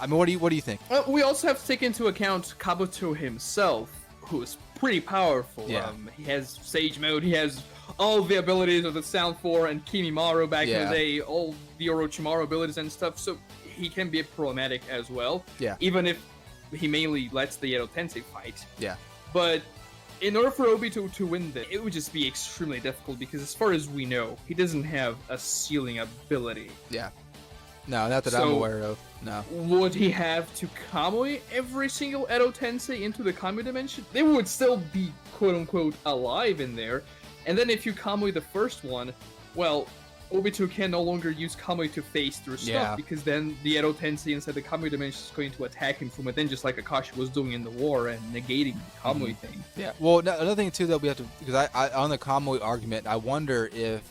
mean, what do you think? We also have to take into account Kabuto himself, who is pretty powerful. Yeah. He has Sage Mode, he has all the abilities of the Sound 4 and Kimimaru back in the day, all the Orochimaru abilities and stuff, so he can be problematic as well. Yeah. Even if he mainly lets the Edo Tensei fight. Yeah. But in order for Obito to win this, it would just be extremely difficult, because as far as we know, he doesn't have a ceiling ability. Yeah. No, not that I'm aware of. No. Would he have to Kamui every single Edo Tensei into the Kamui dimension? They would still be quote-unquote alive in there. And then if you Kamui the first one, well, Obito can no longer use Kamui to phase through stuff, because then the Edo Tensei inside the Kamui dimension is going to attack him from within, just like Kakashi was doing in the war and negating the Kamui thing. Yeah. Well, another thing too that we have to, because I on the Kamui argument, I wonder if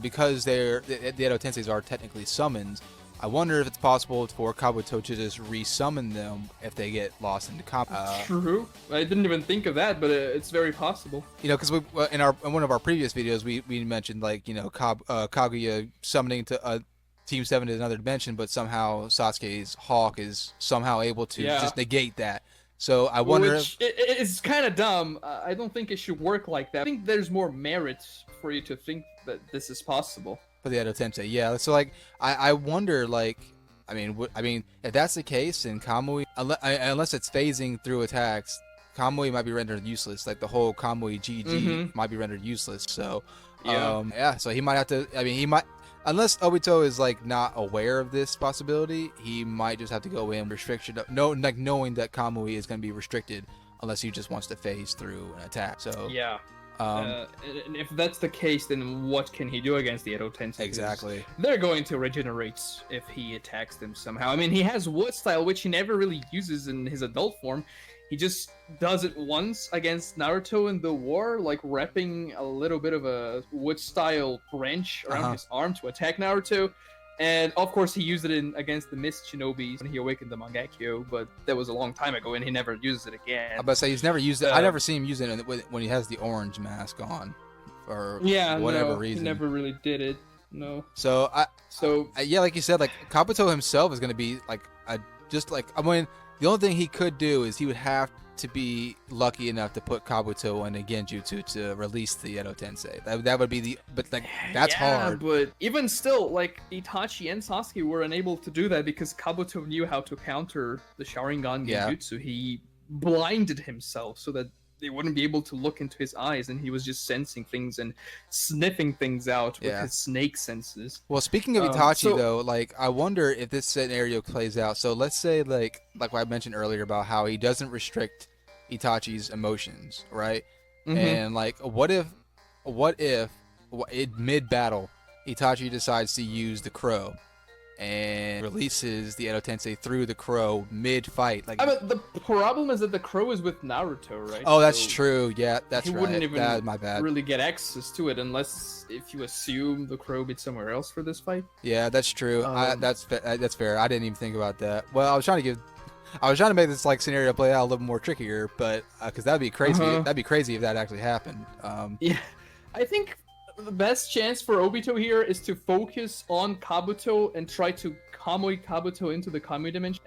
because the Edo Tenseis are technically summons, I wonder if it's possible for Kabuto to just resummon them if they get lost into Kamui. True. I didn't even think of that, but it's very possible. Because in one of our previous videos, we mentioned, like, Kaguya summoning to Team 7 to another dimension, but somehow Sasuke's Hawk is somehow able to just negate that. So I wonder if... It's kind of dumb. I don't think it should work like that. I think there's more merit for you to think that this is possible. For the Edo Tensei, yeah. So, like, I wonder, like, I mean, if that's the case, then Kamui, unless it's phasing through attacks, Kamui might be rendered useless. Like, the whole Kamui GG might be rendered useless. So, so he might have to. I mean, he might, unless Obito is, like, not aware of this possibility, he might just have to go in restriction. Like, knowing that Kamui is going to be restricted, unless he just wants to phase through an attack. So yeah. And if that's the case, then what can he do against the Edo Tensei? Exactly. They're going to regenerate if he attacks them somehow. I mean, he has Wood Style, which he never really uses in his adult form. He just does it once against Naruto in the war, like wrapping a little bit of a Wood Style wrench around his arm to attack Naruto. And of course, he used it against the Mist Shinobis when he awakened the Mangekyo, but that was a long time ago, and he never uses it again. I'm about to say he's never used it. I never seen him use it when he has the orange mask on, for whatever reason. He never really did it. No. So like you said, like, Kabuto himself is going to be like the only thing he could do is he would have to be lucky enough to put Kabuto in a Genjutsu to release the Edo Tensei. That would be that's hard. But even still, like, Itachi and Sasuke were unable to do that because Kabuto knew how to counter the Sharingan Genjutsu. He blinded himself so that they wouldn't be able to look into his eyes, and he was just sensing things and sniffing things out with his snake senses. Well, speaking of Itachi, though, like, I wonder if this scenario plays out. So let's say, like what I mentioned earlier about how he doesn't restrict Itachi's emotions, right? And, like, what if mid-battle Itachi decides to use the crow and releases the Edo Tensei through the crow mid-fight? Like, but the problem is that the crow is with Naruto, right? Oh, that's true. Yeah, that's right. He wouldn't even my bad. really get access to it unless if you assume the crow be somewhere else for this fight. Yeah, that's true. That's fair. I didn't even think about that. Well, I was trying to give I was trying to make this like scenario play out a little more trickier, but because that'd be crazy. Uh-huh. That'd be crazy if that actually happened. Yeah, I think the best chance for Obito here is to focus on Kabuto and try to Kamui Kabuto into the Kamui dimension.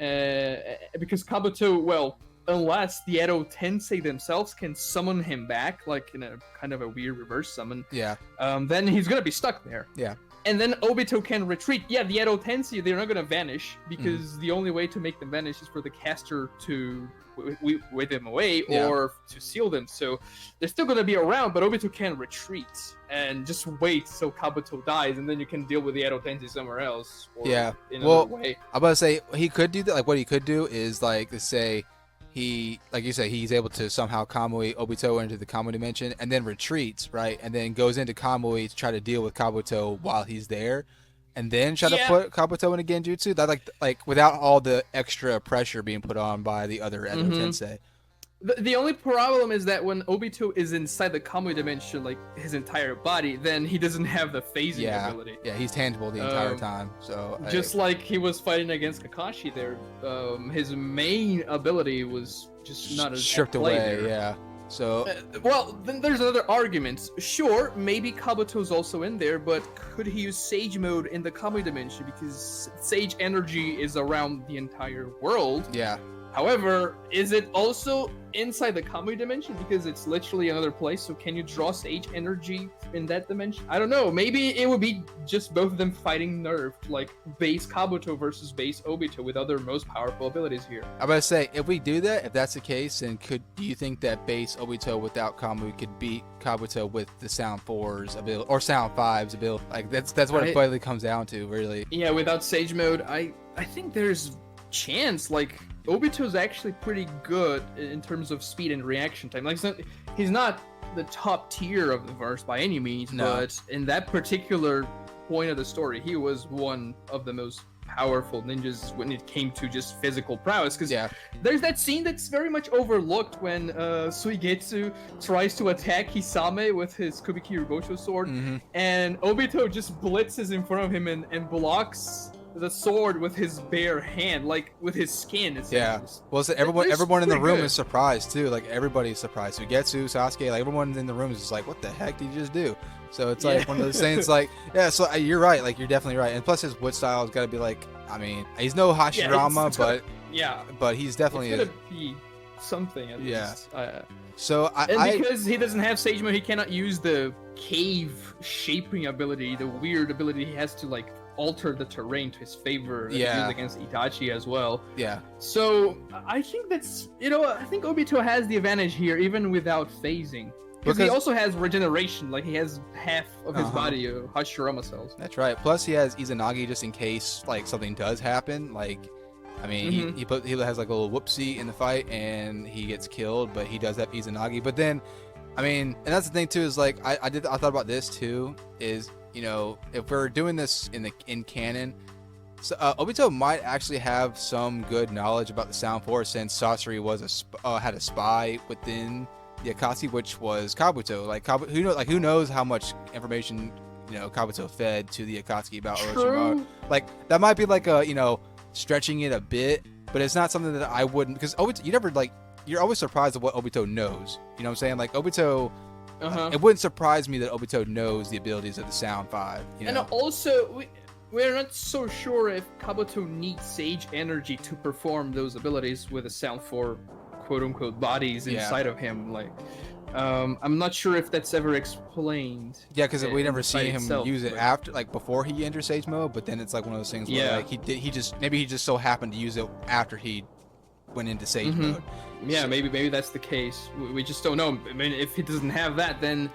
Because Kabuto, well, unless the Edo Tensei themselves can summon him back, like in a kind of a weird reverse summon, Yeah. then he's gonna be stuck there. Yeah. And then Obito can retreat. Yeah, the Edo Tensei, they're not gonna vanish because the only way to make them vanish is for the caster to wave them away or to seal them. So they're still gonna be around, but Obito can retreat and just wait till Kabuto dies, and then you can deal with the Edo Tensei somewhere else. Or Yeah. in Well, another way. I'm about to say he could do that. Like what he could do is like to say he, like you say, he's able to somehow Kamui Obito into the Kamui dimension and then retreats, right? And then goes into Kamui to try to deal with Kabuto while he's there. And then try to put Kabuto in a Genjutsu. That like without all the extra pressure being put on by the other Edo Tensei. The only problem is that when Obito is inside the Kamui dimension, like his entire body, then he doesn't have the phasing ability. Yeah, he's tangible the entire time. So Just like he was fighting against Kakashi there, his main ability was just not as stripped at play away. there. Yeah. So Well, then there's another argument. Sure, maybe Kabuto's also in there, but could he use Sage mode in the Kamui dimension? Because Sage energy is around the entire world. yeah. However, is it also inside the Kamui dimension? Because it's literally another place, so can you draw Sage energy in that dimension? I don't know. Maybe it would be just both of them fighting nerfed, like base Kabuto versus base Obito with other most powerful abilities here. I'm about to say, if we do that, if that's the case, then do you think that base Obito without Kamui could beat Kabuto with the Sound 4's ability or Sound 5's ability? Like that's what it finally comes down to, really. Yeah, without Sage mode, I think there's chance. Like Obito's actually pretty good in terms of speed and reaction time. Like he's not the top tier of the verse by any means, but in that particular point of the story, he was one of the most powerful ninjas when it came to just physical prowess. Because there's that scene that's very much overlooked when Suigetsu tries to attack Hisame with his Kubiki Rugocho sword, and Obito just blitzes in front of him and blocks the sword with his bare hand, like with his skin. Yeah. Well, so everyone in the room is surprised too. Like everybody's surprised. Suigetsu, Sasuke, like everyone in the room is just like, "What the heck did you just do?" So it's like one of those things. Like, yeah. So you're right. Like you're definitely right. And plus, his wood style has got to be like. I mean, he's no Hashirama, but he's definitely it's gonna be something at least. So because he doesn't have Sage mode, he cannot use the cave shaping ability, the weird ability he has to like alter the terrain to his favor and use against Itachi as well. Yeah. So I think that's I think Obito has the advantage here even without phasing. Because he also has regeneration, like he has half of his body Hashirama cells. That's right. Plus he has Izanagi just in case like something does happen. Like I mean he has like a little whoopsie in the fight and he gets killed, but he does have Izanagi. But then I mean, and that's the thing too, is like I thought about this too, is if we're doing this in canon, so, Obito might actually have some good knowledge about the Sound Force since Sasori was had a spy within the Akatsuki, which was Kabuto. Like who knows how much information Kabuto fed to the Akatsuki about Orochimaru. Like that might be like a stretching it a bit, but it's not something that I wouldn't, because Obito you're always surprised at what Obito knows. You know what I'm saying? Like Obito. It wouldn't surprise me that Obito knows the abilities of the Sound 5. And also, we're not so sure if Kabuto needs Sage energy to perform those abilities with the Sound 4 quote-unquote bodies inside of him. Like, I'm not sure if that's ever explained. Yeah, because we never see him use it after, like before he enters Sage mode. But then it's like one of those things where like he just so happened to use it after he went into Sage mode. Yeah, maybe that's the case. We just don't know. I mean, if he doesn't have that, then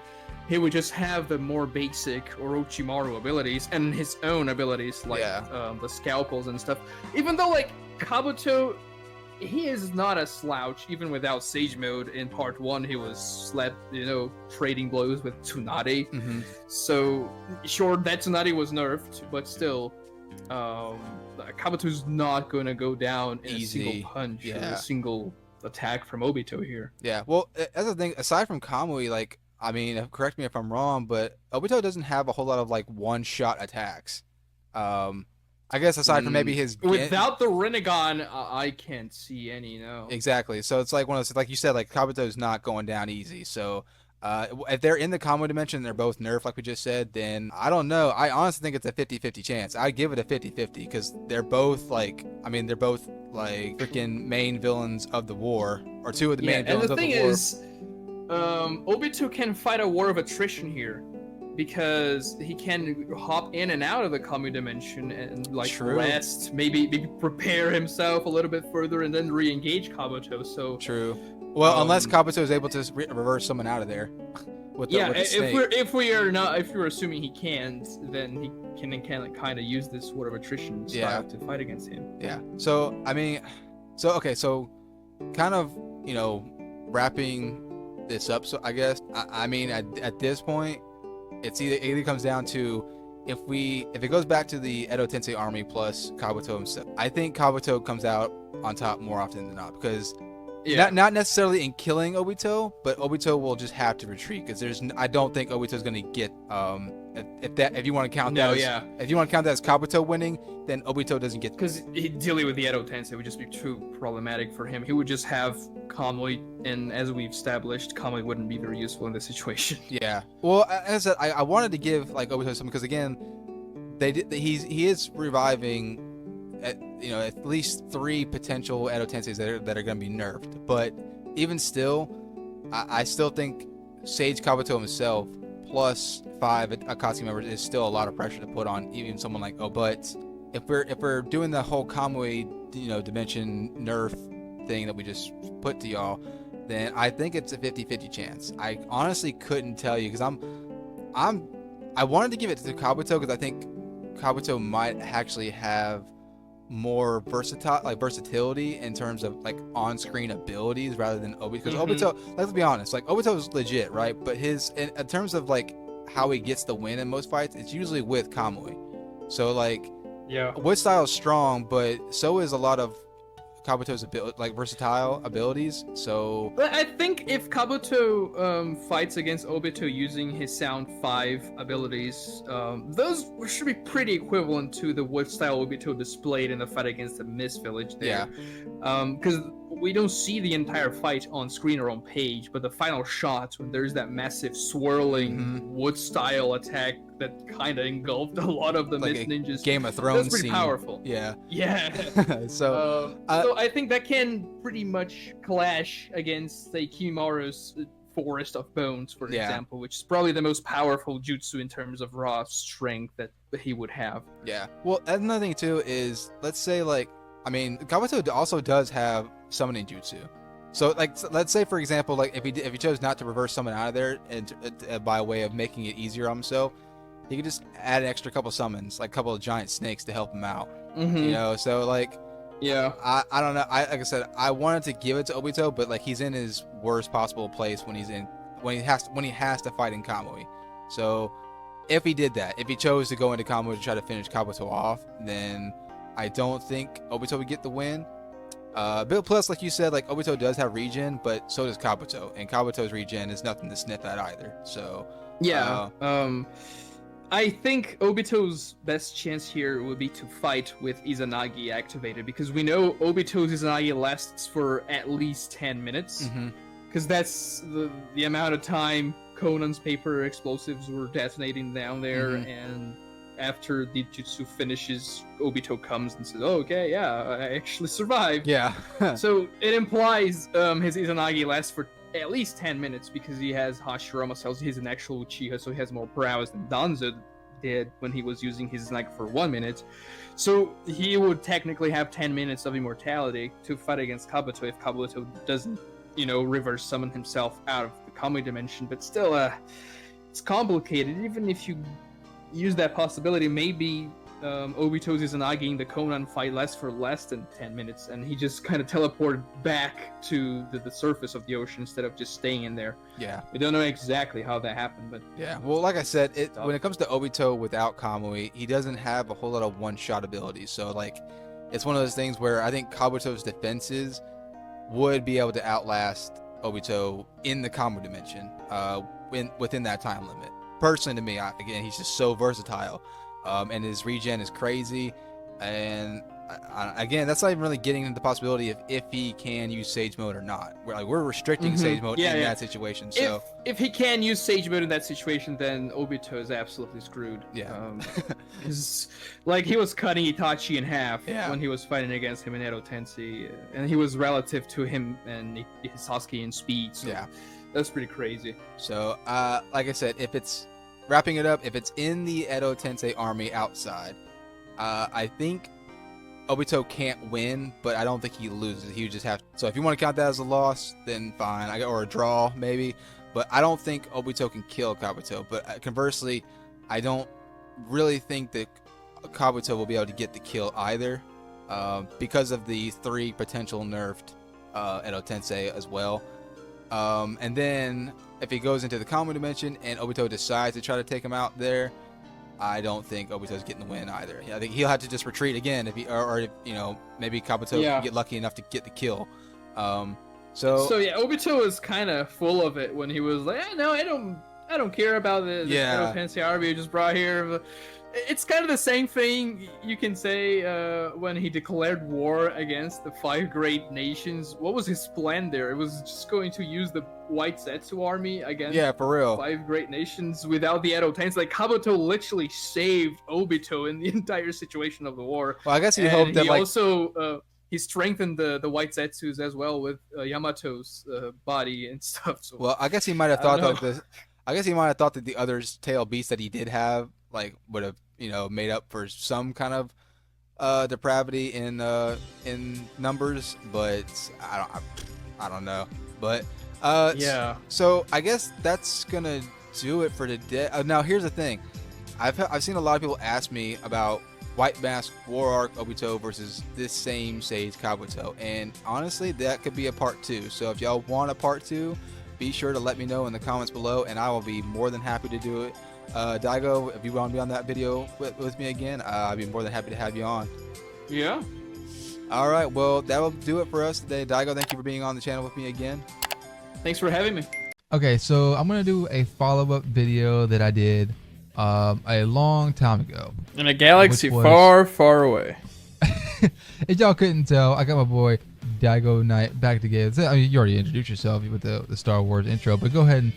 he would just have the more basic Orochimaru abilities and his own abilities, like the scalpels and stuff. Even though, like, Kabuto, he is not a slouch, even without Sage mode. In part 1, he was trading blows with Tsunade. So, sure, that Tsunade was nerfed, but still, Kabuto's not going to go down in a single punch or a single attack from Obito here. Yeah, well, that's the thing. Aside from Kamui, like, I mean, correct me if I'm wrong, but Obito doesn't have a whole lot of like one-shot attacks. I guess aside from maybe his without the Rinnegan, I can't see any. No. Exactly. So it's like one of those, like you said, like Kabuto's not going down easy. So if they're in the combo dimension, they're both nerfed, like we just said, then I don't know. I honestly think it's a 50-50 chance. I give it a 50-50 because they're both like, I mean, they're both like freaking main villains of the war, or two of the main villains of the war. And the thing is, Obito can fight a war of attrition here, because he can hop in and out of the Kami dimension and like rest, maybe prepare himself a little bit further, and then re-engage Kabuto. So true. Well, unless Kabuto is able to reverse someone out of there. With the if we're assuming he can't, then he can kind of use this sort of attrition style to fight against him. Yeah. So I mean, so kind of, you know, wrapping this up. So I guess I mean at this point, it either comes down to if it goes back to the Edo Tensei army plus Kabuto himself. I think Kabuto comes out on top more often than not, because not necessarily in killing Obito, but Obito will just have to retreat, because I don't think Obito's going to get if you want to count that as Kabuto winning, then Obito doesn't get, because dealing with the Edo Tensei would just be too problematic for him. He would just have Kamui, and as we've established, Kamui wouldn't be very useful in this situation. Yeah. Well, as I said, I wanted to give like Obito something, because again, he is reviving at least 3 potential Edo Tenseis that are going to be nerfed. But even still, I still think Sage Kabuto himself plus 5 Akatsuki members is still a lot of pressure to put on even someone like But if we're doing the whole Kamui dimension nerf thing that we just put to y'all, then I think it's a 50-50 chance. I honestly couldn't tell you, because I wanted to give it to Kabuto, because I think Kabuto might actually have more versatility in terms of like on-screen abilities rather than Obito, because Obito, let's be honest, like Obito's legit, right? But in terms of like how he gets the win in most fights, it's usually with Kamui. So like, Wood style is strong, but so is a lot of Kabuto's versatile abilities. So but I think if Kabuto fights against Obito using his Sound 5 abilities, those should be pretty equivalent to the Wood style Obito displayed in the fight against the Mist Village there. Because we don't see the entire fight on screen or on page, but the final shot, when there's that massive swirling Wood style attack that kind of engulfed a lot of the Mist Ninjas, Game of Thrones that's pretty powerful. Yeah. So I think that can pretty much clash against, say, Kimaru's Forest of Bones, for example, which is probably the most powerful jutsu in terms of raw strength that he would have. Yeah. Well, another thing too is, let's say Kabuto also does have summoning jutsu. So let's say, for example, like if he chose not to reverse summon out of there and by way of making it easier on himself, he could just add an extra couple summons, like a couple of giant snakes to help him out. So like, I don't know. Like I said, I wanted to give it to Obito, but like he's in his worst possible place when he has to fight in Kamui. So if he did that, if he chose to go into Kamui to try to finish Kabuto off, then I don't think Obito would get the win. But plus, like you said, like Obito does have regen, but so does Kabuto, and Kabuto's regen is nothing to sniff at either. So I think Obito's best chance here would be to fight with Izanagi activated, because we know Obito's Izanagi lasts for at least 10 minutes, because that's the amount of time Conan's paper explosives were detonating down there, and after the jutsu finishes, Obito comes and says, "Oh, okay, I actually survived." So it implies his Izanagi lasts for at least 10 minutes, because he has Hashirama cells. He's an actual Uchiha, so he has more prowess than Danzo did when he was using his Izanagi for 1 minute. So he would technically have 10 minutes of immortality to fight against Kabuto if Kabuto doesn't, reverse summon himself out of the Kamui dimension. But still, it's complicated. Even if you use that possibility, maybe Obito's Izanagi in the Conan fight lasts for less than 10 minutes, and he just kind of teleported back to the surface of the ocean instead of just staying in there. We don't know exactly how that happened, but well, like I said, when it comes to Obito without Kamui, he doesn't have a whole lot of one-shot abilities. So like, it's one of those things where I think Kabuto's defenses would be able to outlast Obito in the Kamui dimension within that time limit. Personally, to me, again, he's just so versatile. And his regen is crazy. And again, that's not even really getting into the possibility of if he can use Sage Mode or not. We're restricting Sage Mode in that situation. So if he can use Sage Mode in that situation, then Obito is absolutely screwed. Yeah. Like he was cutting Itachi in half Yeah. when he was fighting against him in Edo Tensei, and he was relative to him and Sasuke in speed. So yeah. that's pretty crazy. So like I said, if it's wrapping it up, if it's in the Edo Tensei army outside, I think Obito can't win, but I don't think he loses. He would just have. So if you want to count that as a loss, then fine. Or a draw, maybe. But I don't think Obito can kill Kabuto. But conversely, I don't really think that Kabuto will be able to get the kill either, because of the 3 potential nerfed Edo Tensei as well. And then if he goes into the common dimension and Obito decides to try to take him out there, I don't think Obito's getting the win either. I think he'll have to just retreat again if he, or if, maybe Kabuto can get lucky enough to get the kill. So yeah, Obito was kind of full of it when he was like, no, I don't care about the Edo Tensei army you just brought here. It's kind of the same thing you can say when he declared war against the 5 great nations. What was his plan there? It was just going to use the White Zetsu army against for real 5 great nations without the Edo Tensei. Like Kabuto literally saved Obito in the entire situation of the war. Well, I guess he hoped that he also he strengthened the White Zetsus as well with Yamato's body and stuff. So, well, I guess he might have thought that the other tail beast that he did have would have made up for some kind of depravity in numbers, but I don't know. But so I guess that's gonna do it for today. Now here's the thing, I've seen a lot of people ask me about White Mask War Arc Obito versus this same Sage Kabuto, and honestly that could be a part 2. So if y'all want a part 2, be sure to let me know in the comments below, and I will be more than happy to do it. Daigo, if you want to be on that video with me again, I'd be more than happy to have you on. Yeah. All right, well, that'll do it for us today. Daigo, thank you for being on the channel with me again. Thanks for having me. Okay, so I'm going to do a follow-up video that I did a long time ago. In a galaxy far, far away. If y'all couldn't tell, I got my boy Daigo Knight back together. I mean, you already introduced yourself with the Star Wars intro, but go ahead and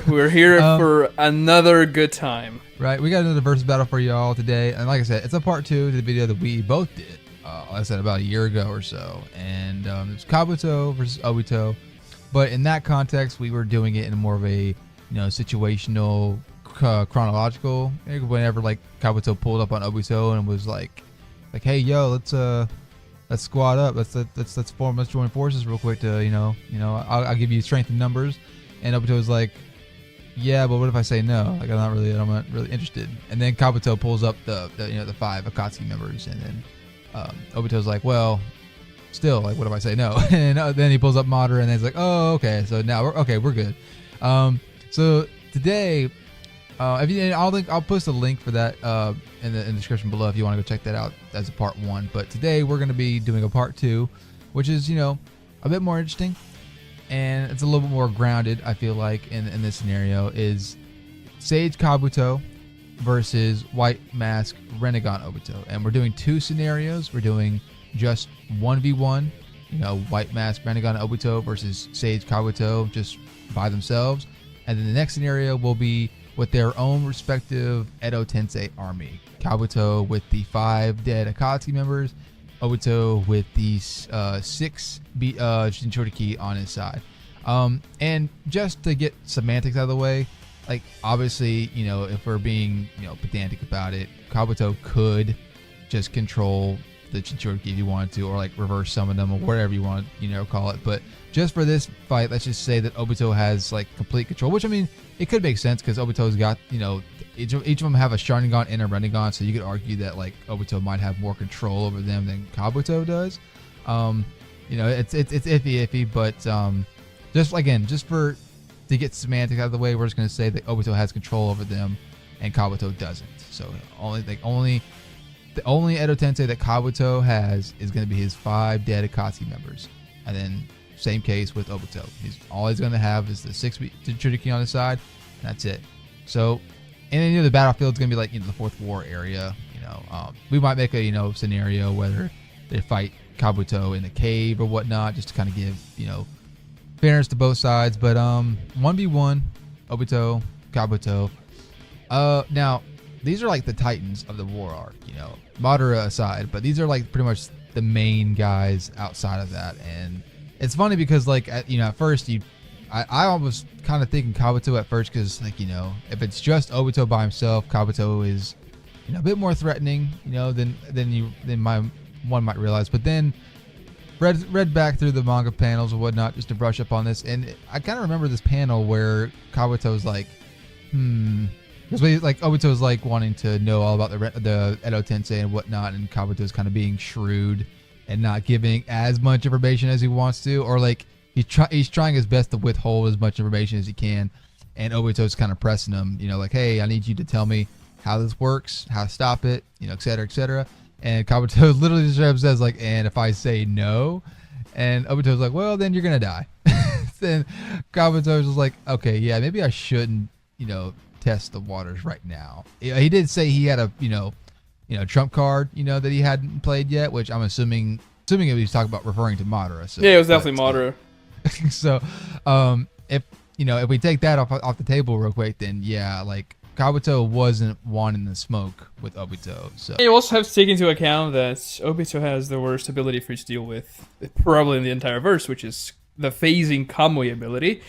we're here for another good time. Right, we got another versus battle for y'all today, and like I said, it's a part 2 to the video that we both did. Like I said, about a year ago or so, and it's Kabuto versus Obito. But in that context, we were doing it in more of a situational, chronological. Whenever Kabuto pulled up on Obito and was like, hey yo, let's squad up, let's form, let's join forces real quick to I'll give you strength in numbers. And Obito was like, yeah, but what if I say no? I'm not really interested. And then Kabuto pulls up the 5 Akatsuki members, and then Obito's like, well, still, what if I say no? And then he pulls up Madara, and then he's like, oh, okay, so now we're good. So today, I'll post a link for that in the description below if you want to go check that out as a part 1. But today we're going to be doing a part 2, which is a bit more interesting. And it's a little bit more grounded, I feel like, in this scenario, is Sage Kabuto versus White Mask Rinnegan Obito. And we're doing 2 scenarios. We're doing just 1v1, White Mask Rinnegan Obito versus Sage Kabuto just by themselves. And then the next scenario will be with their own respective Edo Tensei army. Kabuto with the 5 dead Akatsuki members, Obito with the 6 Jinchuriki on his side. And just to get semantics out of the way, obviously, if we're being, pedantic about it, Kabuto could just control the Jinchuriki if you wanted to, or reverse summon them, or whatever you want to, call it. But just for this fight, let's just say that Obito has complete control, which I mean, it could make sense because Obito's got, each of them have a Sharingan and a Rinnegan, so you could argue that Obito might have more control over them than Kabuto does. It's iffy, but just to get semantics out of the way, we're just gonna say that Obito has control over them and Kabuto doesn't. So the only Edo Tensei that Kabuto has is gonna be his 5 dead Akatsuki members, and then same case with Obito. All he's gonna have is the 6 Jinchuriki on his side, and that's it. So, and then the battlefield's gonna be the Fourth War area, We might make a scenario whether they fight Kabuto in the cave or whatnot, just to kind of give fairness to both sides. But 1v1 Obito, Kabuto. Now these are like the titans of the war arc, Madara aside, but these are like pretty much the main guys outside of that. And it's funny because like at first I was kind of thinking Kabuto at first, because like if it's just Obito by himself, Kabuto is a bit more threatening than one might realize. But then read back through the manga panels and whatnot just to brush up on this, and I kind of remember this panel where Kabuto's like because like Obito's like wanting to know all about the Edo Tensei and whatnot, and Kabuto's kind of being shrewd and not giving as much information as he wants to, or like he's trying his best to withhold as much information as he can, and Obito's kind of pressing him, like, hey, I need you to tell me how this works, how to stop it, et cetera, et cetera. And Kabuto literally just says like, and if I say no, and Obito's like, well, then you're gonna die. Then Kabuto's just like, okay, yeah, maybe I shouldn't, test the waters right now. He did say he had a, trump card, that he hadn't played yet, which I'm assuming he was talking about referring to Madara. So, yeah, it was definitely Madara. So, if we take that off the table real quick, then yeah, like Kabuto wasn't wanting the smoke with Obito. So you also have to take into account that Obito has the worst ability for you to deal with, probably in the entire verse, which is the phasing Kamui ability,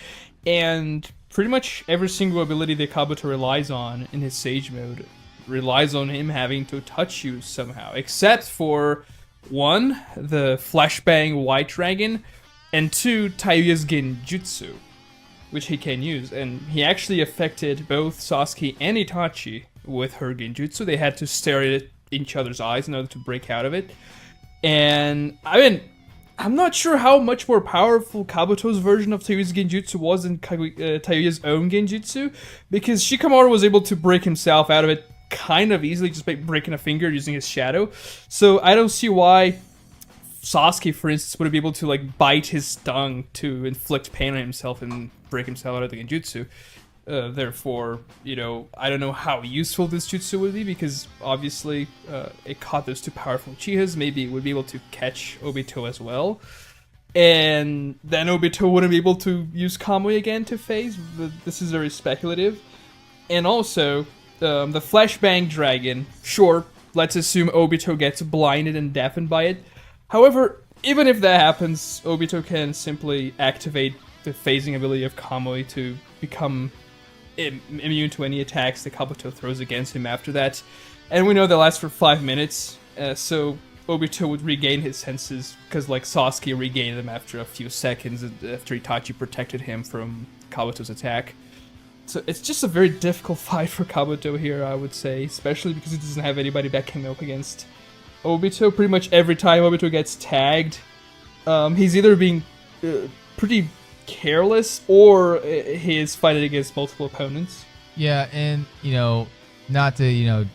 and pretty much every single ability that Kabuto relies on in his Sage mode relies on him having to touch you somehow, except for 1, the Flashbang White Dragon, and 2, Taiyo's Genjutsu, which he can use. And he actually affected both Sasuke and Itachi with her Genjutsu. They had to stare at each other's eyes in order to break out of it. And I'm not sure how much more powerful Kabuto's version of Taiyo's Genjutsu was than Taiyo's own Genjutsu, because Shikamaru was able to break himself out of it kind of easily just by breaking a finger using his shadow. So I don't see why Sasuke, for instance, would be able to like bite his tongue to inflict pain on himself and break himself out of the Genjutsu. Therefore, I don't know how useful this jutsu would be, because obviously it caught those 2 powerful Uchihas. Maybe it would be able to catch Obito as well. And then Obito wouldn't be able to use Kamui again to phase. This is very speculative. And also, the Flashbang Dragon, sure, let's assume Obito gets blinded and deafened by it. However, even if that happens, Obito can simply activate the phasing ability of Kamui to become immune to any attacks that Kabuto throws against him after that. And we know that lasts for 5 minutes, so Obito would regain his senses, because like Sasuke regained them after a few seconds after Itachi protected him from Kabuto's attack. So it's just a very difficult fight for Kabuto here, I would say, especially because he doesn't have anybody that can milk against Obito. Pretty much every time Obito gets tagged, he's either being pretty careless or he is fighting against multiple opponents. yeah, and not to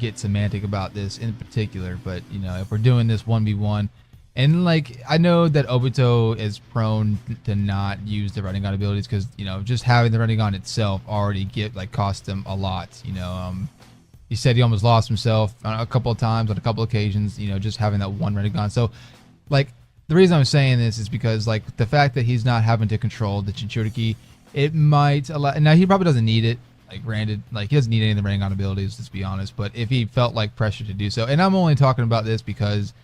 get semantic about this in particular, but if we're doing this 1v1, and like I know that Obito is prone to not use the Rinnegan abilities, because just having the Rinnegan itself already cost him a lot. He said he almost lost himself a couple of times on a couple of occasions, just having that one Rinnegan. So like the reason I'm saying this is because like the fact that he's not having to control the Jinchuriki, it might allow. Now he probably doesn't need it. Like granted, like he doesn't need any of the Rinnegan abilities, let's be honest. But if he felt like pressure to do so, and I'm only talking about this because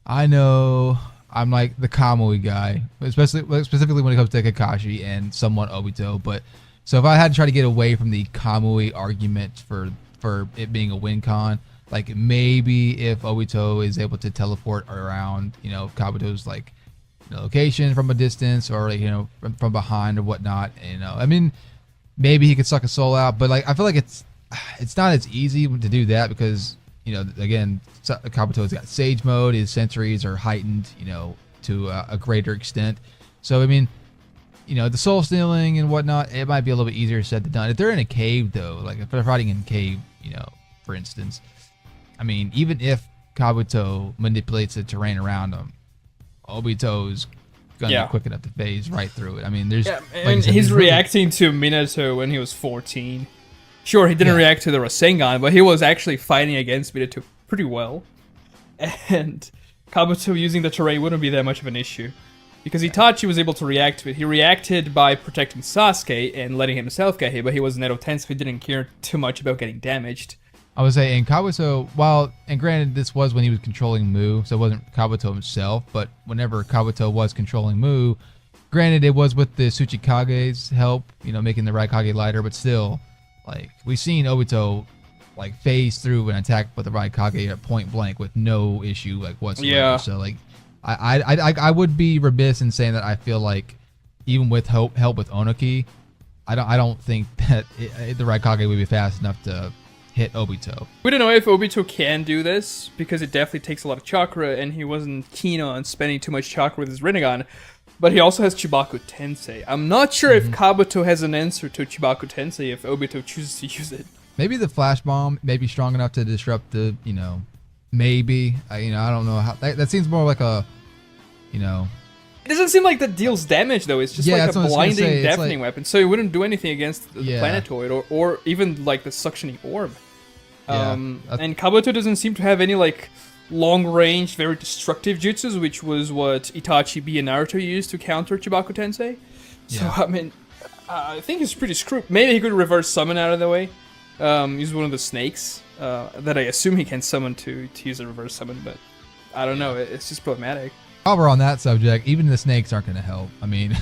I know I'm like the Kamui guy, specifically when it comes to Kakashi and somewhat Obito. But so if I had to try to get away from the Kamui argument for it being a win con, like maybe if Obito is able to teleport around, Kabuto's like location from a distance, or like from behind or whatnot, I mean, maybe he could suck a soul out. But like I feel like it's not as easy to do that, because again, Kabuto's got Sage mode, his sensories are heightened, to a greater extent. So I mean, the soul stealing and whatnot, it might be a little bit easier said than done. If they're in a cave though, like if they're fighting in a cave, for instance, I mean, even if Kabuto manipulates the terrain around him, Obito's gonna be quick enough to phase right through it. I mean, there's he's reacting to Minato when he was 14. Sure, he didn't react to the Rasengan, but he was actually fighting against Minato pretty well. And Kabuto using the terrain wouldn't be that much of an issue. Because Itachi was able to react to it. He reacted by protecting Sasuke and letting himself get hit, but he was Edo 10, so he didn't care too much about getting damaged. I would say, and Kabuto, and granted, this was when he was controlling Mu, so it wasn't Kabuto himself, but whenever Kabuto was controlling Mu, granted, it was with the Tsuchikage's help, making the Raikage lighter, but still, like, we've seen Obito, like, phase through an attack with the Raikage at point blank with no issue, like, whatsoever. Yeah. So, like, I would be remiss in saying that I feel like, even with help with Onoki, I don't think that the Raikage would be fast enough to hit Obito. We don't know if Obito can do this, because it definitely takes a lot of chakra, and he wasn't keen on spending too much chakra with his Rinnegan. But he also has Chibaku Tensei. I'm not sure if Kabuto has an answer to Chibaku Tensei if Obito chooses to use it. Maybe the flash bomb may be strong enough to disrupt the, maybe. I don't know how. That seems more like a, It doesn't seem like that deals damage, though. It's just like a blinding, deafening weapon. So it wouldn't do anything against the planetoid or even like the suctioning orb. And Kabuto doesn't seem to have any like long-range, very destructive jutsus, which was what Itachi, B, and Naruto used to counter Chibaku Tensei. So, I mean, I think he's pretty screwed. Maybe he could reverse summon out of the way. Use one of the snakes that I assume he can summon to use a reverse summon, but I don't know. It's just problematic. While we're on that subject, even the snakes aren't going to help. I mean,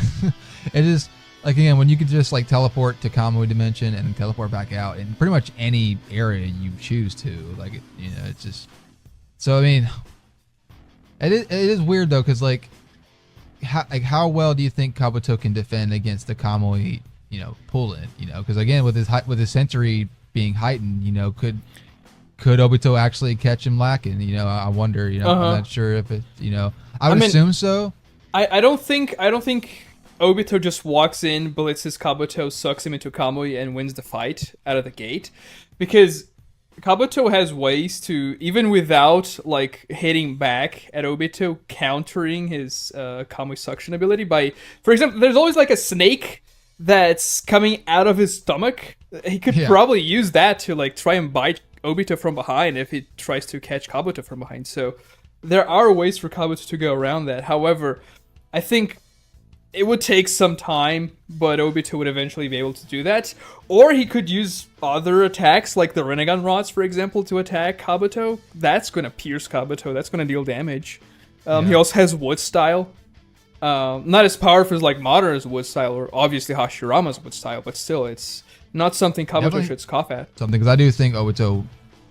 it is, like, again, when you could just, like, teleport to Kamui Dimension and teleport back out in pretty much any area you choose to. Like, it's just... So, I mean, it is weird, though, because, how well do you think Kabuto can defend against the Kamui, pull-in? Because, again, with his sensory being heightened, could Obito actually catch him lacking? I wonder, I'm not sure if it, I would assume so. I don't think Obito just walks in, blitzes Kabuto, sucks him into Kamui, and wins the fight out of the gate. Because Kabuto has ways to, even without like hitting back at Obito, countering his Kamui suction ability by, for example, there's always like a snake that's coming out of his stomach. He could probably use that to like try and bite Obito from behind if he tries to catch Kabuto from behind. So there are ways for Kabuto to go around that. However, I think it would take some time, but Obito would eventually be able to do that. Or he could use other attacks, like the Rinnegan rods, for example, to attack Kabuto. That's going to pierce Kabuto. That's going to deal damage. He also has Wood Style. Not as powerful as like Madara's Wood Style, or obviously Hashirama's Wood Style, but still, it's not something Kabuto should scoff at. Something, because I do think Obito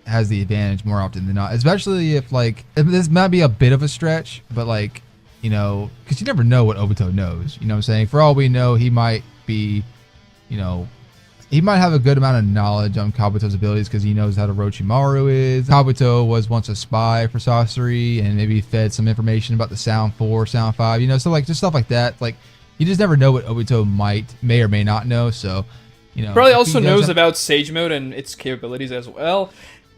has the advantage more often than not, especially if this might be a bit of a stretch, but because you never know what Obito knows. You know what I'm saying? For all we know, he might be, he might have a good amount of knowledge on Kabuto's abilities because he knows how to Orochimaru is. Kabuto was once a spy for Sasori and maybe fed some information about the Sound 4, Sound 5, so just stuff like that. Like, you just never know what Obito may or may not know, so, Probably also knows about Sage Mode and its capabilities as well.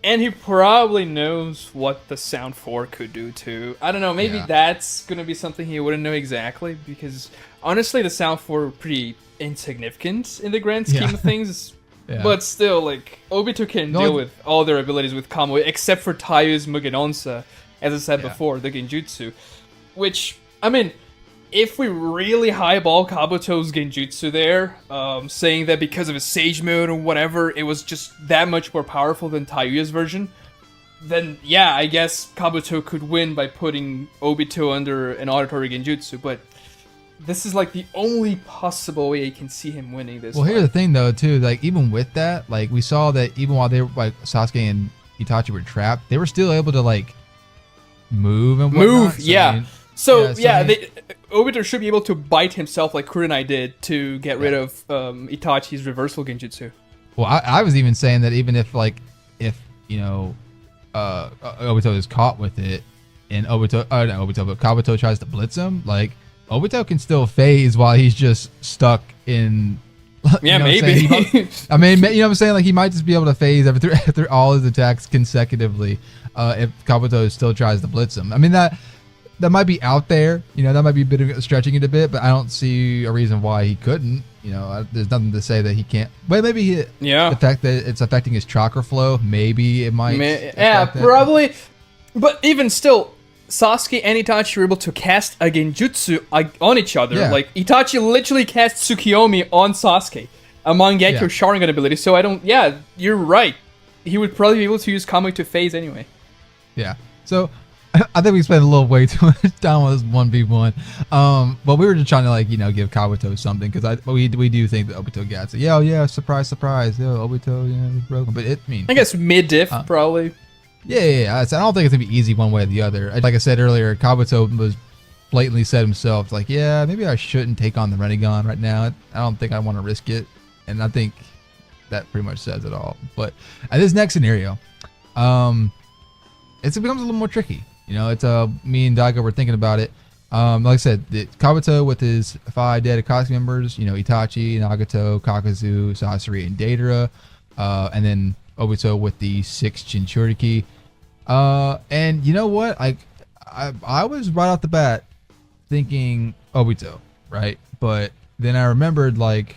And he probably knows what the Sound 4 could do too. I don't know, maybe that's going to be something he wouldn't know exactly, because honestly the Sound 4 are pretty insignificant in the grand scheme of things. But still, like, Obito can deal with all their abilities with Kamui, except for Taiu's Mugen Onsa, as I said before, the Genjutsu. Which, I mean, if we really highball Kabuto's Genjutsu there, saying that because of his Sage Mode or whatever, it was just that much more powerful than Taiu's version, then I guess Kabuto could win by putting Obito under an auditory Genjutsu, but this is like the only possible way I can see him winning this. Well, here's the thing though, too, like, even with that, like, we saw that even while they were, like, Sasuke and Itachi were trapped, they were still able to, like, move and whatnot. Obito should be able to bite himself like Kurenai did to get rid of Itachi's reversal Genjutsu. Well, I was even saying that even if Obito is caught with it and Kabuto tries to blitz him, like, Obito can still phase while he's just stuck in... maybe. I mean, you know what I'm saying? Like, he might just be able to phase through all his attacks consecutively if Kabuto still tries to blitz him. I mean, that... that might be out there. You know, that might be a bit of stretching it a bit, but I don't see a reason why he couldn't. You know, there's nothing to say that he can't. But maybe the fact that it's affecting his chakra flow, maybe it might. Yeah, probably. But even still, Sasuke and Itachi were able to cast a genjutsu on each other. Yeah. Like, Itachi literally cast Tsukiyomi on Sasuke, a Mangekyo Sharingan ability. So you're right. He would probably be able to use Kamui to phase anyway. Yeah. So I think we spent a little way too much time on this 1v1. But we were just trying to, like, you know, give Kabuto something, because we do think that Obito gets it. Yeah, surprise. Obito, he's broken. But I guess mid-diff, probably. Yeah. I don't think it's gonna be easy one way or the other. Like I said earlier, Kabuto was blatantly said himself, like, yeah, maybe I shouldn't take on the Rinnegan right now. I don't think I want to risk it. And I think that pretty much says it all. But at this next scenario, it becomes a little more tricky. You know, it's me and Daigo were thinking about it. Like I said, Kabuto with his 5 dead Akatsuki members, you know, Itachi, Nagato, Kakuzu, Sasori, and Deidara, and then Obito with the 6 Jinchuriki. And you know what? I was right off the bat thinking Obito, right? But then I remembered, like,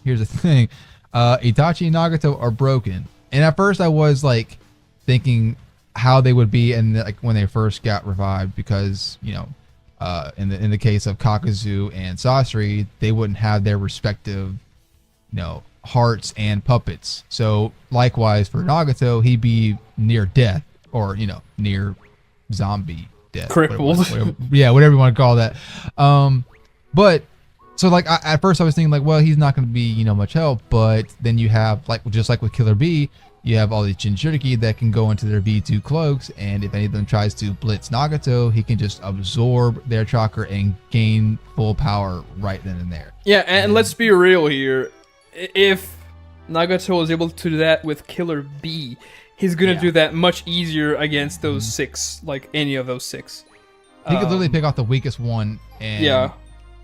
here's the thing. Itachi and Nagato are broken. And at first I was, like, thinking how they would be when they first got revived, because, you know, in the case of Kakuzu and Sasori, they wouldn't have their respective, you know, hearts and puppets. So likewise for Nagato, he'd be near death, or, you know, near zombie death, crippled. Whatever you want to call that. But so, like, at first I was thinking, like, well, he's not going to be, you know, much help. But then you have, like, just like with Killer Bee, you have all these Jinchuriki that can go into their V2 cloaks, and if any of them tries to blitz Nagato, he can just absorb their chakra and gain full power right then and there. Yeah, and let's be real here. If Nagato was able to do that with Killer Bee, he's gonna do that much easier against those 6, like any of those 6. He could literally pick off the weakest one and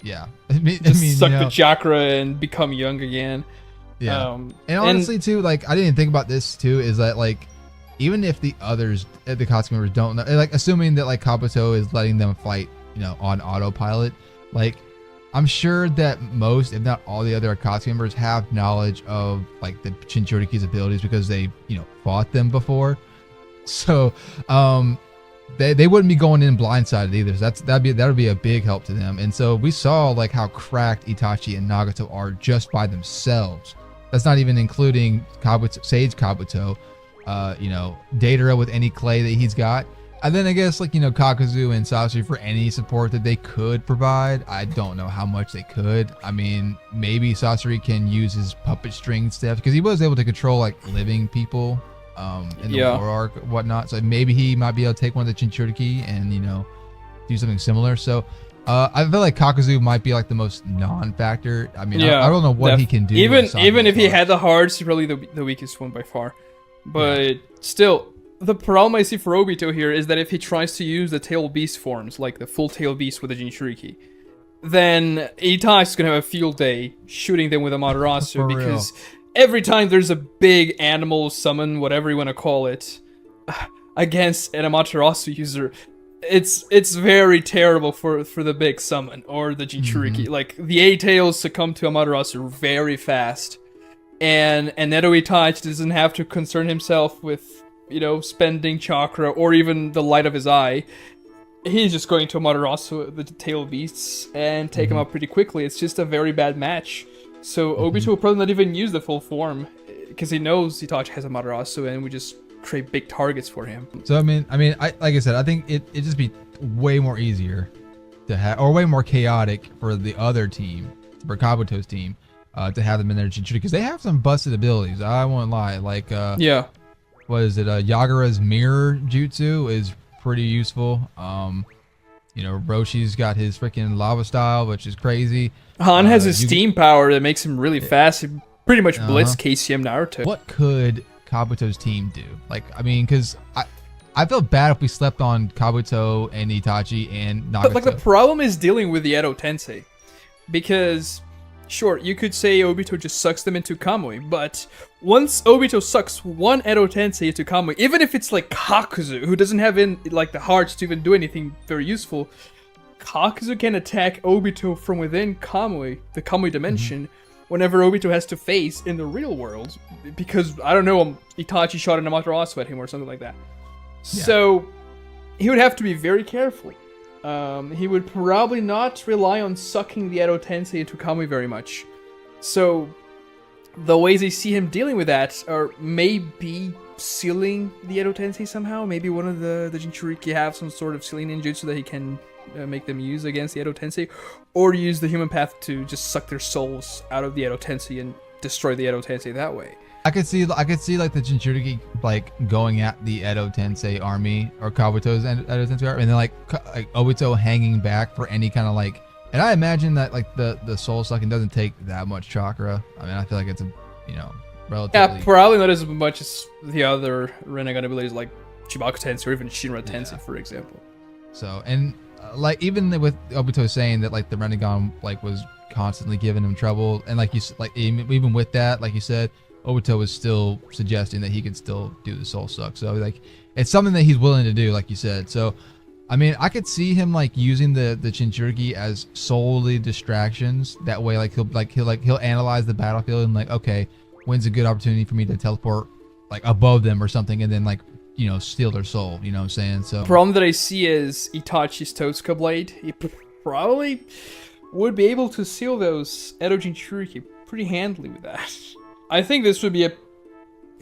just suck the chakra and become young again. Yeah. And honestly, too, like, I didn't think about this too, is that, like, even if the others, the Akatsuki members don't know, like, assuming that, like, Kabuto is letting them fight, you know, on autopilot, like, I'm sure that most, if not all, the other Akatsuki members have knowledge of, like, the Jinchuriki's abilities, because they, you know, fought them before. So, they wouldn't be going in blindsided either. So that would be a big help to them. And so we saw, like, how cracked Itachi and Nagato are just by themselves. That's not even including Kabuto, Sage Kabuto, you know, Deidara with any clay that he's got. And then I guess, like, you know, Kakuzu and Sasori for any support that they could provide. I don't know how much they could. I mean, maybe Sasori can use his puppet string stuff, because he was able to control, like, living people in the war arc and whatnot. So maybe he might be able to take one of the Jinchuriki and, you know, do something similar. So I feel like Kakuzu might be, like, the most non-factor. I mean, I don't know what he can do. Even if he had the hearts, he's probably the weakest one by far. But still, the problem I see for Obito here is that if he tries to use the tail beast forms, like the full tail beast with the Jinchuriki, then Itachi's gonna have a field day shooting them with a Madarasu, because every time there's a big animal summon, whatever you want to call it, against an Amaterasu user, it's very terrible for the big summon or the Jinchuriki. Like, the 8 tails succumb to Amaterasu very fast, and Edo Itachi doesn't have to concern himself with, you know, spending chakra or even the light of his eye. He's just going to Amaterasu, the tail beasts, and take him out pretty quickly. It's just a very bad match. So Obito will probably not even use the full form, because he knows Itachi has a Madarasu, and we just create big targets for him. So I mean, like I said, I think it just be way more easier to have, or way more chaotic for the other team, for Kabuto's team, to have them in their Jinchuriki, because they have some busted abilities. I won't lie. Like, what is it? Yagura's mirror jutsu is pretty useful. You know, Roshi's got his freaking lava style, which is crazy. Han has his steam power that makes him really fast. He pretty much blitz KCM Naruto. What could Kabuto's team do? Like, I mean, because I feel bad if we slept on Kabuto and Itachi and Nagato. But, like, the problem is dealing with the Edo Tensei, because sure, you could say Obito just sucks them into Kamui, but once Obito sucks one Edo Tensei into Kamui, even if it's like Kakuzu, who doesn't have the hearts to even do anything very useful, Kakuzu can attack Obito from within Kamui, the Kamui dimension, whenever Obito has to face in the real world, because, I don't know, Itachi shot an Amaterasu at him or something like that. Yeah. So, he would have to be very careful. He would probably not rely on sucking the Edo Tensei into Kamui very much. So, the ways I see him dealing with that are maybe sealing the Edo Tensei somehow. Maybe one of the Jinchuriki have some sort of sealing ninjutsu that he can make them use against the Edo Tensei, or use the human path to just suck their souls out of the Edo Tensei and destroy the Edo Tensei that way. I could see like the Jinchuriki like going at the Edo Tensei army or Kabuto's Edo Tensei army, and then like Obito hanging back for any kind of like. And I imagine that like the soul sucking doesn't take that much chakra. I mean, I feel like it's a relatively. Yeah, probably not as much as the other Rinnegan abilities like Chibaku Tensei or even Shinra Tensei, for example. So, and like even with Obito saying that like the Rinnegan like was constantly giving him trouble, and like even with that, like you said, Obito was still suggesting that he could still do the soul suck. So like it's something that he's willing to do, like you said. So I mean, I could see him like using the Jinchuriki as solely distractions. That way, like he'll analyze the battlefield and like, okay, when's a good opportunity for me to teleport like above them or something, and then like steal their soul. You know what I'm saying? So problem that I see is Itachi's Totsuka blade. He probably would be able to seal those Edo Jinchuriki pretty handily with that. I think this would be a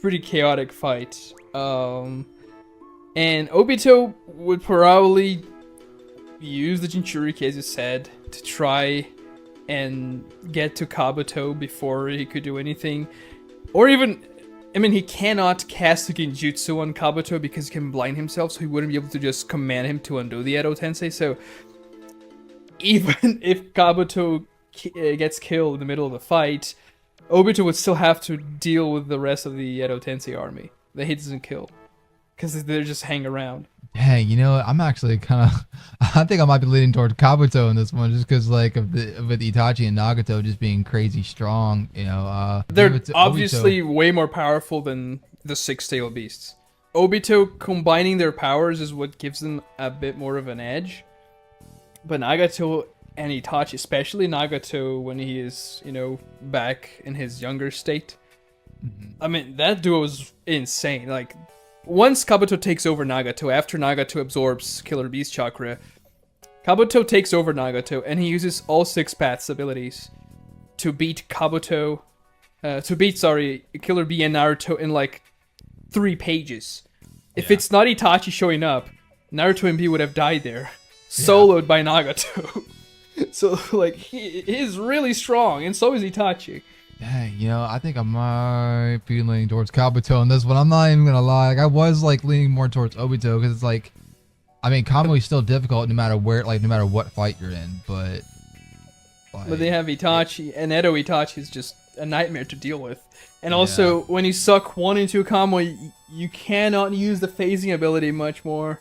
pretty chaotic fight. And Obito would probably use the Jinchuriki, as you said, to try and get to Kabuto before he could do anything. Or even, I mean, he cannot cast the Genjutsu on Kabuto because he can blind himself, so he wouldn't be able to just command him to undo the Edo Tensei. So even if Kabuto gets killed in the middle of the fight, Obito would still have to deal with the rest of the Edo Tensei army that he doesn't kill, because they just hang around. Hey, I'm actually kind of, I think I might be leaning toward Kabuto in this one, just because like with Itachi and Nagato just being crazy strong. They're obviously way more powerful than the six-tailed beasts. Obito combining their powers is what gives them a bit more of an edge. But Nagato and Itachi, especially Nagato when he is, back in his younger state. I mean, that duo is insane. Like, once Kabuto takes over Nagato, after Nagato absorbs Killer Beast Chakra, Kabuto takes over Nagato, and he uses all six paths abilities to beat Killer Bee and Naruto in like 3 pages. If it's not Itachi showing up, Naruto and Bee would have died there, soloed by Nagato. So, like, he is really strong, and so is Itachi. Dang, I think I might be leaning towards Kabuto on this one. I'm not even gonna lie. Like, I was like leaning more towards Obito because it's like, I mean, Kamui's still difficult no matter where, like, no matter what fight you're in. But they have Itachi, and Edo Itachi is just a nightmare to deal with. And also, when you suck one into a Kamui, you cannot use the phasing ability much more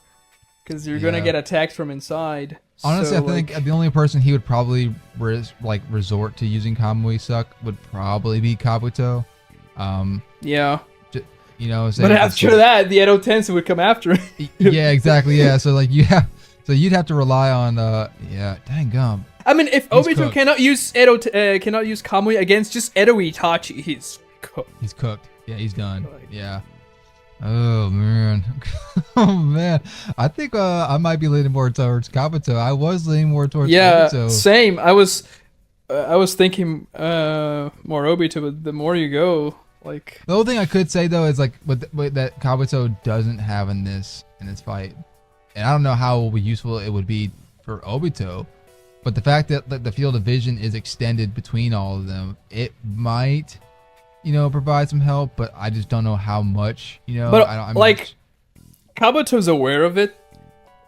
because you're gonna get attacked from inside. Honestly, so, I think the only person he would probably resort to using Kamui suck would probably be Kabuto. Yeah. But after that, the Edo Tensei would come after him. Yeah, exactly. Yeah, so like you'd have to rely on dang gum. I mean, if Obito cannot use Kamui against just Edo Itachi, he's cooked. He's cooked. Yeah, he's done. Yeah. Oh man. Oh man. I think I might be leaning more towards Kabuto. I was leaning more towards Obito. Same. I was thinking more Obito, but the more you go, like, the only thing I could say though is like with that Kabuto doesn't have in this fight, and I don't know how useful it would be for Obito, but the fact that the field of vision is extended between all of them, it might provide some help, but I just don't know how much, But Kabuto's aware of it,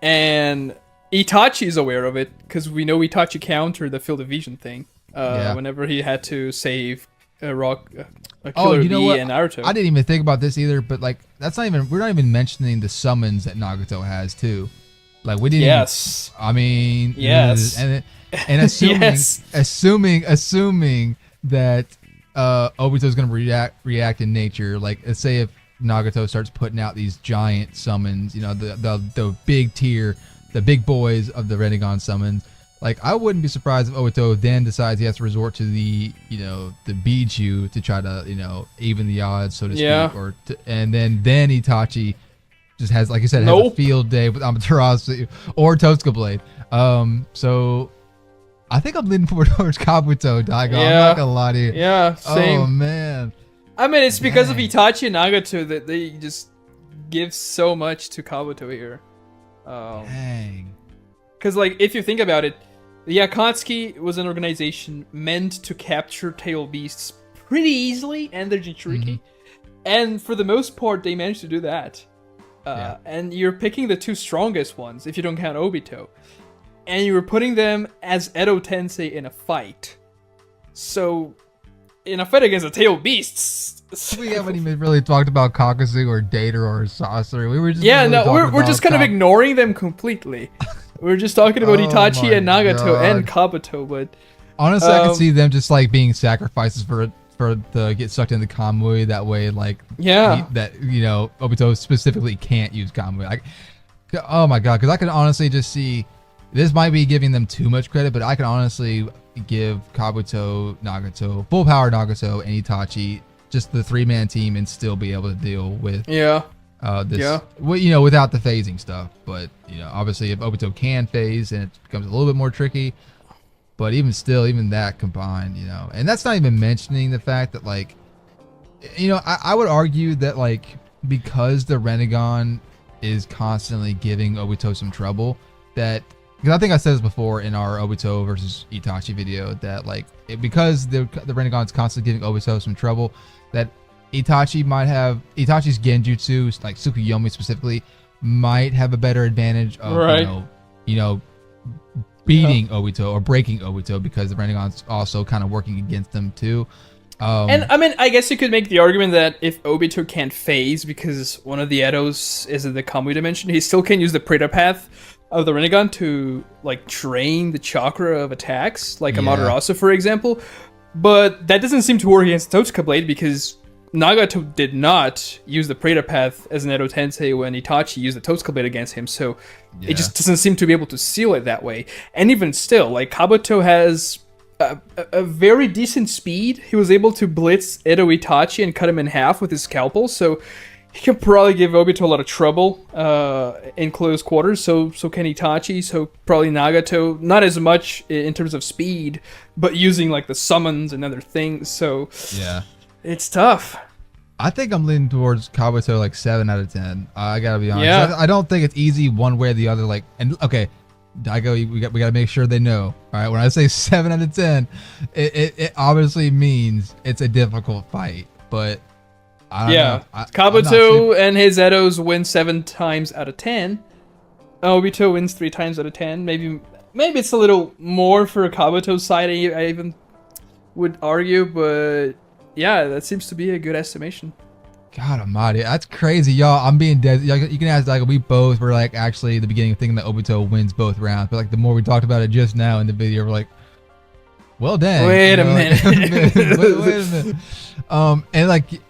and Itachi's aware of it, because we know Itachi countered the field of vision thing whenever he had to save Killer Bee and Naruto. I didn't even think about this either, but like we're not even mentioning the summons that Nagato has too. Like we didn't. Yes. I mean. Yes. And assuming Yes. assuming that Obito's gonna react in nature. Like let's say if Nagato starts putting out these giant summons, you know, the big tier, the big boys of the Rinnegan summons. Like I wouldn't be surprised if Obito then decides he has to resort to the, you know, the Bijou to try to, you know, even the odds, so to speak, and then Itachi just has, like you said, has a field day with Amaterasu or Tosuke Blade. So I think I'm leaning more towards Kabuto, Daigo. I'm not gonna lie to you. Yeah, same. Oh man. I mean, it's because of Itachi and Nagato that they just give so much to Kabuto here. Dang. Because, like, if you think about it, the Akatsuki was an organization meant to capture tail beasts pretty easily and their Jinchuriki. And for the most part, they managed to do that. And you're picking the two strongest ones, if you don't count Obito. And you were putting them as Edo Tensei in a fight. So, in a fight against the tail beasts... We haven't even really talked about Kakashi or Data or Sasori. We were just we're just kind of ignoring them completely. We're just talking about Itachi and Nagato and Kabuto, but honestly, I can see them just like being sacrifices for the get sucked into Kamui. That way, like that you know Obito specifically can't use Kamui. Oh my god, because I can honestly just see this might be giving them too much credit, but I can honestly give Kabuto, Nagato, full power Nagato, and Itachi just the 3-man team and still be able to deal with well, you know, without the phasing stuff. But you know, obviously if Obito can phase, then it becomes a little bit more tricky. But even still, even that combined, you know, and that's not even mentioning the fact that, like, you know, I would argue that, like, because the Rinnegan is constantly giving Obito some trouble, that, because I think I said this before in our Obito versus Itachi video, that, like, because the Rinnegan is constantly giving Obito some trouble, that Itachi's Genjutsu, like Tsukuyomi specifically, might have a better advantage of, you know, beating Obito or breaking Obito, because the Rinnegan's also kind of working against them too. And I mean, I guess you could make the argument that if Obito can't phase because one of the Edos is in the Kamui dimension, he still can use the Preta path of the Rinnegan to, like, drain the chakra of attacks, like Amaterasu, for example. But that doesn't seem to work against Tosuke Blade, because Nagato did not use the Preta path as an Edo Tensei when Itachi used the Tosuke Blade against him, so it just doesn't seem to be able to seal it that way. And even still, like, Kabuto has a very decent speed. He was able to blitz Edo Itachi and cut him in half with his scalpel, so he can probably give Obito a lot of trouble in close quarters. So can Itachi, so probably Nagato, not as much in terms of speed, but using, like, the summons and other things, so it's tough. I think I'm leaning towards Kabuto, like 7 out of 10. I gotta be honest. I don't think it's easy one way or the other. Like, and okay, Daigo, we gotta make sure they know. All right, when I say 7 out of 10, it obviously means it's a difficult fight. But I don't know. Kabuto and his Edos win 7 times out of 10. Obito wins 3 times out of 10. Maybe it's a little more for Kabuto's side, I even would argue, but yeah, that seems to be a good estimation. God almighty, that's crazy, y'all. I'm being dead. You can ask, like, we both were, like, actually at the beginning thinking that Obito wins both rounds, but, like, the more we talked about it just now in the video, we're like, well, dang. Wait a minute. Wait a minute. And like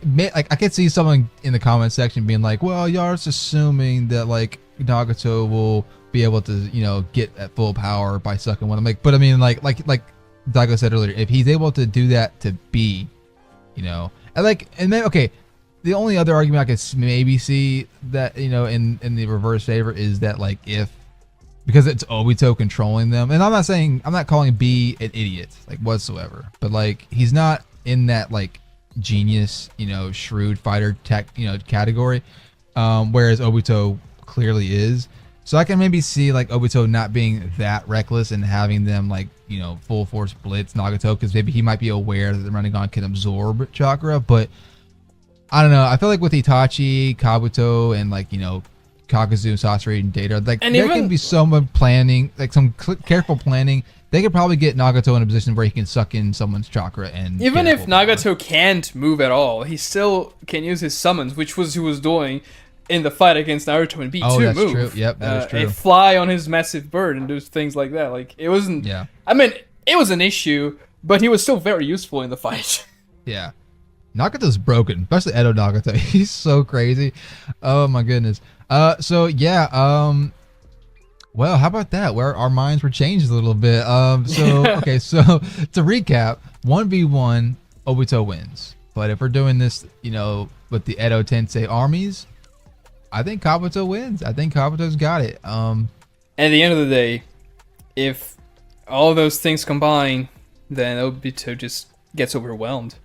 I could see someone in the comment section being like, well, y'all just assuming that, like, Nagato will be able to, you know, get at full power by sucking one. I'm like, but I mean, like Daigo said earlier, if he's able to do that to B, you know, and then, okay, the only other argument I could maybe see that, you know, in the reverse favor is that, like, because it's Obito controlling them, and I'm not calling B an idiot, like, whatsoever, but, like, he's not in that, like, genius, you know, shrewd fighter tech, you know, category, whereas Obito clearly is. So I can maybe see, like, Obito not being that reckless and having them, like, you know, full force blitz Nagato, because maybe he might be aware that the Rinnegan can absorb chakra. But I don't know. I feel like with Itachi, Kabuto, and, like, you know, Kakazu, Sasori, and Data, like, and there can be some planning, like, some careful planning. They could probably get Nagato in a position where he can suck in someone's chakra, and even if Nagato can't move at all, he still can use his summons, which was he was doing. in the fight against Naruto in B2 Oh, that's move. true. Yep, that is true. Fly on his massive bird and do things like that. Like, it wasn't... Yeah. I mean, it was an issue, but he was still very useful in the fight. Yeah. Nagato's broken, especially Edo Nagato. He's so crazy. Oh my goodness. So yeah, well, how about that? Where our minds were changed a little bit. Okay, so to recap, 1v1, Obito wins. But if we're doing this, with the Edo Tensei armies, I think Kabuto wins. I think Kabuto's got it. At the end of the day, if all those things combine, then Obito just gets overwhelmed.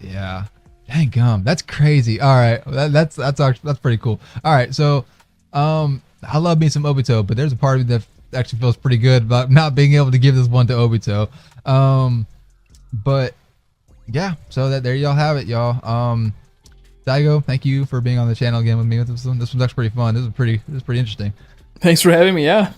Yeah. Dang gum. That's crazy. All right. That's pretty cool. All right. So, I love me some Obito, but there's a part of me that actually feels pretty good about not being able to give this one to Obito. But yeah, so there y'all have it, y'all. Daigo, thank you for being on the channel again with me. This was actually pretty fun. This was pretty interesting. Thanks for having me. Yeah.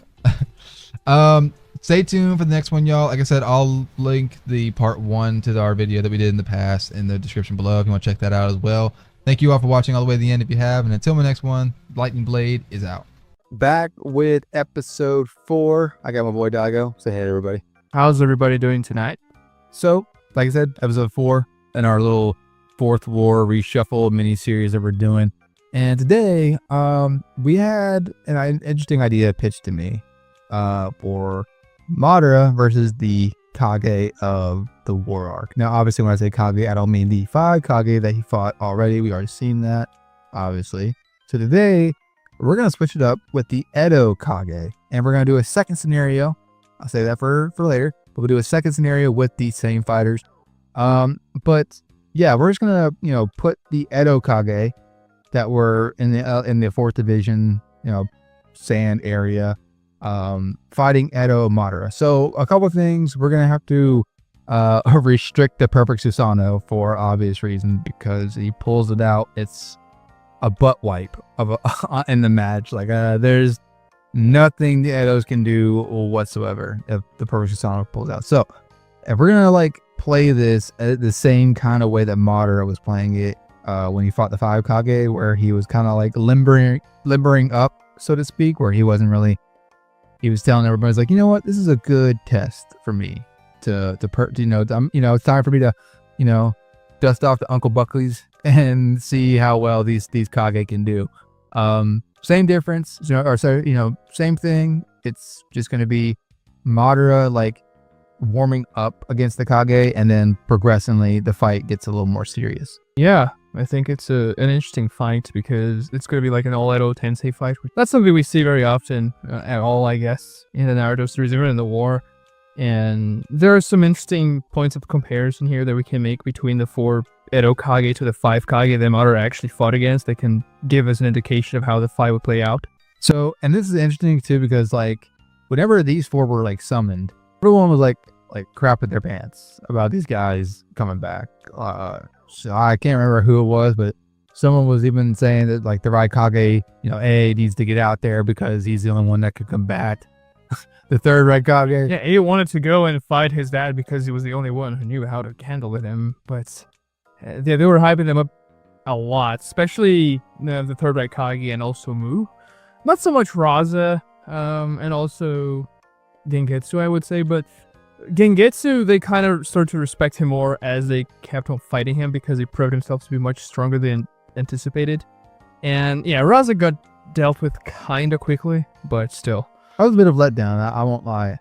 Stay tuned for the next one, y'all. Like I said, I'll link the part 1 to our video that we did in the past in the description below if you want to check that out as well. Thank you all for watching all the way to the end if you have. And until my next one, Lightning Blade is out. Back with episode 4. I got my boy Daigo. Say hey to everybody. How's everybody doing tonight? So, like I said, episode 4 in our little Fourth War reshuffle mini series that we're doing. And today, we had an interesting idea pitched to me for Madara versus the Kage of the War Arc. Now, obviously, when I say Kage, I don't mean the 5 Kage that he fought already. We already seen that, obviously. So today, we're going to switch it up with the Edo Kage. And we're going to do a second scenario. I'll say that for later. But we'll do a second scenario with these same fighters. But yeah, we're just going to, put the Edo Kage that were in the 4th division, sand area, fighting Edo Madara. So a couple of things, we're gonna have to restrict the perfect Susanoo for obvious reasons, because he pulls it out. It's a butt wipe of in the match. Like there's nothing the Edos can do whatsoever if the perfect Susanoo pulls out. So if we're gonna play this the same kind of way that Madara was playing it when he fought the 5 Kage, where he was kind of limbering up, so to speak, where he wasn't really. He was telling everybody, like, you know what, this is a good test for me it's time for me to, dust off the Uncle Buckley's and see how well these Kage can do. Same difference, same thing. It's just going to be Madara warming up against the Kage, and then progressively the fight gets a little more serious. Yeah, I think it's an interesting fight because it's going to be an all Edo Tensei fight. That's something we see very often at all, I guess, in the Naruto series, even in the war. And there are some interesting points of comparison here that we can make between the 4 Edo Kage to the 5 Kage that Madara actually fought against. They can give us an indication of how the fight would play out. So, and this is interesting too, because whenever these 4 were summoned, everyone was crapping their pants about these guys coming back. So I can't remember who it was, but someone was even saying that the Raikage, needs to get out there because he's the only one that could combat the 3rd Raikage. Yeah, he wanted to go and fight his dad because he was the only one who knew how to handle with him. But they were hyping them up a lot, especially the 3rd Raikage and also Mu. Not so much Raza and also Gengetsu, I would say, but Gengetsu, they kind of started to respect him more as they kept on fighting him because he proved himself to be much stronger than anticipated. And yeah, Raza got dealt with kind of quickly, but still. I was a bit of letdown. I won't lie,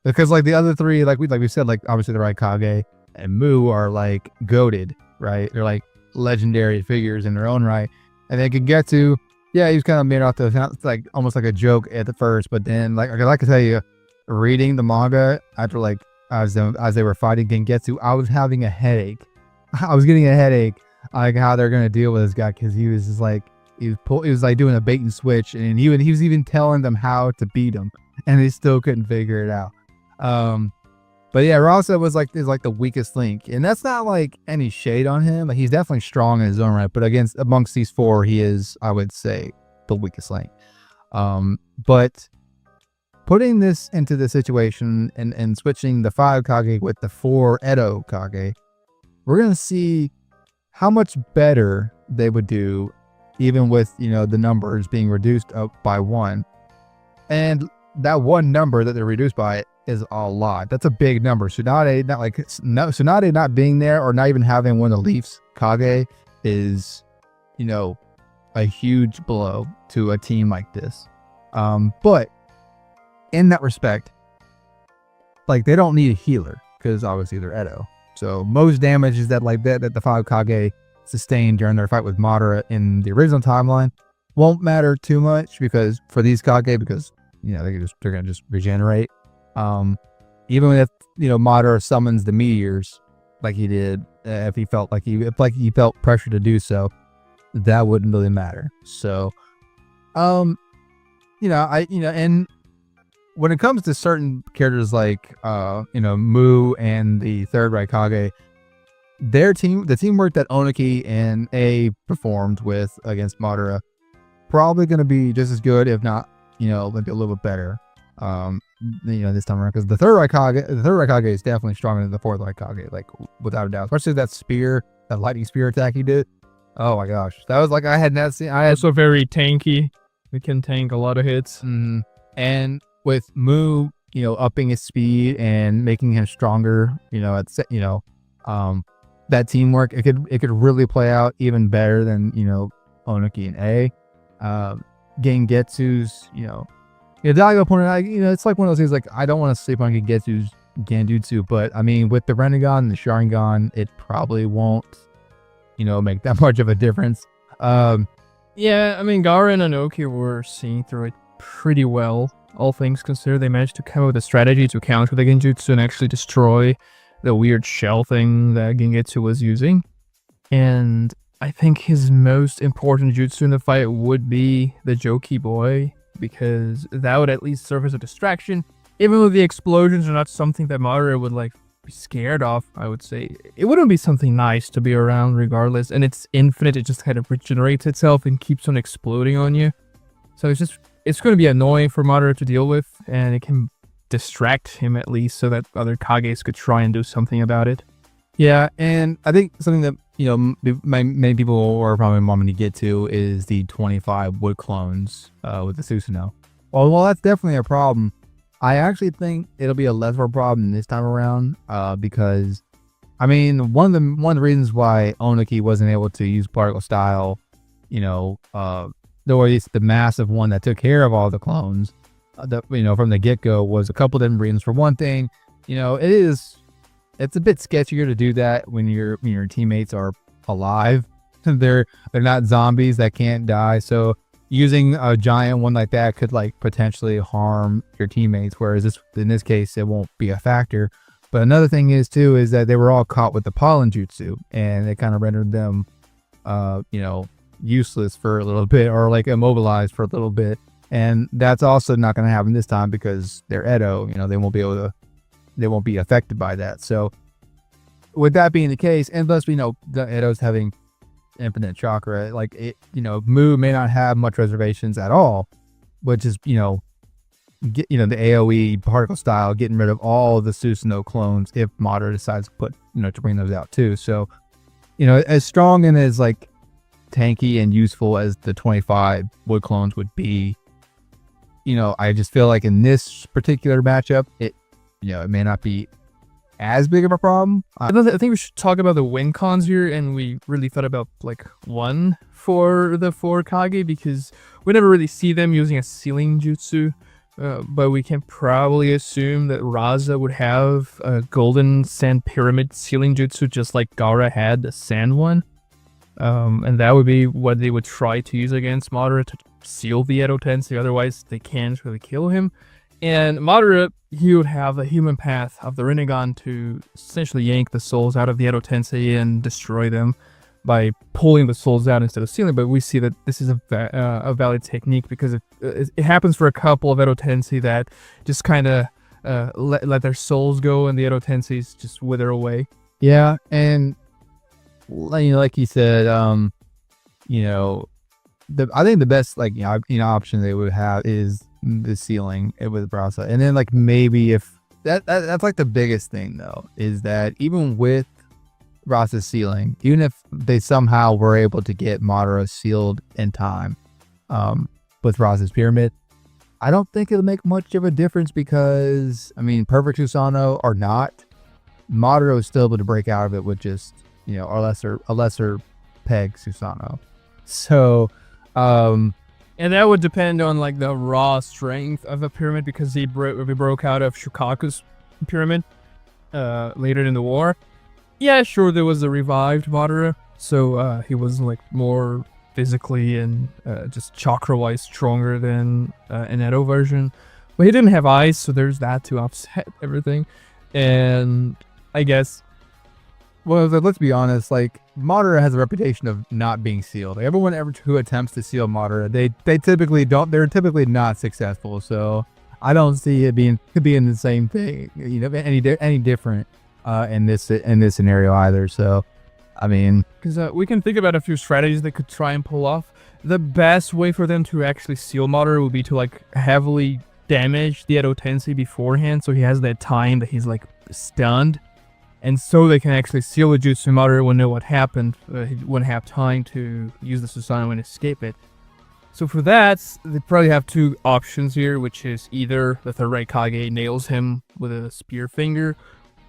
because the other 3, we said, obviously the Raikage and Mu are goated, right? They're legendary figures in their own right. And then Gengetsu, yeah, he was kind of made out to almost like a joke at the first, but then I can tell you, reading the manga after as they were fighting Gengetsu, I was having a headache. I was getting a headache how they're gonna deal with this guy, because he was just he was doing a bait and switch, and he was even telling them how to beat him, and they still couldn't figure it out. But yeah, Rasa was is the weakest link, and that's not any shade on him. He's definitely strong in his own right, but amongst these 4, he is, I would say, the weakest link. But putting this into the situation and switching the 5 Kage with the 4 Edo Kage, we're going to see how much better they would do even with the numbers being reduced up by 1. And that one number that they're reduced by is a lot. That's a big number. Tsunade Tsunade not being there or not even having one of the Leafs Kage is a huge blow to a team like this. But in that respect, like, they don't need a healer because obviously they're Edo. So most damage is that the 5 Kage sustained during their fight with Madara in the original timeline won't matter too much because for these Kage, because they're gonna just regenerate. Even if Madara summons the meteors like he did, if he felt pressure to do so, that wouldn't really matter. So, and when it comes to certain characters like Mu and the third Raikage, the teamwork that Oniki and A performed with against Madara, probably going to be just as good, if not, maybe a little bit better. This time around, because the third Raikage is definitely stronger than the fourth Raikage, like without a doubt. Especially that lightning spear attack he did. Oh my gosh, that was like I had not seen. Also very tanky. We can tank a lot of hits. And with Mu, upping his speed and making him stronger, that teamwork, it could really play out even better than Oniki and A. Gengetsu's, Daigo pointed out, it's like one of those things, like, I don't want to sleep on Gengetsu's Genjutsu, but I mean, with the Rinnegan and the Sharingan, it probably won't, make that much of a difference. Yeah, I mean, Gaara and Anoki were seeing through it pretty well. All things considered, they managed to come up with a strategy to counter the Genjutsu and actually destroy the weird shell thing that Gengetsu was using. And I think his most important jutsu in the fight would be the Joki Boy, because that would at least serve as a distraction. Even though the explosions are not something that Madara would be scared of, I would say it wouldn't be something nice to be around regardless. And it's infinite, it just kind of regenerates itself and keeps on exploding on you. So it's going to be annoying for Madara to deal with, and it can distract him at least so that other Kages could try and do something about it. Yeah, and I think something that many people are probably wanting to get to is the 25 wood clones with the Susanoo. Well, that's definitely a problem. I actually think it'll be a less of a problem this time around because, I mean, one of the reasons why Oniki wasn't able to use particle style, or at least the massive one that took care of all the clones, from the get-go, was a couple different reasons. For one thing, it's a bit sketchier to do that when your teammates are alive. They're not zombies that can't die. So using a giant one like that could potentially harm your teammates. Whereas in this case, it won't be a factor. But another thing is that they were all caught with the pollen jutsu, and it kind of rendered them, useless for a little bit, or immobilized for a little bit. And that's also not going to happen this time because they're Edo. They won't be affected by that. So with that being the case, and plus the Edo's having infinite chakra, Mu may not have much reservations at all, which is the AoE particle style, getting rid of all the Susanoo clones if Madara decides to bring those out too. So as strong and as tanky and useful as the 25 wood clones would be, I just feel like in this particular matchup, it may not be as big of a problem. I think we should talk about the win cons here, and we really thought about one for the 4 Kage, because we never really see them using a ceiling jutsu, but we can probably assume that Raza would have a golden sand pyramid ceiling jutsu just like Gaara had the sand one, and that would be what they would try to use against Madara to seal the Edo Tensei, otherwise they can't really kill him. And Madara, he would have a human path of the Rinnegan to essentially yank the souls out of the Edo Tensei and destroy them by pulling the souls out instead of sealing. But we see that this is a valid technique because it happens for a couple of Edo Tensei that just kind of let their souls go and the Edo Tenseis just wither away. Yeah, and like you said, I think the best option they would have is the ceiling with Brasa. And then maybe if that's the biggest thing though, is that even with Ross's sealing, even if they somehow were able to get Madara sealed in time, with Ross's pyramid, I don't think it'll make much of a difference because, I mean, perfect Susanoo or not, Madara is still able to break out of it with just, you know, a lesser peg Susanoo. So, and that would depend on like the raw strength of the pyramid, because we broke out of Shukaku's pyramid later in the war. Yeah, sure, there was a revived Madara, so he was like more physically and just chakra-wise stronger than an Edo version. But he didn't have ice, so there's that to offset everything. And I guess, well, let's be honest, like, Madara has a reputation of not being sealed. Like, everyone who attempts to seal Madara, they typically don't, they're typically not successful. So I don't see it being the same thing, you know, any different in this scenario either. So, I mean, because we can think about a few strategies they could try and pull off. The best way for them to actually seal Madara would be to like heavily damage the Edo Tensei beforehand, so he has that time that he's like stunned, and so they can actually seal the jutsu. Madara will know what happened. He wouldn't have time to use the Susanoo and escape it. So for that, they probably have two options here, which is either the third Rai Kage nails him with a spear finger,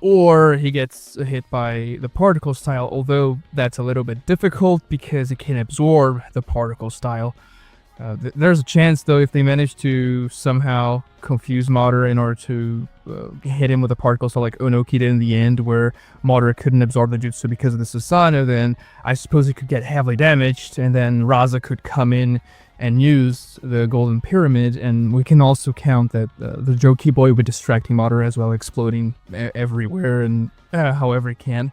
or he gets hit by the particle style, although that's a little bit difficult because it can absorb the particle style. There's a chance, though, if they manage to somehow confuse Madara in order to hit him with a particle style like Onoki did in the end, where Madara couldn't absorb the jutsu because of the Susanoo, then I suppose he could get heavily damaged, and then Raza could come in and use the Golden Pyramid, and we can also count that the Joki Boy would be distracting Madara as well, exploding everywhere and however he can.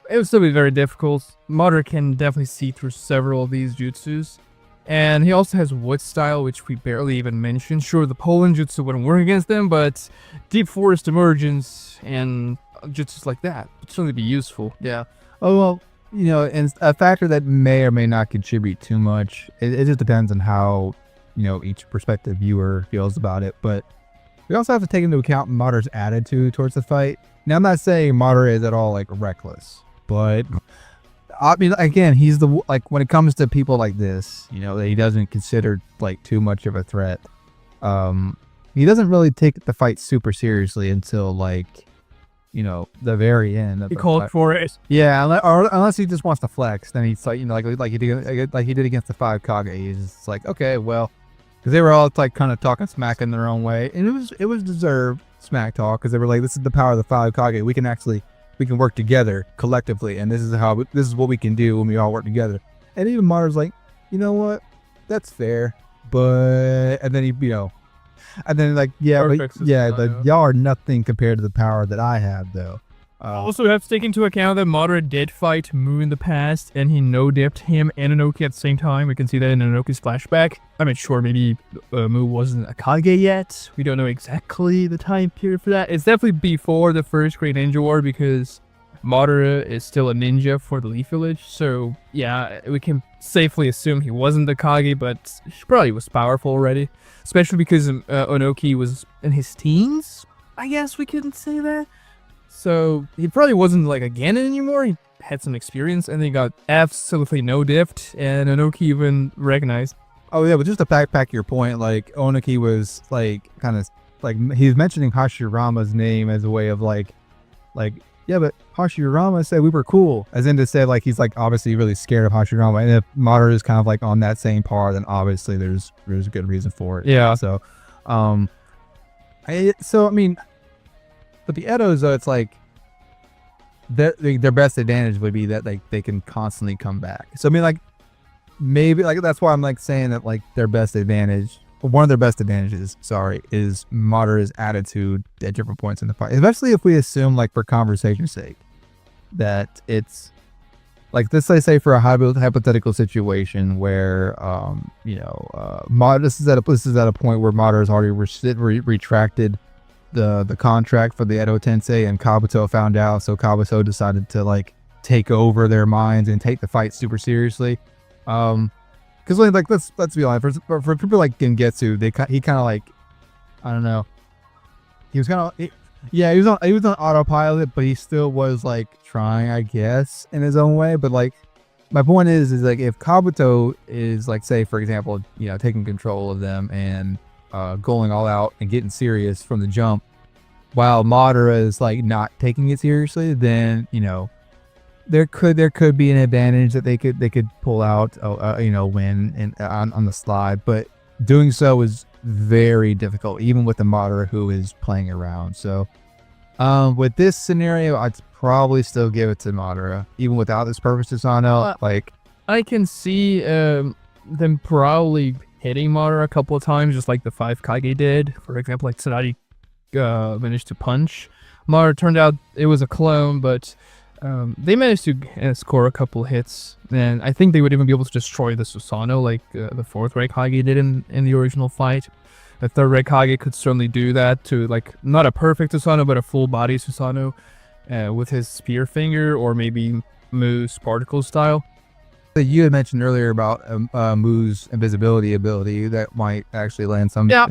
It would still be very difficult. Madara can definitely see through several of these jutsus, and he also has Wood Style, which we barely even mentioned. Sure, the Poland jutsu wouldn't work against them, but Deep Forest Emergence and jutsus like that would certainly be useful. yeah. Oh, well, you know, and a factor that may or may not contribute too much. It just depends on how, you know, each prospective viewer feels about it. But we also have to take into account Madara's attitude towards the fight. Now, I'm not saying Madara is at all like reckless, but I mean, again, he's the, like, when it comes to people like this, you know, that he doesn't consider like too much of a threat. He doesn't really take the fight super seriously until like, you know, the very end. Of He the called fight. for it. Yeah, unless he just wants to flex, then he's like, you know, like he did against the 5 Kage. He's just like, okay, well, because they were all like kind of talking smack in their own way, and it was deserved smack talk, because they were like, this is the power of the 5 Kage. We can work together collectively, and this is what we can do when we all work together. And even Madara's like, you know what, that's fair, but and then he, you know, and then like, yeah, but yeah, but y'all are nothing compared to the power that I have, though. Also have to take into account that Madara did fight Mu in the past, and he no-dipped him and Inoki at the same time. We can see that in Inoki's flashback. I mean, sure, maybe Mu wasn't a Kage yet. We don't know exactly the time period for that. It's definitely before the first Great Ninja War, because Madara is still a ninja for the Leaf Village. So, yeah, we can safely assume he wasn't the Kage, but he probably was powerful already. Especially because Onoki was in his teens, I guess we can say that. So he probably wasn't like a Ganon anymore. He had some experience, and then he got absolutely no-dipped, and Onoki even recognized. Oh yeah, but just to backpack your point, like Onoki was like kind of like, he's mentioning Hashirama's name as a way of like yeah, but Hashirama said we were cool, as in to say like he's like obviously really scared of Hashirama, and if Madara is kind of like on that same par, then obviously there's a good reason for it. Yeah. So, I mean, but the Edos, though, it's like their best advantage would be that like they can constantly come back. So I mean, like, maybe like that's why I'm like saying that like their best advantage, one of their best advantages, is Madara's attitude at different points in the fight. Especially if we assume, like, for conversation's sake, that it's like, let's say for a hypothetical situation where this is at a point where Madara's already retracted the contract for the Edo Tensei, and Kabuto found out, so Kabuto decided to like take over their minds and take the fight super seriously. Because like let's be honest, for people like Gengetsu, he kind of like, I don't know, he was kind of Yeah, he was on autopilot, but he still was like trying, I guess, in his own way. But like, my point is like if Kabuto is like, say for example, taking control of them and going all out and getting serious from the jump, while Madara is like not taking it seriously, then there could be an advantage that they could pull out, win and on the slide. But doing so is very difficult, even with the Madara who is playing around. So with this scenario, I'd probably still give it to Madara, even without this purpose to Sano. Like, I can see them probably hitting Madara a couple of times, just like the 5 Kage did. For example, like Tsunade managed to punch Madara. Turned out it was a clone, but they managed to score a couple hits, and I think they would even be able to destroy the Susanoo like the 4th Red Kage did in the original fight. The 3rd Red Kage could certainly do that to, like, not a perfect Susanoo, but a full body Susanoo with his spear finger, or maybe Mu's particle style. You had mentioned earlier about Mu's invisibility ability that might actually land some. Yeah,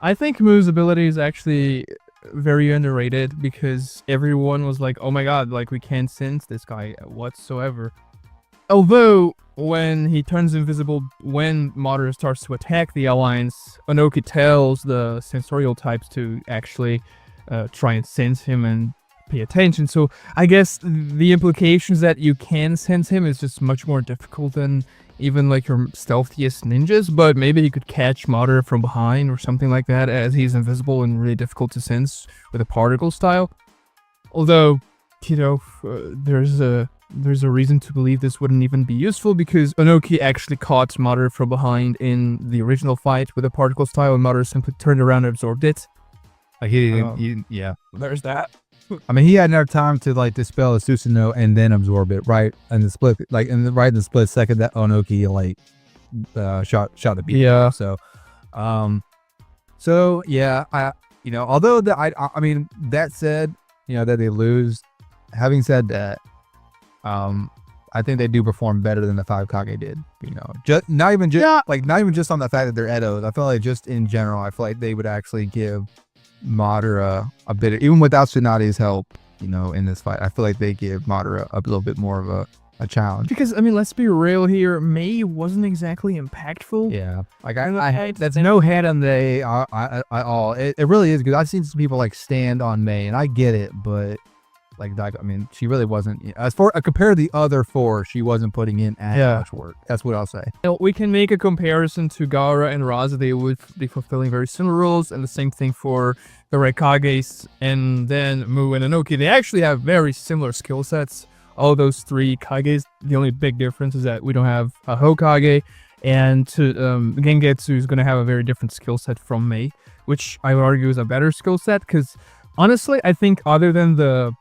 I think Mu's ability is actually very underrated, because everyone was like, oh my god, like, we can't sense this guy whatsoever. Although when he turns invisible, when Madara starts to attack the Alliance, Onoki tells the sensorial types to actually try and sense him and pay attention. So I guess the implications that you can sense him is just much more difficult than even like your stealthiest ninjas, but maybe you could catch Madara from behind or something like that, as he's invisible and really difficult to sense with a particle style. Although, there's a reason to believe this wouldn't even be useful, because Onoki actually caught Madara from behind in the original fight with a particle style, and Madara simply turned around and absorbed it. Like yeah. There's that. I mean, he had enough time to like dispel the Susanoo and then absorb it right in the split, like in the split second that Onoki like shot the beat. Yeah. So yeah, although I mean, that said, that they lose. Having said that, I think they do perform better than the 5 Kage did. Just not even just on the fact that they're Edos. I feel like just in general, I feel like they would actually give Madara a bit, even without Tsunade's help, in this fight. I feel like they give Madara a little bit more of a challenge. Because, I mean, let's be real here, Mei wasn't exactly impactful. Yeah. Like, that's no head on the at all. It really is, because I've seen some people, like, stand on Mei, and I get it, but, like, I mean, she really wasn't, as far compared to the other 4, she wasn't putting in as much work. That's what I'll say. We can make a comparison to Gaara and Raza. They would be fulfilling very similar roles, and the same thing for the Red Kages, and then Mu and Onoki. They actually have very similar skill sets. All those 3 Kages. The only big difference is that we don't have a Hokage, and Gengetsu is going to have a very different skill set from Mei, which I would argue is a better skill set, because honestly, I think other than the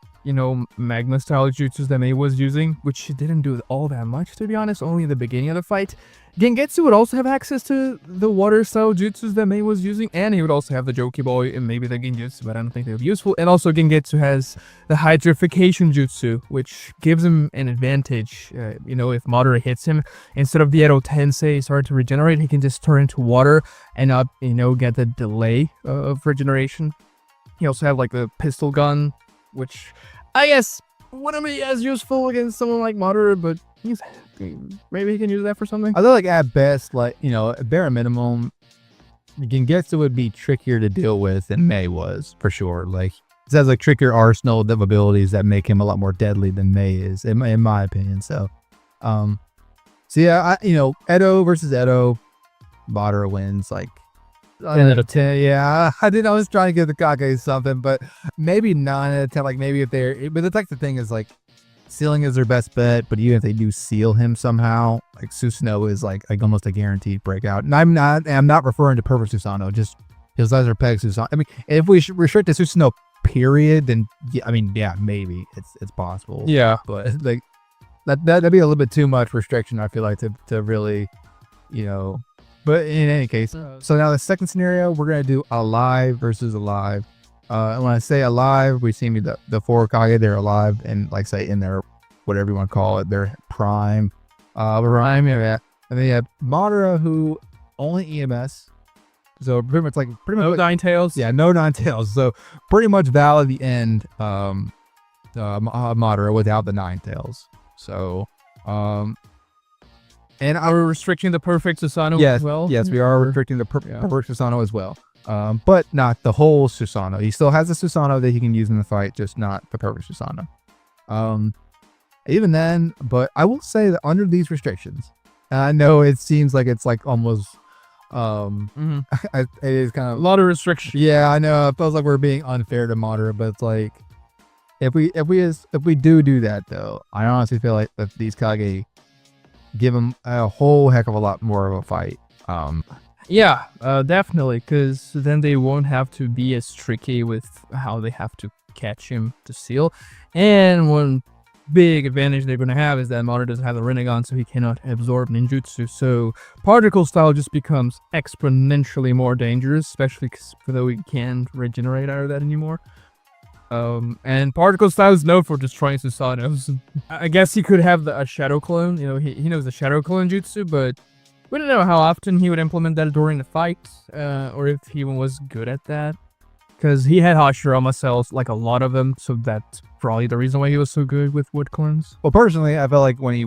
magma style jutsus that Mei was using, which she didn't do all that much, to be honest, only in the beginning of the fight, Gengetsu would also have access to the water style jutsus that Mei was using, and he would also have the Joki Boy and maybe the Genjutsu, but I don't think they would be useful. And also Gengetsu has the hydrification jutsu, which gives him an advantage. If Madara hits him, instead of the Edo Tensei starting to regenerate, he can just turn into water and not, get the delay of regeneration. He also have like the pistol gun, which I guess wouldn't be as useful against someone like Madara, but maybe he can use that for something. I feel like at best, like, at bare minimum, Gengetsu would be trickier to deal with than Mei was, for sure. Like, he has like trickier arsenal of abilities that make him a lot more deadly than Mei is, in my opinion. So yeah, Edo versus Edo, Madara wins, like, 10 out of 10. Yeah, I was trying to give the Kage something, but maybe 9 out of 10. Like, maybe if but it's like the thing is, like, sealing is their best bet, but even if they do seal him somehow, like, Susanoo is like almost a guaranteed breakout. And I'm not referring to perfect Susanoo, just his laser peg Susanoo. I mean, if we restrict to Susanoo period, then yeah, maybe it's possible. Yeah, but like that'd be a little bit too much restriction, I feel like, to really, But in any case, so now the second scenario, we're going to do alive versus alive. And when I say alive, we see the 4 Kage, they're alive, and like say in their, whatever you want to call it, their prime. And then you have Madara, who only EMS. So pretty much No Nine Tails. yeah, no Nine Tails. So pretty much valid the end Madara without the Nine Tails. So and We're restricting the perfect Susanoo yes, as well. yes, we are restricting the perfect Susanoo as well. But not the whole Susanoo. He still has a Susanoo that he can use in the fight, just not the perfect Susanoo. Even then, but I will say that under these restrictions, and I know it seems like it's like almost it is kind A of lot of restrictions. yeah, I know it feels like we're being unfair to Madara, but it's like if we do that though, I honestly feel like that these Kage give him a whole heck of a lot more of a fight. Yeah, definitely, because then they won't have to be as tricky with how they have to catch him to seal. And one big advantage they're going to have is that Madara doesn't have the Rinnegan, so he cannot absorb ninjutsu. So particle style just becomes exponentially more dangerous, especially though we can't regenerate out of that anymore. And particle style is known for destroying Susanoo. I guess he could have a shadow clone. You know, he knows the shadow clone jutsu, but we don't know how often he would implement that during the fight, or if he even was good at that. Because he had Hashirama cells, like a lot of them, so that's probably the reason why he was so good with wood clones. Well, personally, I felt like when he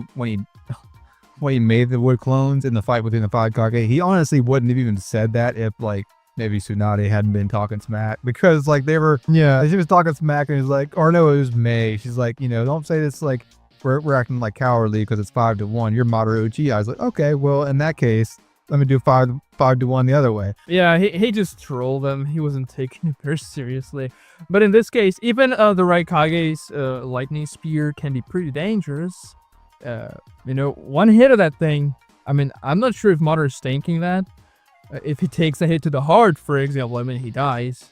made the wood clones in the fight between the five Kage, he honestly wouldn't have even said that if like maybe Tsunade hadn't been talking smack, because like she was talking smack and he's like, or no, it was May. She's like, don't say this like we're acting like cowardly because it's 5-1. You're Madara Uchiha. I was like, okay, well in that case, let me do 5-1 the other way. Yeah, he just trolled them. He wasn't taking it very seriously. But in this case, even the Raikage's lightning spear can be pretty dangerous. One hit of that thing, I mean, I'm not sure if Madara is tanking that. If he takes a hit to the heart, for example, I mean, he dies.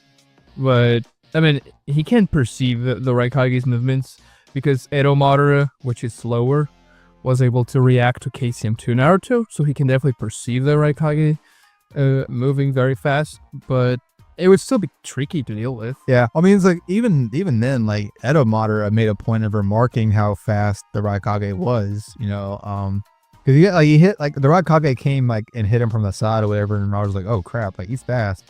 But, I mean, he can perceive the Raikage's movements because Edo Madara, which is slower, was able to react to KCM2 Naruto, so he can definitely perceive the Raikage moving very fast, but it would still be tricky to deal with. Yeah, I mean, it's like even then, like Edo Madara made a point of remarking how fast the Raikage was, because he hit like the Raikage came like and hit him from the side or whatever, and I was like, oh crap, like he's fast.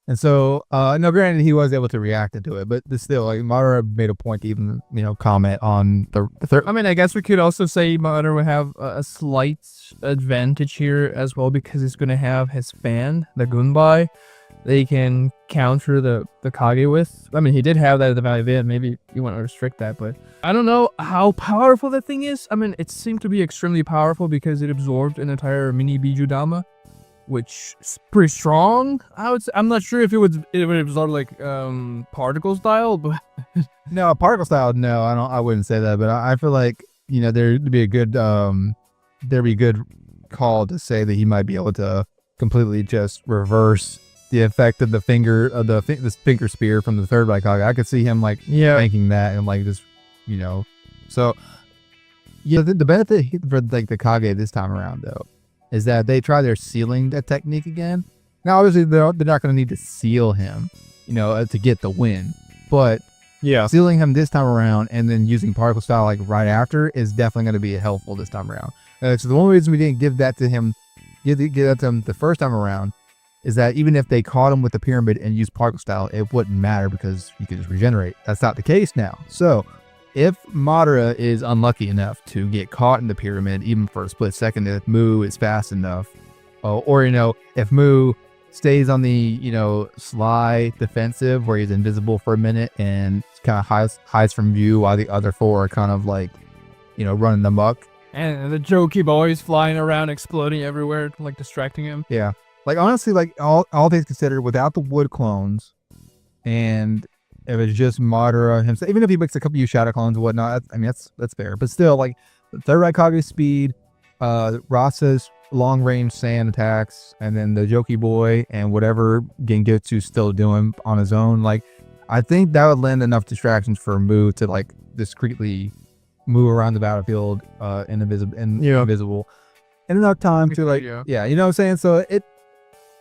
And so, no, granted, he was able to react to it, but still, like, Madara made a point to even, comment on the third. I mean, I guess we could also say Madara would have a slight advantage here as well, because he's going to have his fan, the Gunbai, they can counter the Kage with. I mean, he did have that at the Valley of Id. Maybe you want to restrict that, but I don't know how powerful that thing is. I mean, it seemed to be extremely powerful because it absorbed an entire mini Bijudama, which is pretty strong, I would say. I'm not sure if it would absorb like particle style, but no, particle style. No, I wouldn't say that, but I feel like there'd be a good call to say that he might be able to completely just reverse the effect of the finger spear from the third Raikage. I could see him like thinking that and like just so yeah. The benefit for like the Kage this time around though is that they try their sealing that technique again. Now, obviously, they're not going to need to seal him, to get the win. But sealing him this time around and then using particle style like right after is definitely going to be helpful this time around. So the only reason we didn't give that to him, give that to him the first time around, is that even if they caught him with the pyramid and used particle style, it wouldn't matter because you could just regenerate. That's not the case now. So if Madara is unlucky enough to get caught in the pyramid, even for a split second, if Mu is fast enough, or if Mu stays on the sly defensive where he's invisible for a minute and kind of hides from view while the other four are kind of like running amok, and the jokey boys flying around, exploding everywhere, like distracting him. Yeah, like honestly, like all things considered, without the wood clones, and if it's just Madara himself, even if he makes a couple of shadow clones and whatnot, I mean, that's fair. But still, like, the third Raikage's speed, Rasa's long-range sand attacks, and then the Joki Boy and whatever Gengetsu's still doing on his own, like, I think that would lend enough distractions for Mu to, like, discreetly move around the battlefield invisible. And enough time to, like, you know what I'm saying? So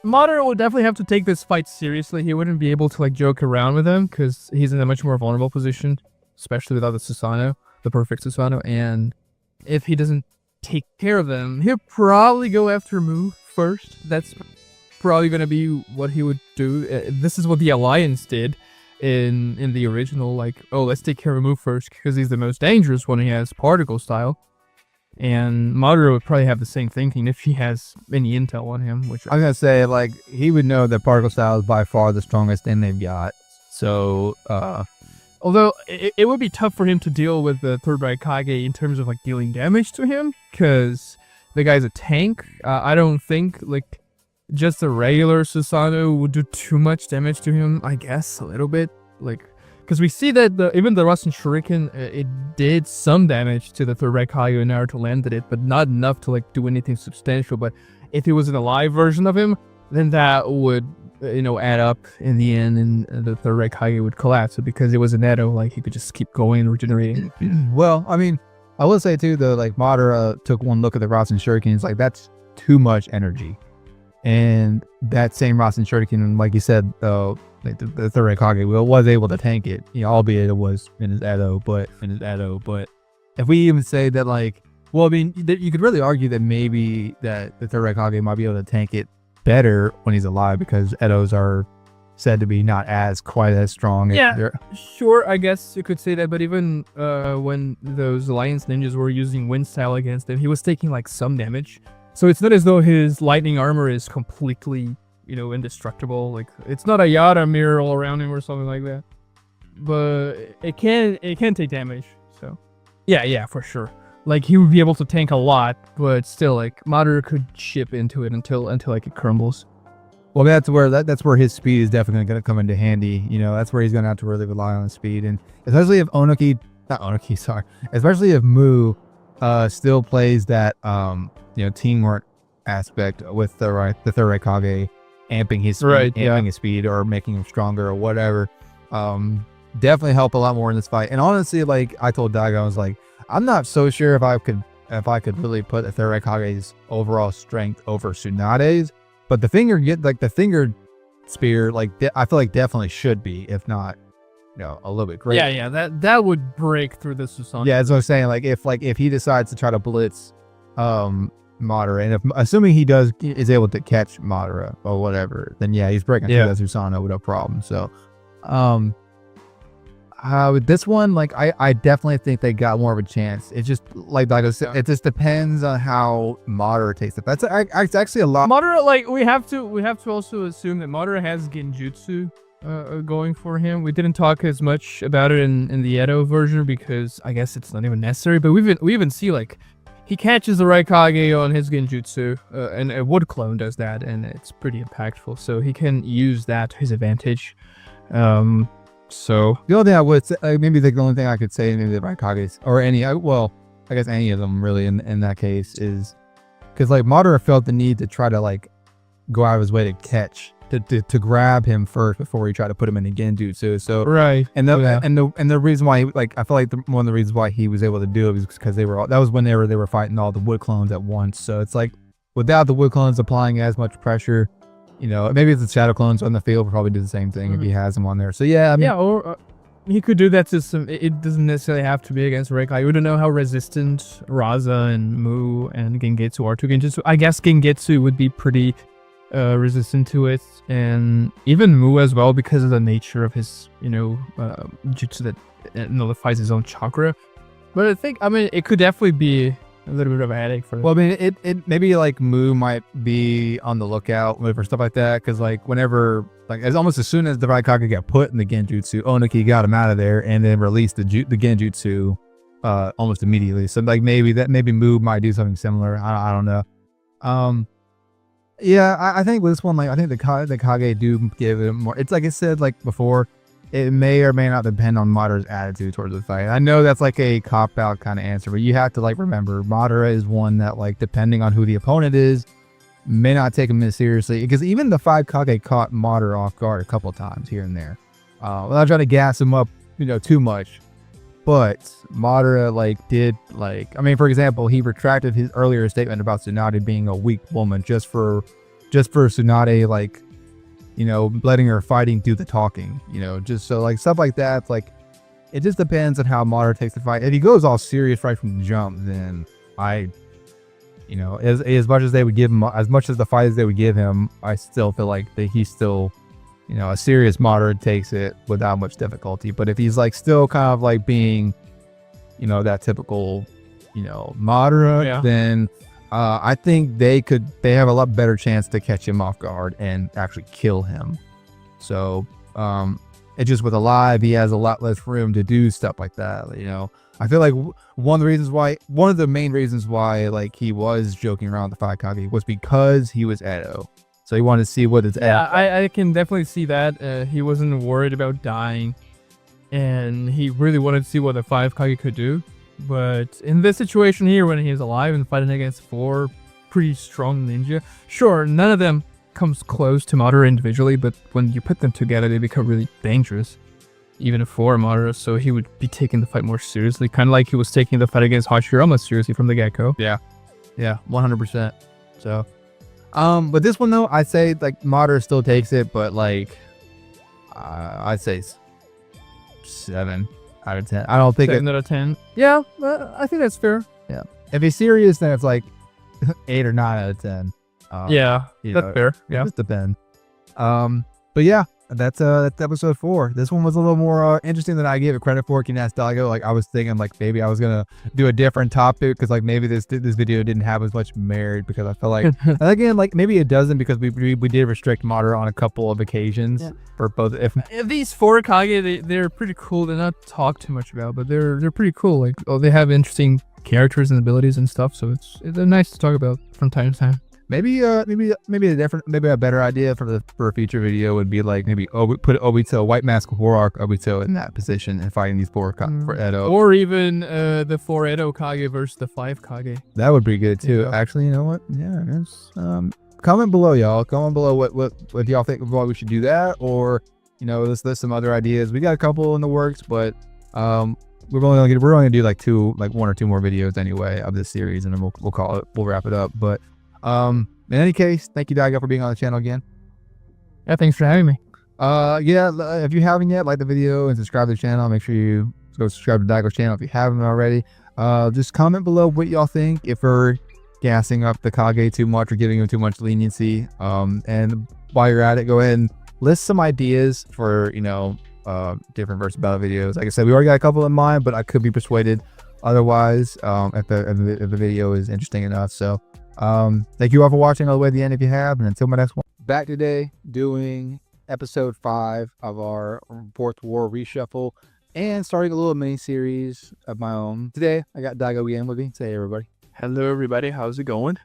Madara will definitely have to take this fight seriously. He wouldn't be able to like joke around with him because he's in a much more vulnerable position, especially without the Susanoo, the perfect Susanoo. And if he doesn't take care of them, he'll probably go after Mu first. That's probably gonna be what he would do. This is what the Alliance did in the original. Like, oh, let's take care of Mu first because he's the most dangerous when he has particle style. And Madara would probably have the same thinking if he has any intel on him. Which I was gonna say, like, he would know that particle style is by far the strongest thing they've got. So, although it would be tough for him to deal with the third Raikage in terms of like dealing damage to him, because the guy's a tank. I don't think like just a regular Susanoo would do too much damage to him. I guess a little bit, like, because we see that even the Rasen Shuriken, it did some damage to the third Raikage and Naruto landed it, but not enough to like do anything substantial. But if it was an alive version of him, then that would add up in the end, and the third Raikage would collapse. So because it was an Edo, like he could just keep going and regenerating. well, I mean, I will say too, though, like Madara took one look at the Rasen Shuriken. It's like, that's too much energy. And that same Rasen Shuriken, like you said, like the third Hokage was able to tank it, albeit it was in his Edo. But if we even say that, like, well, I mean, you could really argue that maybe that the third Hokage might be able to tank it better when he's alive, because Edos are said to be not as quite as strong. Yeah, sure, I guess you could say that. But even when those Alliance ninjas were using wind style against him, he was taking like some damage. So it's not as though his lightning armor is completely, indestructible. Like, it's not a Yara mirror all around him or something like that. But it can take damage. So yeah, for sure. Like, he would be able to tank a lot, but still, like, Madara could chip into it until like it crumbles. Well, that's where his speed is definitely going to come into handy. That's where he's going to have to really rely on speed, and especially especially if Mu still plays that teamwork aspect with the third Raikage amping his speed, his speed, or making him stronger or whatever. Definitely help a lot more in this fight. And honestly, like I told Daigo, I was like, I'm not so sure if I could really put the third Raikage's overall strength over Tsunade's, but the finger spear, like I feel like definitely should be, if not, a little bit greater. Yeah, that would break through the Susanoo. Yeah, that's what I'm saying. If he decides to try to blitz Madara, and if assuming he is able to catch Madara or whatever, then yeah, he's breaking through that Susanoo with no problem. So, with this one, like I definitely think they got more of a chance. It's just like I said, it just depends on how Madara takes it. That's actually a lot. Madara, like we have to also assume that Madara has Genjutsu going for him. We didn't talk as much about it in the Edo version because I guess it's not even necessary. But we even see like he catches the Raikage on his Genjutsu, and a Wood Clone does that, and it's pretty impactful. So he can use that to his advantage. So the only thing I would say, maybe the only thing I could say, maybe the Raikages or I guess any of them really in that case, is because like Madara felt the need to try to like go out of his way to catch, to grab him first before he tried to put him in a Genjutsu. So right, and the reason why I feel like one of the reasons why he was able to do it was because that was when they were fighting all the Wood Clones at once. So it's like without the Wood Clones applying as much pressure. Maybe if the Shadow Clones on the field will probably do the same thing if he has them on there. So yeah, I mean, or he could do that to some. It doesn't necessarily have to be against Raikage. We don't know how resistant Raza and Mu and Gengetsu are to Genjutsu. I guess Gengetsu would be pretty resistant to it, and even Mu as well because of the nature of his jutsu that nullifies his own chakra. But I mean, it could definitely be a little bit of a headache for them. Well, I mean, it maybe like Mu might be on the lookout for stuff like that, because like whenever, like as soon as the Raikage got put in the Genjutsu, Onuki got him out of there and then released the Genjutsu almost immediately. So like maybe Mu might do something similar. I don't know. Yeah, I think with this one, like I think the Kage do give it more. It's like I said like before. It may or may not depend on Madara's attitude towards the fight. I know that's like a cop-out kind of answer, but you have to like remember Madara is one that, like, depending on who the opponent is, may not take him as seriously. Because even the 5 Kage caught Madara off guard a couple times here and there. Without trying to gas him up, too much. But Madara for example, he retracted his earlier statement about Tsunade being a weak woman just for Tsunade, like, letting her fighting do the talking, just so like stuff like that. Like, it just depends on how Madara takes the fight. If he goes all serious right from the jump, then I You know, as much as they would give him, as much as the fighters they would give him, I still feel like that he's still, you know, a serious moderate takes it without much difficulty. But if he's like still kind of like being, you know, that typical, you know, moderate, then I think they have a lot better chance to catch him off guard and actually kill him. So it's just with Alive, he has a lot less room to do stuff like that. You know, I feel like one of the main reasons why like he was joking around with the 5 Kage was because he was Edo. So he wanted to see what his I can definitely see that. He wasn't worried about dying, and he really wanted to see what the 5 Kage could do. But in this situation here, when he's alive and fighting against 4 pretty strong ninja, sure, none of them comes close to Madara individually, but when you put them together, they become really dangerous. Even for Madara, so he would be taking the fight more seriously, kind of like he was taking the fight against Hashirama seriously from the get-go. Yeah, 100%. So, but this one though, I'd say like Madara still takes it, but like, I'd say 7 out of 10. I don't think 7 out of 10. Yeah, I think that's fair. Yeah, if he's serious, then it's like 8 or 9 out of 10. That's fair. Yeah, it just depends. But yeah. That's episode 4. This one was a little more interesting than I gave it credit for. Can you ask Daigo? Like I was thinking, like maybe I was gonna do a different topic because like maybe this video didn't have as much merit because I felt like and again like maybe it doesn't because we did restrict Madara on a couple of occasions for both. If these 4 Kage, they're pretty cool. They're not talked too much about, but they're pretty cool. Like they have interesting characters and abilities and stuff. So they're nice to talk about from time to time. Maybe a better idea for a future video would be like maybe put Obito, White Mask War Arc Obito in that position and fighting these 4 for Edo, or even the 4 Edo Kage versus the 5 Kage. That would be good too. Yeah. Actually, you know what? Yeah, comment below, y'all. Comment below what y'all think of why we should do that, or you know, let's list some other ideas. We got a couple in the works, but we're only gonna do like 1 or 2 more videos anyway of this series, and then we'll wrap it up. But in any case, thank you Daigo for being on the channel again. Yeah, thanks for having me. If you haven't yet, like the video and subscribe to the channel. Make sure you go subscribe to Daigo's channel if you haven't already. Just comment below what y'all think, if we're gassing up the Kage too much or giving him too much leniency. And while you're at it, go ahead and list some ideas for, you know, different versus battle videos. Like I said, we already got a couple in mind, but I could be persuaded otherwise if the video is interesting enough. So thank you all for watching all the way to the end if you have, and until my next one. Back today doing episode 5 of our 4th War reshuffle and starting a little mini series of my own. Today I got Daigo again with me. Say hey, everybody. Hello everybody, how's it going?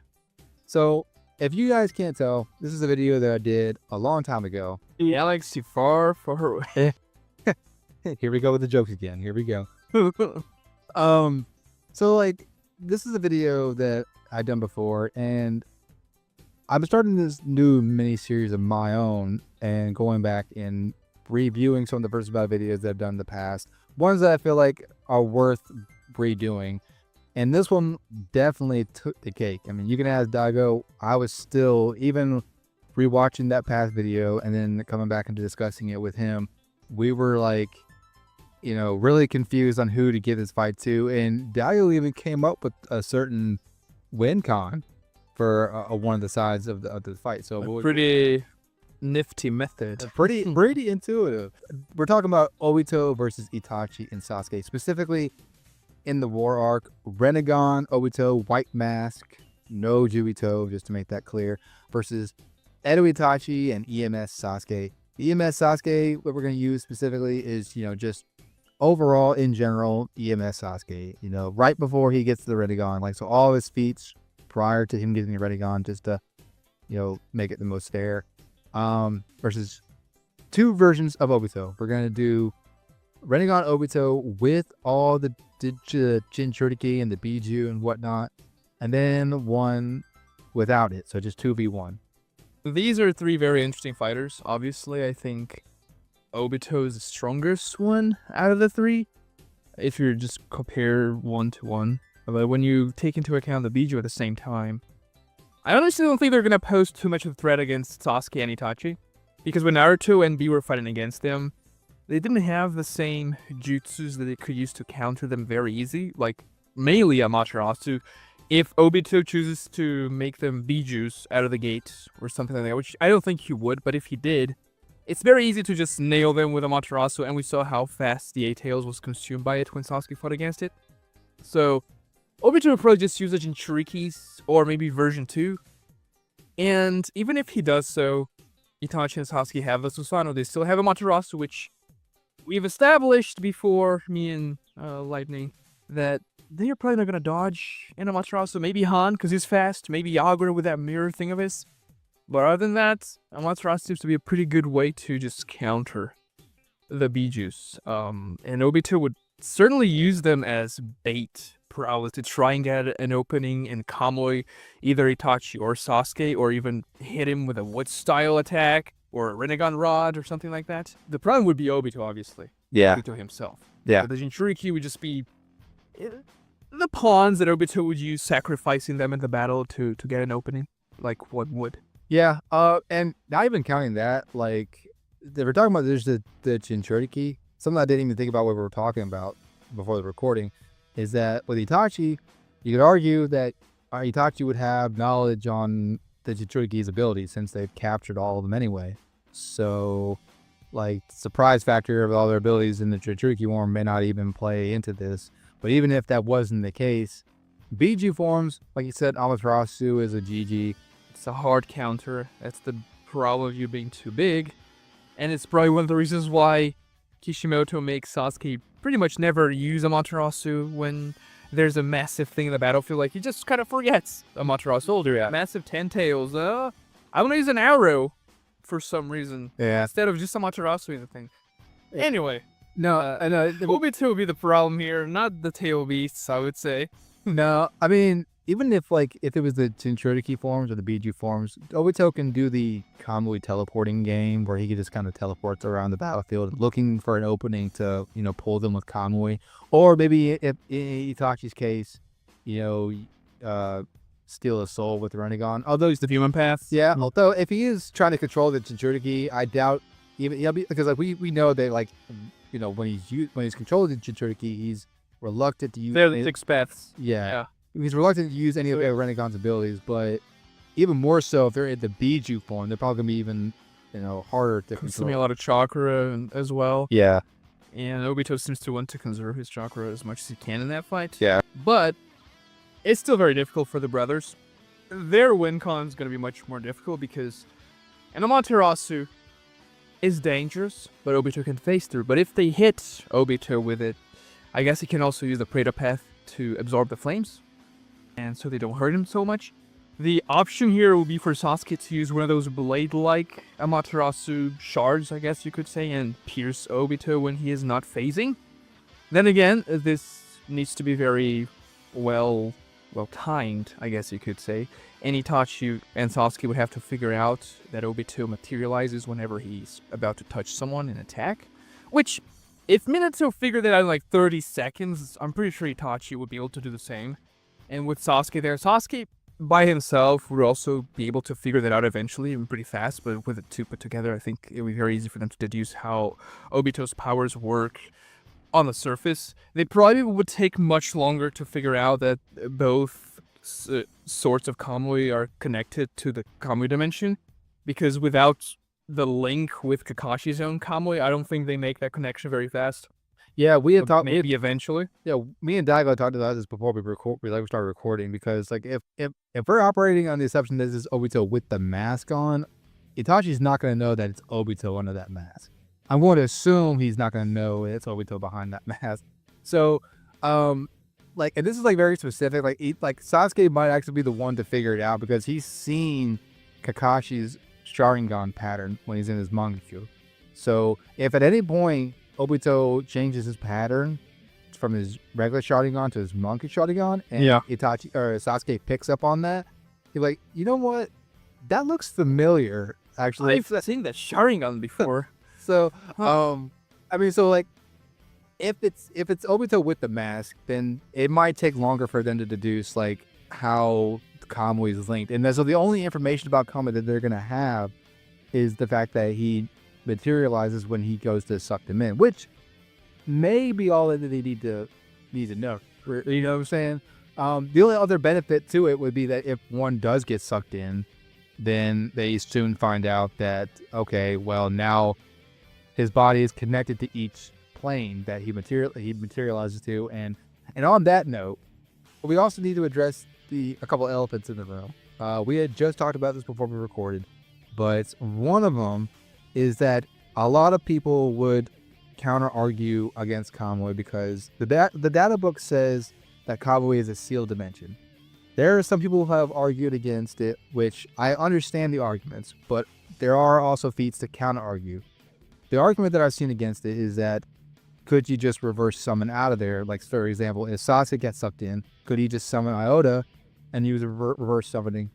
So if you guys can't tell, this is a video that I did a long time ago. Galaxy far away. Here we go with the jokes again. Here we go. So like this is a video that I've done before, and I'm starting this new mini series of my own and going back and reviewing some of the versus battle videos that I've done in the past, ones that I feel like are worth redoing. And this one definitely took the cake. I mean, you can ask Daigo. I was still, even rewatching that past video and then coming back and discussing it with him, we were like, you know, really confused on who to give this fight to. And Daigo even came up with a certain win con for one of the sides of the fight. So pretty nifty method. Pretty intuitive. We're talking about Obito versus Itachi and Sasuke, specifically in the war arc. Rinnegan Obito, White Mask, no Jubito, just to make that clear, versus Edo Itachi and EMS Sasuke. EMS Sasuke, what we're going to use specifically is, you know, just overall in general, EMS Sasuke, you know, right before he gets the Rinnegan, like, so all of his feats prior to him getting the Rinnegan, just to, you know, make it the most fair. Versus 2 versions of Obito. We're going to do Rinnegan Obito with all the Jinchuriki and the Biju and whatnot, and then one without it, so just 2v1. These are 3 very interesting fighters. Obviously, I think Obito is the strongest one out of the 3, if you just compare 1 to 1. But when you take into account the Biju at the same time, I honestly don't think they're going to pose too much of a threat against Sasuke and Itachi. Because when Naruto and B were fighting against them, they didn't have the same jutsus that they could use to counter them very easy. Like, mainly Amaterasu. if Obito chooses to make them Bijus out of the gate or something like that, which I don't think he would, but if he did, it's very easy to just nail them with Amaterasu, and we saw how fast the Eight Tails was consumed by it when Sasuke fought against it. So, Obito would probably just use the Jinchurikis, or maybe version 2. And even if he does so, Itachi and Sasuke have the Susanoo. They still have Amaterasu, which we've established before, me and Lightning, that they are probably not going to dodge in Amaterasu. Maybe Han, because he's fast. Maybe Yagura with that mirror thing of his. But other than that, Amaterasu seems to be a pretty good way to just counter the Bijus. And Obito would certainly use them as bait, probably, to try and get an opening and Kamui either Itachi or Sasuke, or even hit him with a wood-style attack, or a Rinnegan rod, or something like that. The problem would be Obito, obviously. Yeah. Obito himself. Yeah. But the Jinchuriki would just be the pawns that Obito would use, sacrificing them in the battle to get an opening, like one would. Yeah, and not even counting that, like, they were talking about there's the Jinchuriki. Something I didn't even think about what we were talking about before the recording is that with Itachi, you could argue that Itachi would have knowledge on the Jinchuriki's abilities since they've captured all of them anyway. So, like, surprise factor of all their abilities in the Jinchuriki form may not even play into this. But even if that wasn't the case, Biju forms, like you said, Amaterasu is a GG. It's a hard counter. That's the problem of you being too big. And it's probably one of the reasons why Kishimoto makes Sasuke pretty much never use Amaterasu when there's a massive thing in the battlefield. Like, he just kind of forgets Amaterasu. Massive 10 tails. I'm gonna use an arrow for some reason. Yeah. Instead of just Amaterasu in the thing. Anyway. No, Obito would be the problem here, not the tail beasts, I would say. no, I mean, even if it was the Jinchuriki forms or the Biju forms, Obito can do the Kamui teleporting game where he can just kind of teleports around the battlefield looking for an opening to, pull them with Kamui. Or maybe if in Itachi's case, steal a soul with Rinnegan. Although he's The human path. yeah, although if he is trying to control the Jinchuriki, I doubt because like we know that like when he's controlling the Jinchuriki, he's reluctant to use. They're the 6 paths. Yeah. He's reluctant to use any of Rinnegan's abilities, but even more so if they're in the Biju form, they're probably gonna be even harder to Consuming a control. lot of chakra as well. Yeah. And Obito seems to want to conserve his chakra as much as he can in that fight. Yeah. But it's still very difficult for the brothers. Their win con is going to be much more difficult because an Amaterasu is dangerous, but Obito can phase through. But if they hit Obito with it, I guess he can also use the Preta Path to absorb the flames, and so they don't hurt him so much. The option here will be for Sasuke to use one of those blade-like Amaterasu shards, I guess you could say, and pierce Obito when he is not phasing. Then again, this needs to be very well timed, I guess you could say. And Itachi and Sasuke would have to figure out that Obito materializes whenever he's about to touch someone and attack. Which, if Minato figured that out in like 30 seconds, I'm pretty sure Itachi would be able to do the same. And with Sasuke there, Sasuke by himself would also be able to figure that out eventually and pretty fast, but with the two put together, I think it would be very easy for them to deduce how Obito's powers work on the surface. They probably would take much longer to figure out that both sorts of Kamui are connected to the Kamui dimension, because without the link with Kakashi's own Kamui, I don't think they make that connection very fast. Yeah, we had talked. Maybe eventually. Yeah, me and Daigo talked about this before we started recording, because like if we're operating on the assumption that this is Obito with the mask on, Itachi's not going to know that it's Obito under that mask. I'm going to assume he's not going to know it's Obito behind that mask. So, and this is like very specific. Like Sasuke might actually be the one to figure it out because he's seen Kakashi's Sharingan pattern when he's in his Mangekyo. So if at any point Obito changes his pattern from his regular Sharingan to his monkey Sharingan, and Itachi or Sasuke picks up on that, he's like, you know what? That looks familiar. Actually, I've seen that Sharingan before. So, so like, if it's Obito with the mask, then it might take longer for them to deduce like how Kamui is linked, and so the only information about Kamui that they're gonna have is the fact that he materializes when he goes to suck them in, which may be all that they need to know. You know what I'm saying? The only other benefit to it would be that if one does get sucked in, then they soon find out that, okay, well, now his body is connected to each plane that he materializes to. And on that note, we also need to address a couple elephants in the room. We had just talked about this before we recorded, but one of them is that a lot of people would counter-argue against Kamui because the data book says that Kamui is a sealed dimension. There are some people who have argued against it, which I understand the arguments, but there are also feats to counter-argue. The argument that I've seen against it is that could you just reverse summon out of there? Like, for example, if Sasuke gets sucked in, could he just summon Iota and use reverse summoning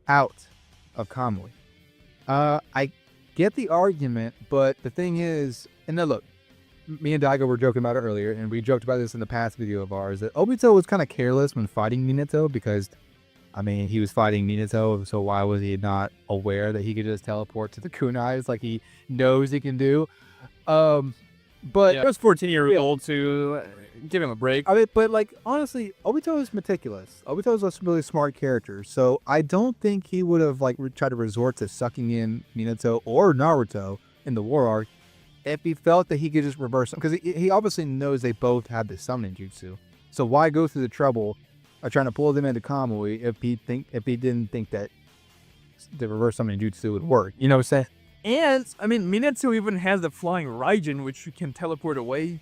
out of Kamui? I get the argument, but the thing is, and now look, me and Daigo were joking about it earlier, and we joked about this in the past video of ours, that Obito was kind of careless when fighting Minato because, I mean, he was fighting Minato, so why was he not aware that he could just teleport to the kunais like he knows he can do? But It was 14-year-old to give him a break. I mean, but like, honestly, Obito is meticulous. Obito is a really smart character, so I don't think he would have like tried to resort to sucking in Minato or Naruto in the war arc if he felt that he could just reverse them, because he obviously knows they both had the summoning jutsu. So why go through the trouble of trying to pull them into Kamui if he didn't think that the reverse summoning jutsu would work? You know what I'm saying? And, I mean, Minato even has the flying Raijin, which you can teleport away.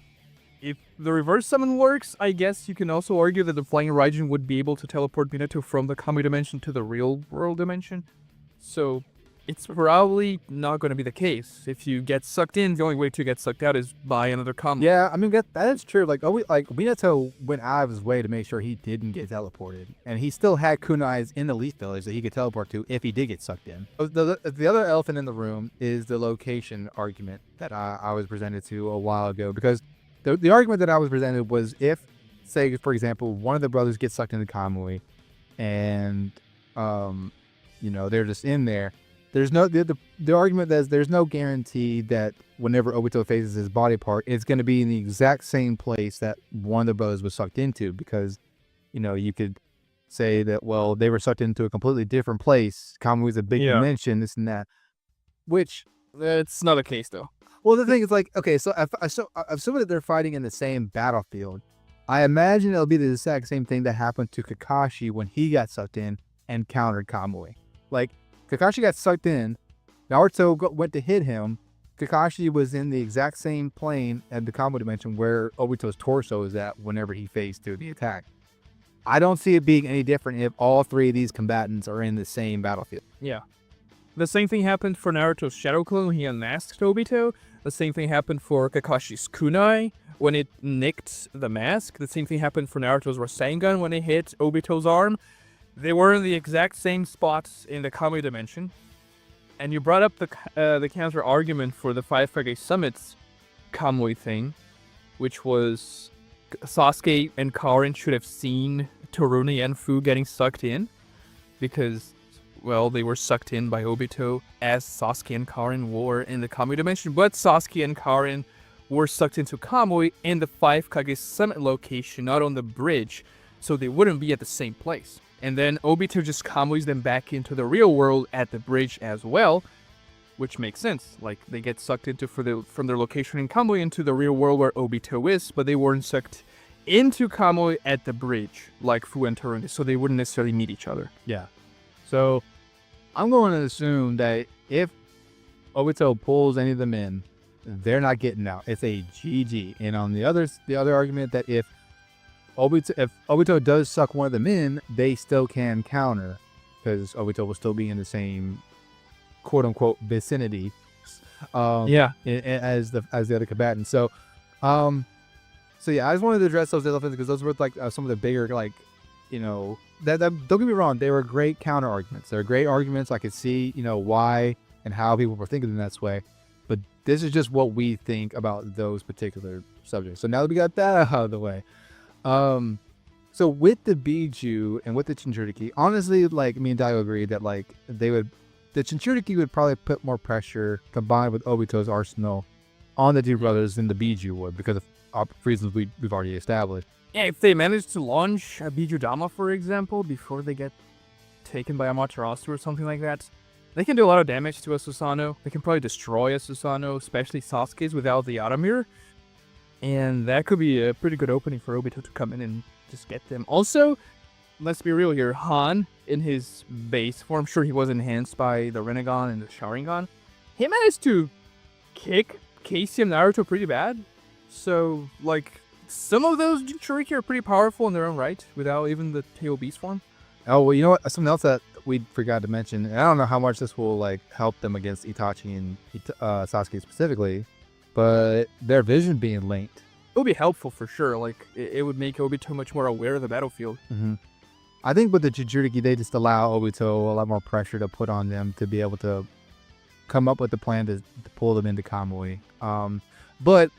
If the reverse summon works, I guess you can also argue that the flying Raijin would be able to teleport Minato from the Kamui dimension to the real world dimension. So, it's probably not going to be the case. If you get sucked in, the only way to get sucked out is by another Kamui. Yeah, I mean, that is true. Like Minato went out of his way to make sure he didn't get teleported. And he still had kunais in the Leaf Village that he could teleport to if he did get sucked in. The other elephant in the room is the location argument that I was presented to a while ago. Because the argument that I was presented was if, say, for example, one of the brothers gets sucked into Kamui and, they're just in there, there's no the argument that there's no guarantee that whenever Obito faces his body part, it's going to be in the exact same place that one of the brothers was sucked into, because you could say that, well, they were sucked into a completely different place. Kamui's a big dimension, this and that, which it's not the case though. Well, the thing is, like, okay, so assuming that they're fighting in the same battlefield, I imagine it'll be the exact same thing that happened to Kakashi when he got sucked in and countered Kamui. Like, Kakashi got sucked in, Naruto went to hit him, Kakashi was in the exact same plane at the Kamui dimension where Obito's torso is at whenever he faced through the attack. I don't see it being any different if all three of these combatants are in the same battlefield. Yeah. The same thing happened for Naruto's Shadow Clone when he unmasked Obito. The same thing happened for Kakashi's kunai when it nicked the mask. The same thing happened for Naruto's Rasengan when it hit Obito's arm. They were in the exact same spots in the Kamui dimension. And you brought up the counter argument for the Five Kage Summit's Kamui thing, which was Sasuke and Karin should have seen Torune and Fu getting sucked in, because, well, they were sucked in by Obito as Sasuke and Karin were in the Kamui dimension, but Sasuke and Karin were sucked into Kamui in the Five Kage Summit location, not on the bridge, so they wouldn't be at the same place. And then Obito just Kamuis them back into the real world at the bridge as well, which makes sense. Like, they get sucked into from their location in Kamui into the real world where Obito is, but they weren't sucked into Kamui at the bridge like Fu and Torune, so they wouldn't necessarily meet each other. Yeah. So I'm going to assume that if Obito pulls any of them in, they're not getting out. It's a GG. And on the other argument that if Obito does suck one of them in, they still can counter, because Obito will still be in the same quote-unquote vicinity as the other combatants. So yeah, I just wanted to address those elephants because those were like some of the bigger, like, that don't get me wrong, they were great counter arguments. They're great arguments. I could see why and how people were thinking in that way, but this is just what we think about those particular subjects. So now that we got that out of the way, so with the Biju and with the Jinchuriki, honestly, like, me and Daigo agreed that like the Jinchuriki would probably put more pressure combined with Obito's arsenal on the two brothers than the Biju would, because of reasons we've already established. Yeah, if they manage to launch a Bijudama, for example, before they get taken by Amaterasu or something like that, they can do a lot of damage to a Susanoo. They can probably destroy a Susanoo, especially Sasuke's without the Aramir. And that could be a pretty good opening for Obito to come in and just get them. Also, let's be real here, Han, in his base form, sure he was enhanced by the Rinnegan and the Sharingan, he managed to kick Casey and Naruto pretty bad. So, like, some of those Jinchuriki are pretty powerful in their own right, without even the Tail Beast form. Oh, well, you know what? Something else that we forgot to mention, and I don't know how much this will like help them against Itachi and Sasuke specifically, but their vision being linked. It would be helpful for sure. Like, it would make Obito much more aware of the battlefield. Mm-hmm. I think with the Jinchuriki, they just allow Obito a lot more pressure to put on them to be able to come up with the plan to pull them into Kamui. But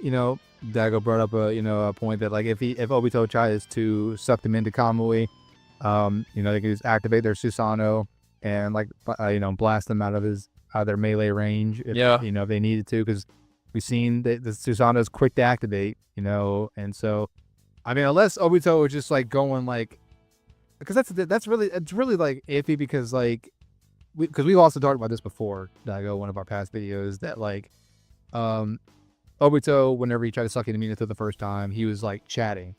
you know, Daigo brought up a point that like if Obito tries to suck them into Kamui, they can just activate their Susanoo and like blast them out of their melee range if they needed to, because we've seen that the Susanoo is quick to activate, and so I mean, unless Obito is just like going like, because it's really like iffy, because like we've also talked about this before, Daigo, one of our past videos, that like Obito, whenever he tried to suck into Minato the first time, he was like chatting.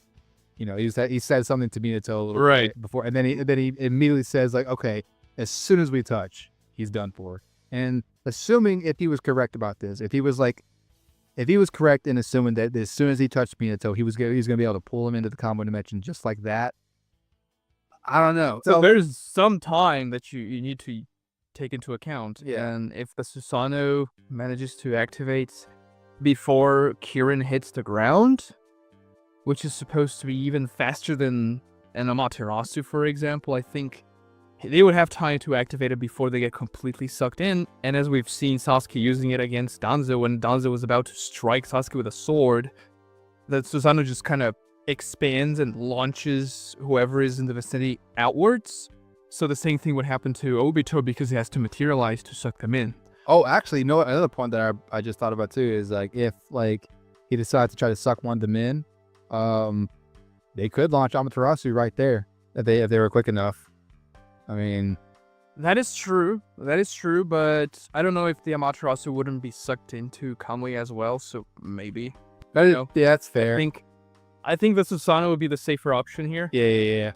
He said something to Minato a little bit before, and then he immediately says like, okay, as soon as we touch, he's done for. And assuming if he was correct about this, if he was correct in assuming that as soon as he touched Minato, he was gonna be able to pull him into the combo dimension just like that, I don't know. So there's some time that you need to take into account. Yeah. And if the Susanoo manages to activate before Kirin hits the ground, which is supposed to be even faster than an Amaterasu, for example, I think they would have time to activate it before they get completely sucked in. And as we've seen Sasuke using it against Danzo, when Danzo was about to strike Sasuke with a sword, the Susanoo just kind of expands and launches whoever is in the vicinity outwards. So the same thing would happen to Obito, because he has to materialize to suck them in. Oh, actually, another point that I just thought about too is like if like he decides to try to suck one of them in, they could launch Amaterasu right there if they were quick enough. I mean, that is true, but I don't know if the Amaterasu wouldn't be sucked into Kamui as well, so maybe. yeah, that's fair. I think the Susanoo would be the safer option here. Yeah.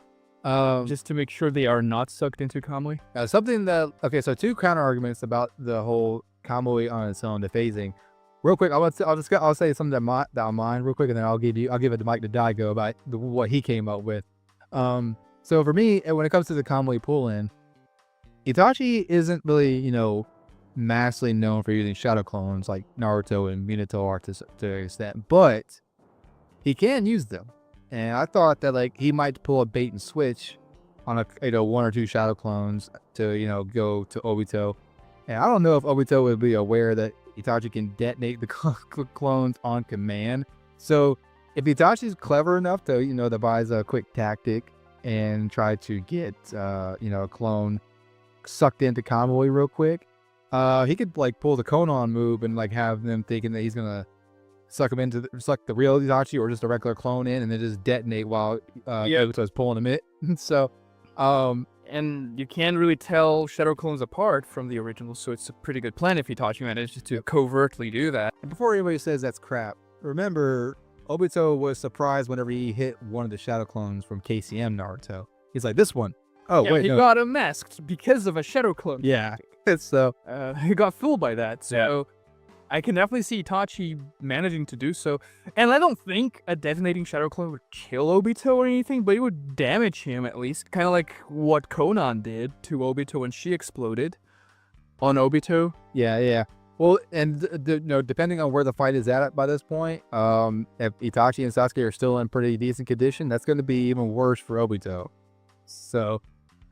Just to make sure they are not sucked into Kamui. So two counter arguments about the whole Kamui on its own, the phasing. Real quick, I'll say something that on mine real quick, and then I'll give it the mic to Daigo about what he came up with. So for me, when it comes to the Kamui pull-in, Itachi isn't really, massively known for using shadow clones like Naruto and Minato are to an extent, but he can use them. And I thought that like he might pull a bait and switch on a one or two shadow clones to go to Obito. And I don't know if Obito would be aware that Itachi can detonate the clones on command. So if Itachi's clever enough to devise a quick tactic and try to get a clone sucked into Kamui real quick, he could like pull the Konan move and like have them thinking that he's gonna suck the real Itachi or just a regular clone in, and then just detonate while Obito's pulling him in. So and you can't really tell shadow clones apart from the original, so it's a pretty good plan if Itachi manages to covertly do that. And before anybody says that's crap, remember Obito was surprised whenever he hit one of the shadow clones from KCM Naruto. He's like, this one. Oh wait, he got him masked because of a shadow clone. Yeah, so he got fooled by that. So I can definitely see Itachi managing to do so. And I don't think a detonating shadow clone would kill Obito or anything, but it would damage him at least. Kind of like what Konan did to Obito when she exploded on Obito. Yeah. Well, and depending on where the fight is at by this point, if Itachi and Sasuke are still in pretty decent condition, that's going to be even worse for Obito. So,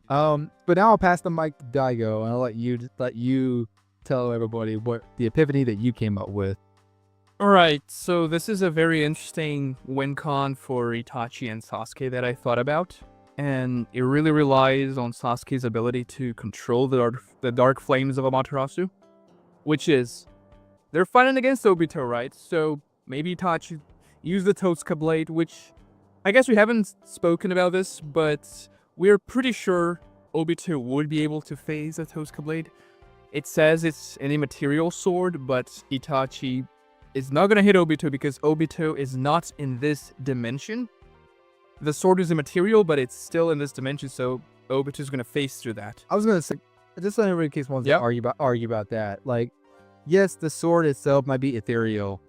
but now I'll pass the mic to Daigo, and I'll let you tell everybody what the epiphany that you came up with. Alright, so this is a very interesting win con for Itachi and Sasuke that I thought about. And it really relies on Sasuke's ability to control the dark flames of Amaterasu. Which is, they're fighting against Obito, right? So maybe Itachi use the Totsuka blade, which I guess we haven't spoken about this, but we're pretty sure Obito would be able to phase a Tosuke Blade. It says it's an immaterial sword, but Itachi is not going to hit Obito because Obito is not in this dimension. The sword is immaterial, but it's still in this dimension, so Obito is going to phase through that. I was gonna say, just so everybody in case wants to argue about that. Like, yes, the sword itself might be ethereal,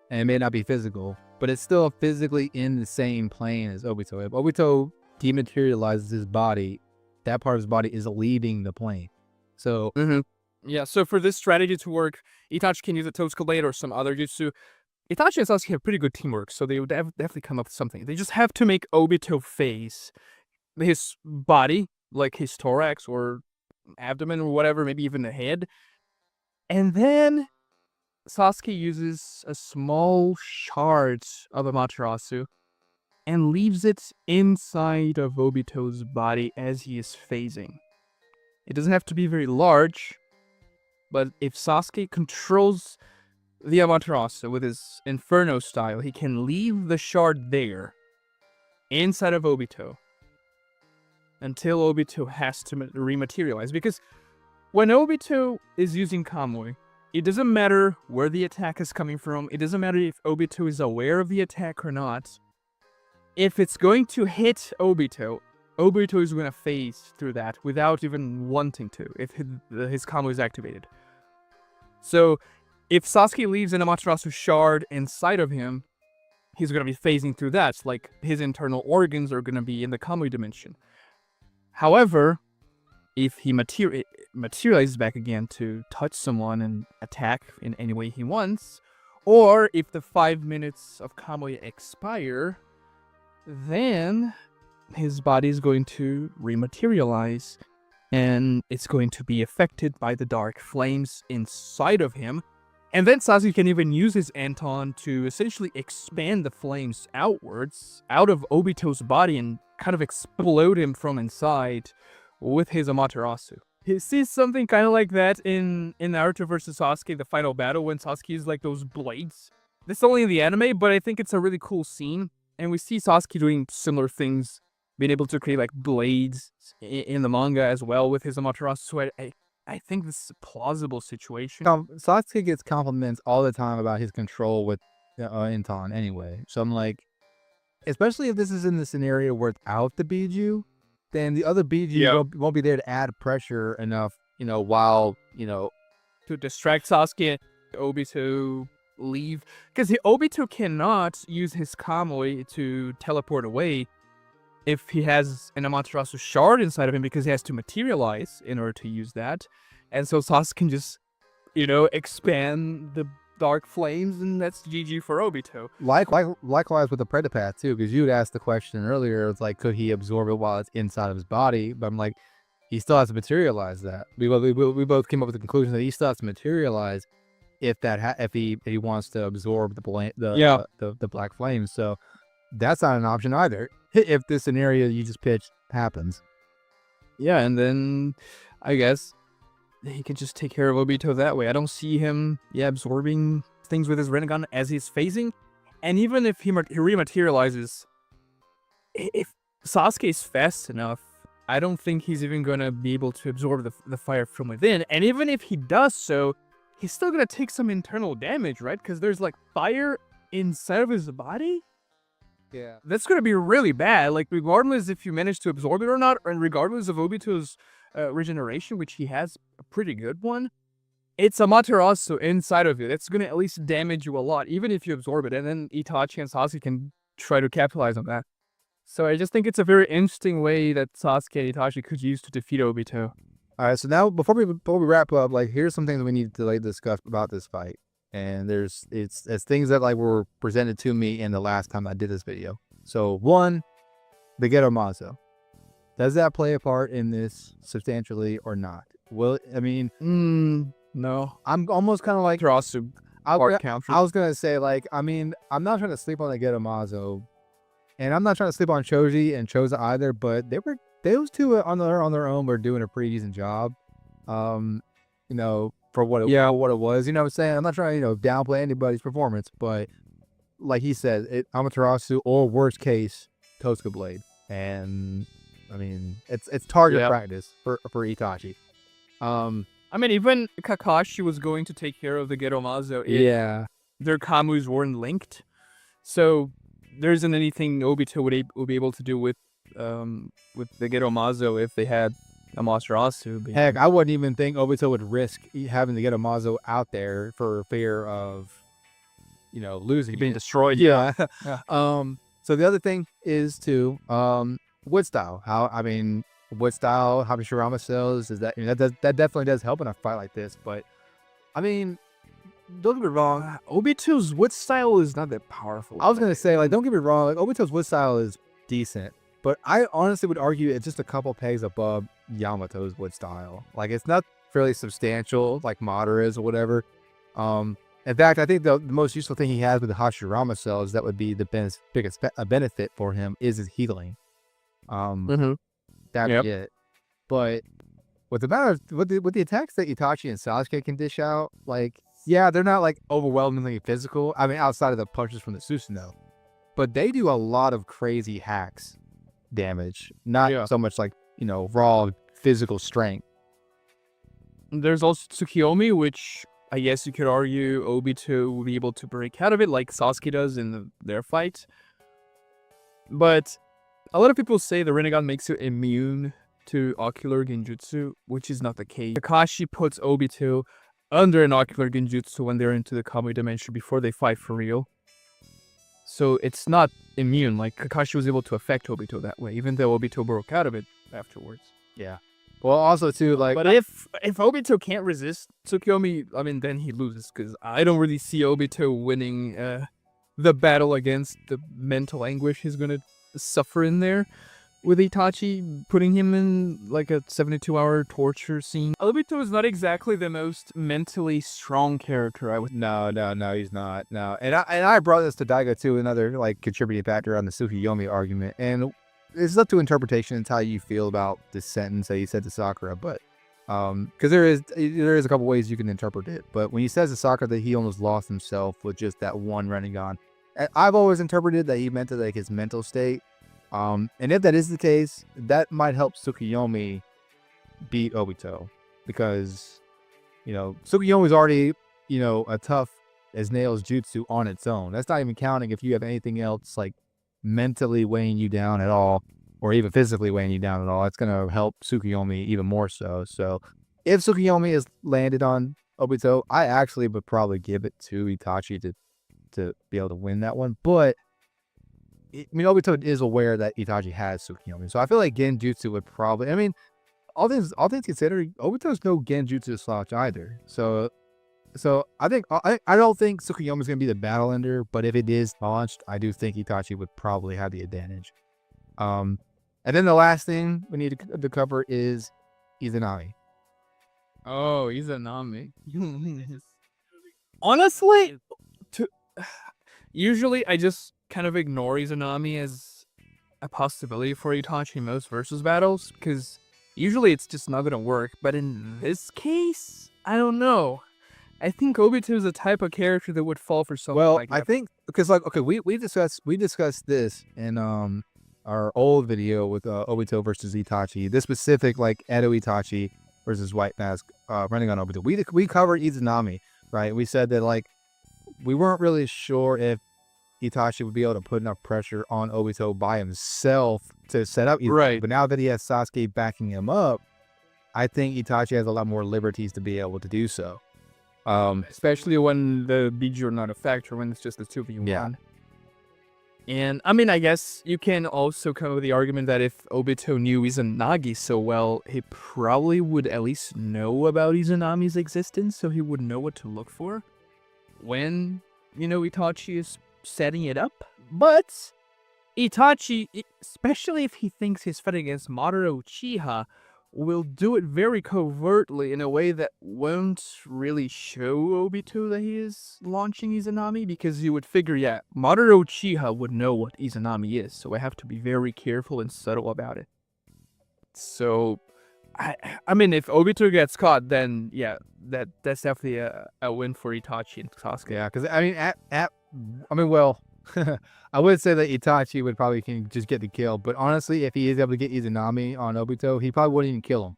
and it may not be physical, but it's still physically in the same plane as Obito. If Obito dematerializes his body, that part of his body is leaving the plane. So, yeah. So for this strategy to work, Itachi can use a Tosuke Blade or some other jutsu. Itachi and Sasuke have pretty good teamwork, so they would definitely come up with something. They just have to make Obito phase his body, like his thorax or abdomen or whatever, maybe even the head. And then Sasuke uses a small shard of Amaterasu and leaves it inside of Obito's body as he is phasing. It doesn't have to be very large, but if Sasuke controls the Amaterasu with his Inferno style, he can leave the shard there, inside of Obito, until Obito has to rematerialize. Because when Obito is using Kamui, it doesn't matter where the attack is coming from. It doesn't matter if Obito is aware of the attack or not. If it's going to hit Obito, Obito is going to phase through that without even wanting to, if his Kamui is activated. So, if Sasuke leaves an Amaterasu shard inside of him, he's going to be phasing through that. Like, his internal organs are going to be in the Kamui dimension. However, if he materializes back again to touch someone and attack in any way he wants, or if the 5 minutes of Kamui expire, then his body is going to rematerialize, and it's going to be affected by the dark flames inside of him. And then Sasuke can even use his Anton to essentially expand the flames outwards, out of Obito's body, and kind of explode him from inside with his Amaterasu. He sees something kind of like that in Naruto versus Sasuke, the final battle, when Sasuke is like those blades. This is only in the anime, but I think it's a really cool scene. And we see Sasuke doing similar things, being able to create like blades in the manga as well with his Amaterasu. So I think this is a plausible situation. Sasuke gets compliments all the time about his control with Anton anyway. So I'm like, especially if this is in the scenario without the Biju, then the other Biju won't be there to add pressure enough, while, to distract Sasuke, Obito leave. Because Obito cannot use his Kamui to teleport away if he has an Amaterasu shard inside of him, because he has to materialize in order to use that. And so Sasuke can just, expand the dark flames, and that's GG for Obito. Likewise with the Predapath too, because you had asked the question earlier, it's like, could he absorb it while it's inside of his body? But I'm like, he still has to materialize that. We both came up with the conclusion that he still has to materialize if he wants to absorb the black flames. So that's not an option either, if the scenario you just pitched happens. Yeah, and then I guess he can just take care of Obito that way. I don't see him absorbing things with his Rinnegan as he's phasing. And even if he rematerializes, if Sasuke is fast enough, I don't think he's even going to be able to absorb the fire from within. And even if he does so, he's still going to take some internal damage, right? Because there's like fire inside of his body. Yeah. That's going to be really bad. Like, regardless if you manage to absorb it or not, and regardless of Obito's regeneration, which he has a pretty good one, it's Amaterasu inside of you. That's going to at least damage you a lot, even if you absorb it. And then Itachi and Sasuke can try to capitalize on that. So I just think it's a very interesting way that Sasuke and Itachi could use to defeat Obito. All right, so now before we wrap up, like, here's some things we need to discuss about this fight. And it's things that were presented to me in the last time I did this video. So one, the Geto Mazo. Does that play a part in this substantially or not? Well, I mean, no. I'm almost kind of like Tarasu. I was gonna say, I'm not trying to sleep on the Geto Mazo, and I'm not trying to sleep on Choji and Choza either. But those two on their own were doing a pretty decent job. For what it was, you know what I'm saying? I'm not trying to, downplay anybody's performance, but like he said, Amaterasu, or worst case, Tosuke blade, and I mean it's target Yeah. practice for Itachi. I mean, even Kakashi was going to take care of the Geromazo if Yeah, their Kamus weren't linked. So there isn't anything Obito would be able to do with the Geromazo if they had Amaterasu. heck, I wouldn't even think Obito would risk having to get a Mazo out there for fear of, losing being it. destroyed. Yeah. Yeah. So the other thing is too, wood style. Wood style, how Hashirama sells is that that definitely does help in a fight like this. But I mean, don't get me wrong. Obito's wood style is not that powerful. I was gonna say, like, don't get me wrong, like Obito's wood style is decent, but I honestly would argue it's just a couple pegs above Yamato's wood style. Like, it's not fairly substantial like Madara is or whatever. In fact, I think the most useful thing he has with the Hashirama cells that would be the biggest benefit for him is his healing. That'd Yep. be it. But with the attacks that Itachi and Sasuke can dish out, like, yeah, they're not like overwhelmingly physical. I mean, outside of the punches from the Susanoo, but they do a lot of crazy hacks damage. Not so much like raw physical strength. There's also Tsukiyomi, which I guess you could argue Obito will be able to break out of it like Sasuke does in their fight. But a lot of people say the Rinnegan makes you immune to ocular genjutsu, which is not the case. Kakashi puts Obito under an ocular genjutsu when they're into the Kamui dimension before they fight for real. So it's not immune. Like, Kakashi was able to affect Obito that way, even though Obito broke out of it afterwards. Yeah. Well, also too, like, But if Obito can't resist Tsukiyomi, I mean, then he loses, because I don't really see Obito winning the battle against the mental anguish he's gonna suffer in there with Itachi, putting him in like a 72-hour torture scene. Obito is not exactly the most mentally strong character, I would. No, he's not. No, and I brought this to Daigo too, another like contributing factor on the Tsukiyomi argument, and it's up to interpretation. It's how you feel about this sentence that he said to Sakura, but because there is a couple ways you can interpret it. But when he says to Sakura that he almost lost himself with just that one Rinnegan, I've always interpreted that he meant like his mental state. And if that is the case, that might help Tsukiyomi beat Obito, because Tsukiyomi's already a tough as nails jutsu on its own. That's not even counting if you have anything else like mentally weighing you down at all, or even physically weighing you down at all. It's gonna help Tsukiyomi even more so. So if Tsukiyomi is landed on Obito, I actually would probably give it to Itachi to be able to win that one. But I mean, Obito is aware that Itachi has Tsukiyomi, so I feel like Genjutsu would probably. I mean, all things considered, Obito's no Genjutsu slouch either. So I think I don't think Tsukiyomi is gonna be the battle ender, but if it is launched, I do think Itachi would probably have the advantage. And then the last thing we need to cover is Izanami. Oh, Izanami. Honestly, usually I just kind of ignore Izanami as a possibility for Itachi most versus battles, because usually it's just not gonna work. But in this case, I don't know. I think Obito is the type of character that would fall for something like that. I think because we discussed this in our old video with Obito versus Itachi. This specific like Edo Itachi versus White Mask running on Obito. We covered Izanami, right? We said that like we weren't really sure if Itachi would be able to put enough pressure on Obito by himself to set up Izanami. Right. But now that he has Sasuke backing him up, I think Itachi has a lot more liberties to be able to do so. Especially when the Biju are not a factor, when it's just the 2v1. Yeah. And I mean, I guess you can also come up with the argument that if Obito knew Izanagi so well, he probably would at least know about Izanami's existence, so he would know what to look for when, Itachi is setting it up. But Itachi, especially if he thinks he's fighting against Madara Uchiha, will do it very covertly in a way that won't really show Obito that he is launching Izanami, because you would figure, Madara Uchiha would know what Izanami is, so I have to be very careful and subtle about it. So, I mean, if Obito gets caught, then that's definitely a win for Itachi and Sasuke. Yeah, because I mean, I would say that Itachi would probably can just get the kill, but honestly, if he is able to get Izanami on Obito, he probably wouldn't even kill him.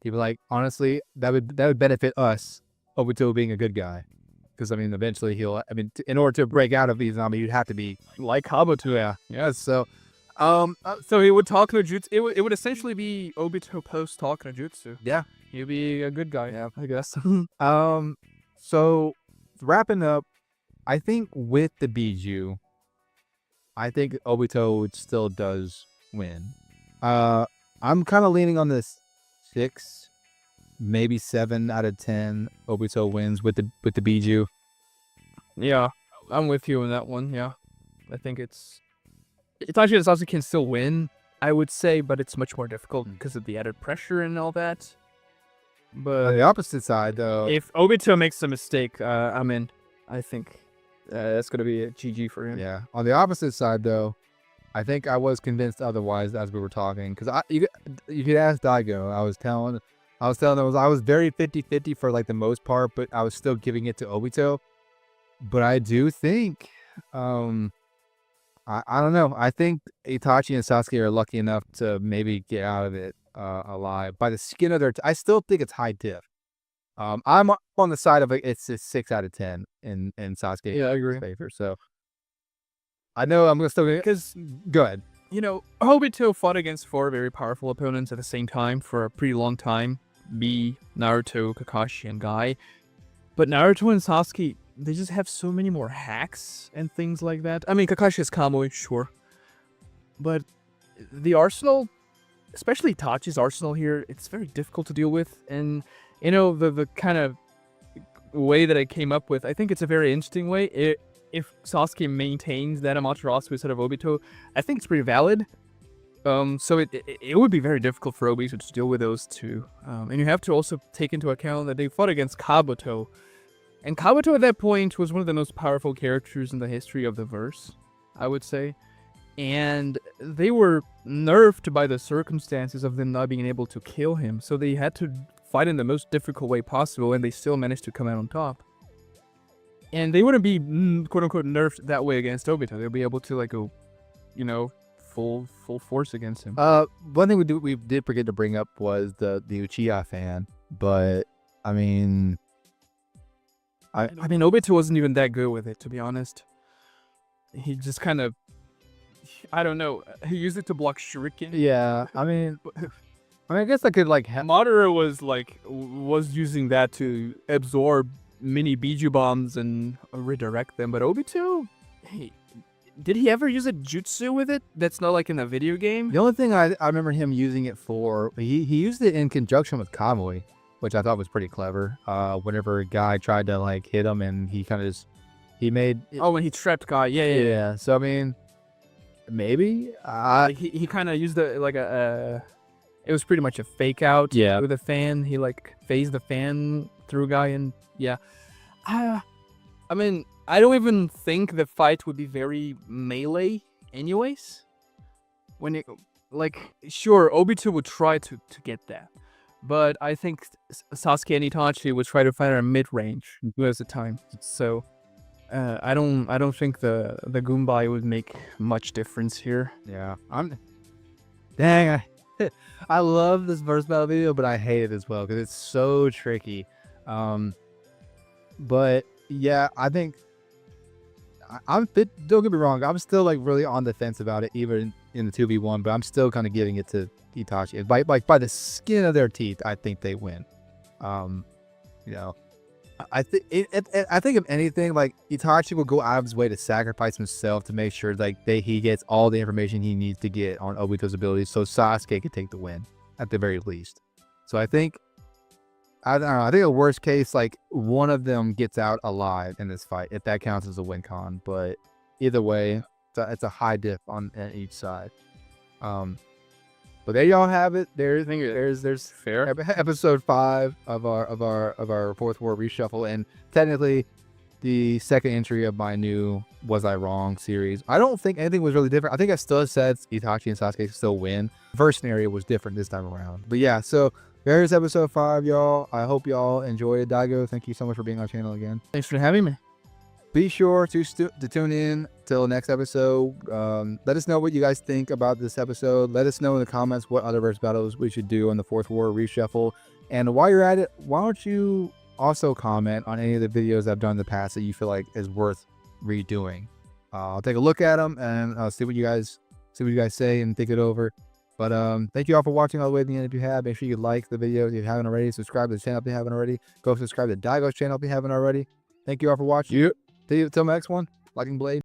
He'd be like, honestly, that would benefit us, Obito being a good guy, because I mean, eventually in order to break out of Izanami, you'd have to be Like Kabuto. yeah. So, So he would talk no jutsu. It would essentially be Obito post talk no jutsu. yeah. He'd be a good guy. Yeah, I guess. So wrapping up, I think with the Biju, I think Obito still does win. I'm kind of leaning on this 6, maybe 7 out of 10. Obito wins with the Biju. Yeah, I'm with you on that one. Yeah, I think it's Itachi and Sasuke can still win, I would say, but it's much more difficult because of the added pressure and all that. On But the opposite side, though, if Obito makes a mistake, I'm in. I think that's gonna be a GG for him. yeah. On the opposite side, though, I think I was convinced otherwise as we were talking. Because you could ask Daigo. I was telling them I was very 50-50 for like the most part, but I was still giving it to Obito. But I do think, I don't know. I think Itachi and Sasuke are lucky enough to maybe get out of it alive by the skin of their. I still think it's high diff. I'm on the side of it's a 6 out of 10 in Sasuke's Yeah, I agree. favor. So I know I'm still gonna Because go ahead. you know, Obito fought against 4 very powerful opponents at the same time for a pretty long time. Naruto, Kakashi, and Guy. But Naruto and Sasuke, they just have so many more hacks and things like that. I mean, Kakashi has Kamui, sure. But the arsenal, especially Itachi's arsenal here, it's very difficult to deal with. And, you know, the kind of way that I came up with, I think it's a very interesting way. If Sasuke maintains that Amaterasu instead of Obito, I think it's pretty valid. So it would be very difficult for Obito to deal with those two. And you have to also take into account that they fought against Kabuto. And Kabuto at that point was one of the most powerful characters in the history of the verse, I would say. And they were nerfed by the circumstances of them not being able to kill him. So they had to fight in the most difficult way possible, and they still managed to come out on top. And they wouldn't be, quote-unquote, nerfed that way against Obito. They'll be able to, like, go, you know, full force against him. One thing we did forget to bring up was the Uchiha fan, but I mean, I mean, Obito wasn't even that good with it, to be honest. He just kind of, I don't know, he used it to block Shuriken. yeah. I mean, I guess I could like. Madara was using that to absorb mini Biju bombs and redirect them, but Obito, hey, did he ever use a jutsu with it? That's not like in a video game. The only thing I remember him using it for, he used it in conjunction with Kamui, which I thought was pretty clever. Whenever a guy tried to like hit him, and he kind of just made. Oh, when he trapped Guy, yeah. So I mean, maybe Like, he kind of used it it was pretty much a fake out. Yeah. With a fan, he like phased the fan through Guy, and yeah. I mean, I don't even think the fight would be very melee, anyways. When it, like, sure, Obito would try to get that, but I think Sasuke and Itachi would try to fight at mid-range most of the time. So, I don't think the Gunbai would make much difference here. yeah. Dang, I love this verse battle video, but I hate it as well because it's so tricky. But yeah, I think don't get me wrong, I'm still like really on the fence about it, even in the 2v1, but I'm still kind of giving it to Itachi. By the skin of their teeth, I think they win. You know, I think if anything, like Itachi will go out of his way to sacrifice himself to make sure like he gets all the information he needs to get on Obito's abilities, so Sasuke could take the win at the very least. So I think, I don't know, I think the worst case, like one of them gets out alive in this fight, if that counts as a win con. But either way, it's a high diff on each side. But there y'all have it. There's Fair. episode 5 of our Fourth War reshuffle, and technically the second entry of my new Was I Wrong series. I don't think anything was really different. I think I still said Itachi and Sasuke still win. First scenario was different this time around. But yeah, so there's episode 5, y'all. I hope y'all enjoyed it. Daigo, thank you so much for being on our channel again. Thanks for having me. Be sure to tune in till next episode. Let us know what you guys think about this episode. Let us know in the comments what other verse battles we should do on the Fourth War Reshuffle. And while you're at it, why don't you also comment on any of the videos I've done in the past that you feel like is worth redoing. I'll take a look at them and I'll see what you guys say and think it over. But thank you all for watching all the way to the end. If you have, make sure you like the video if you haven't already. Subscribe to the channel if you haven't already. Go subscribe to Daigo's channel if you haven't already. Thank you all for watching. See you till the next one. Lightning Blade.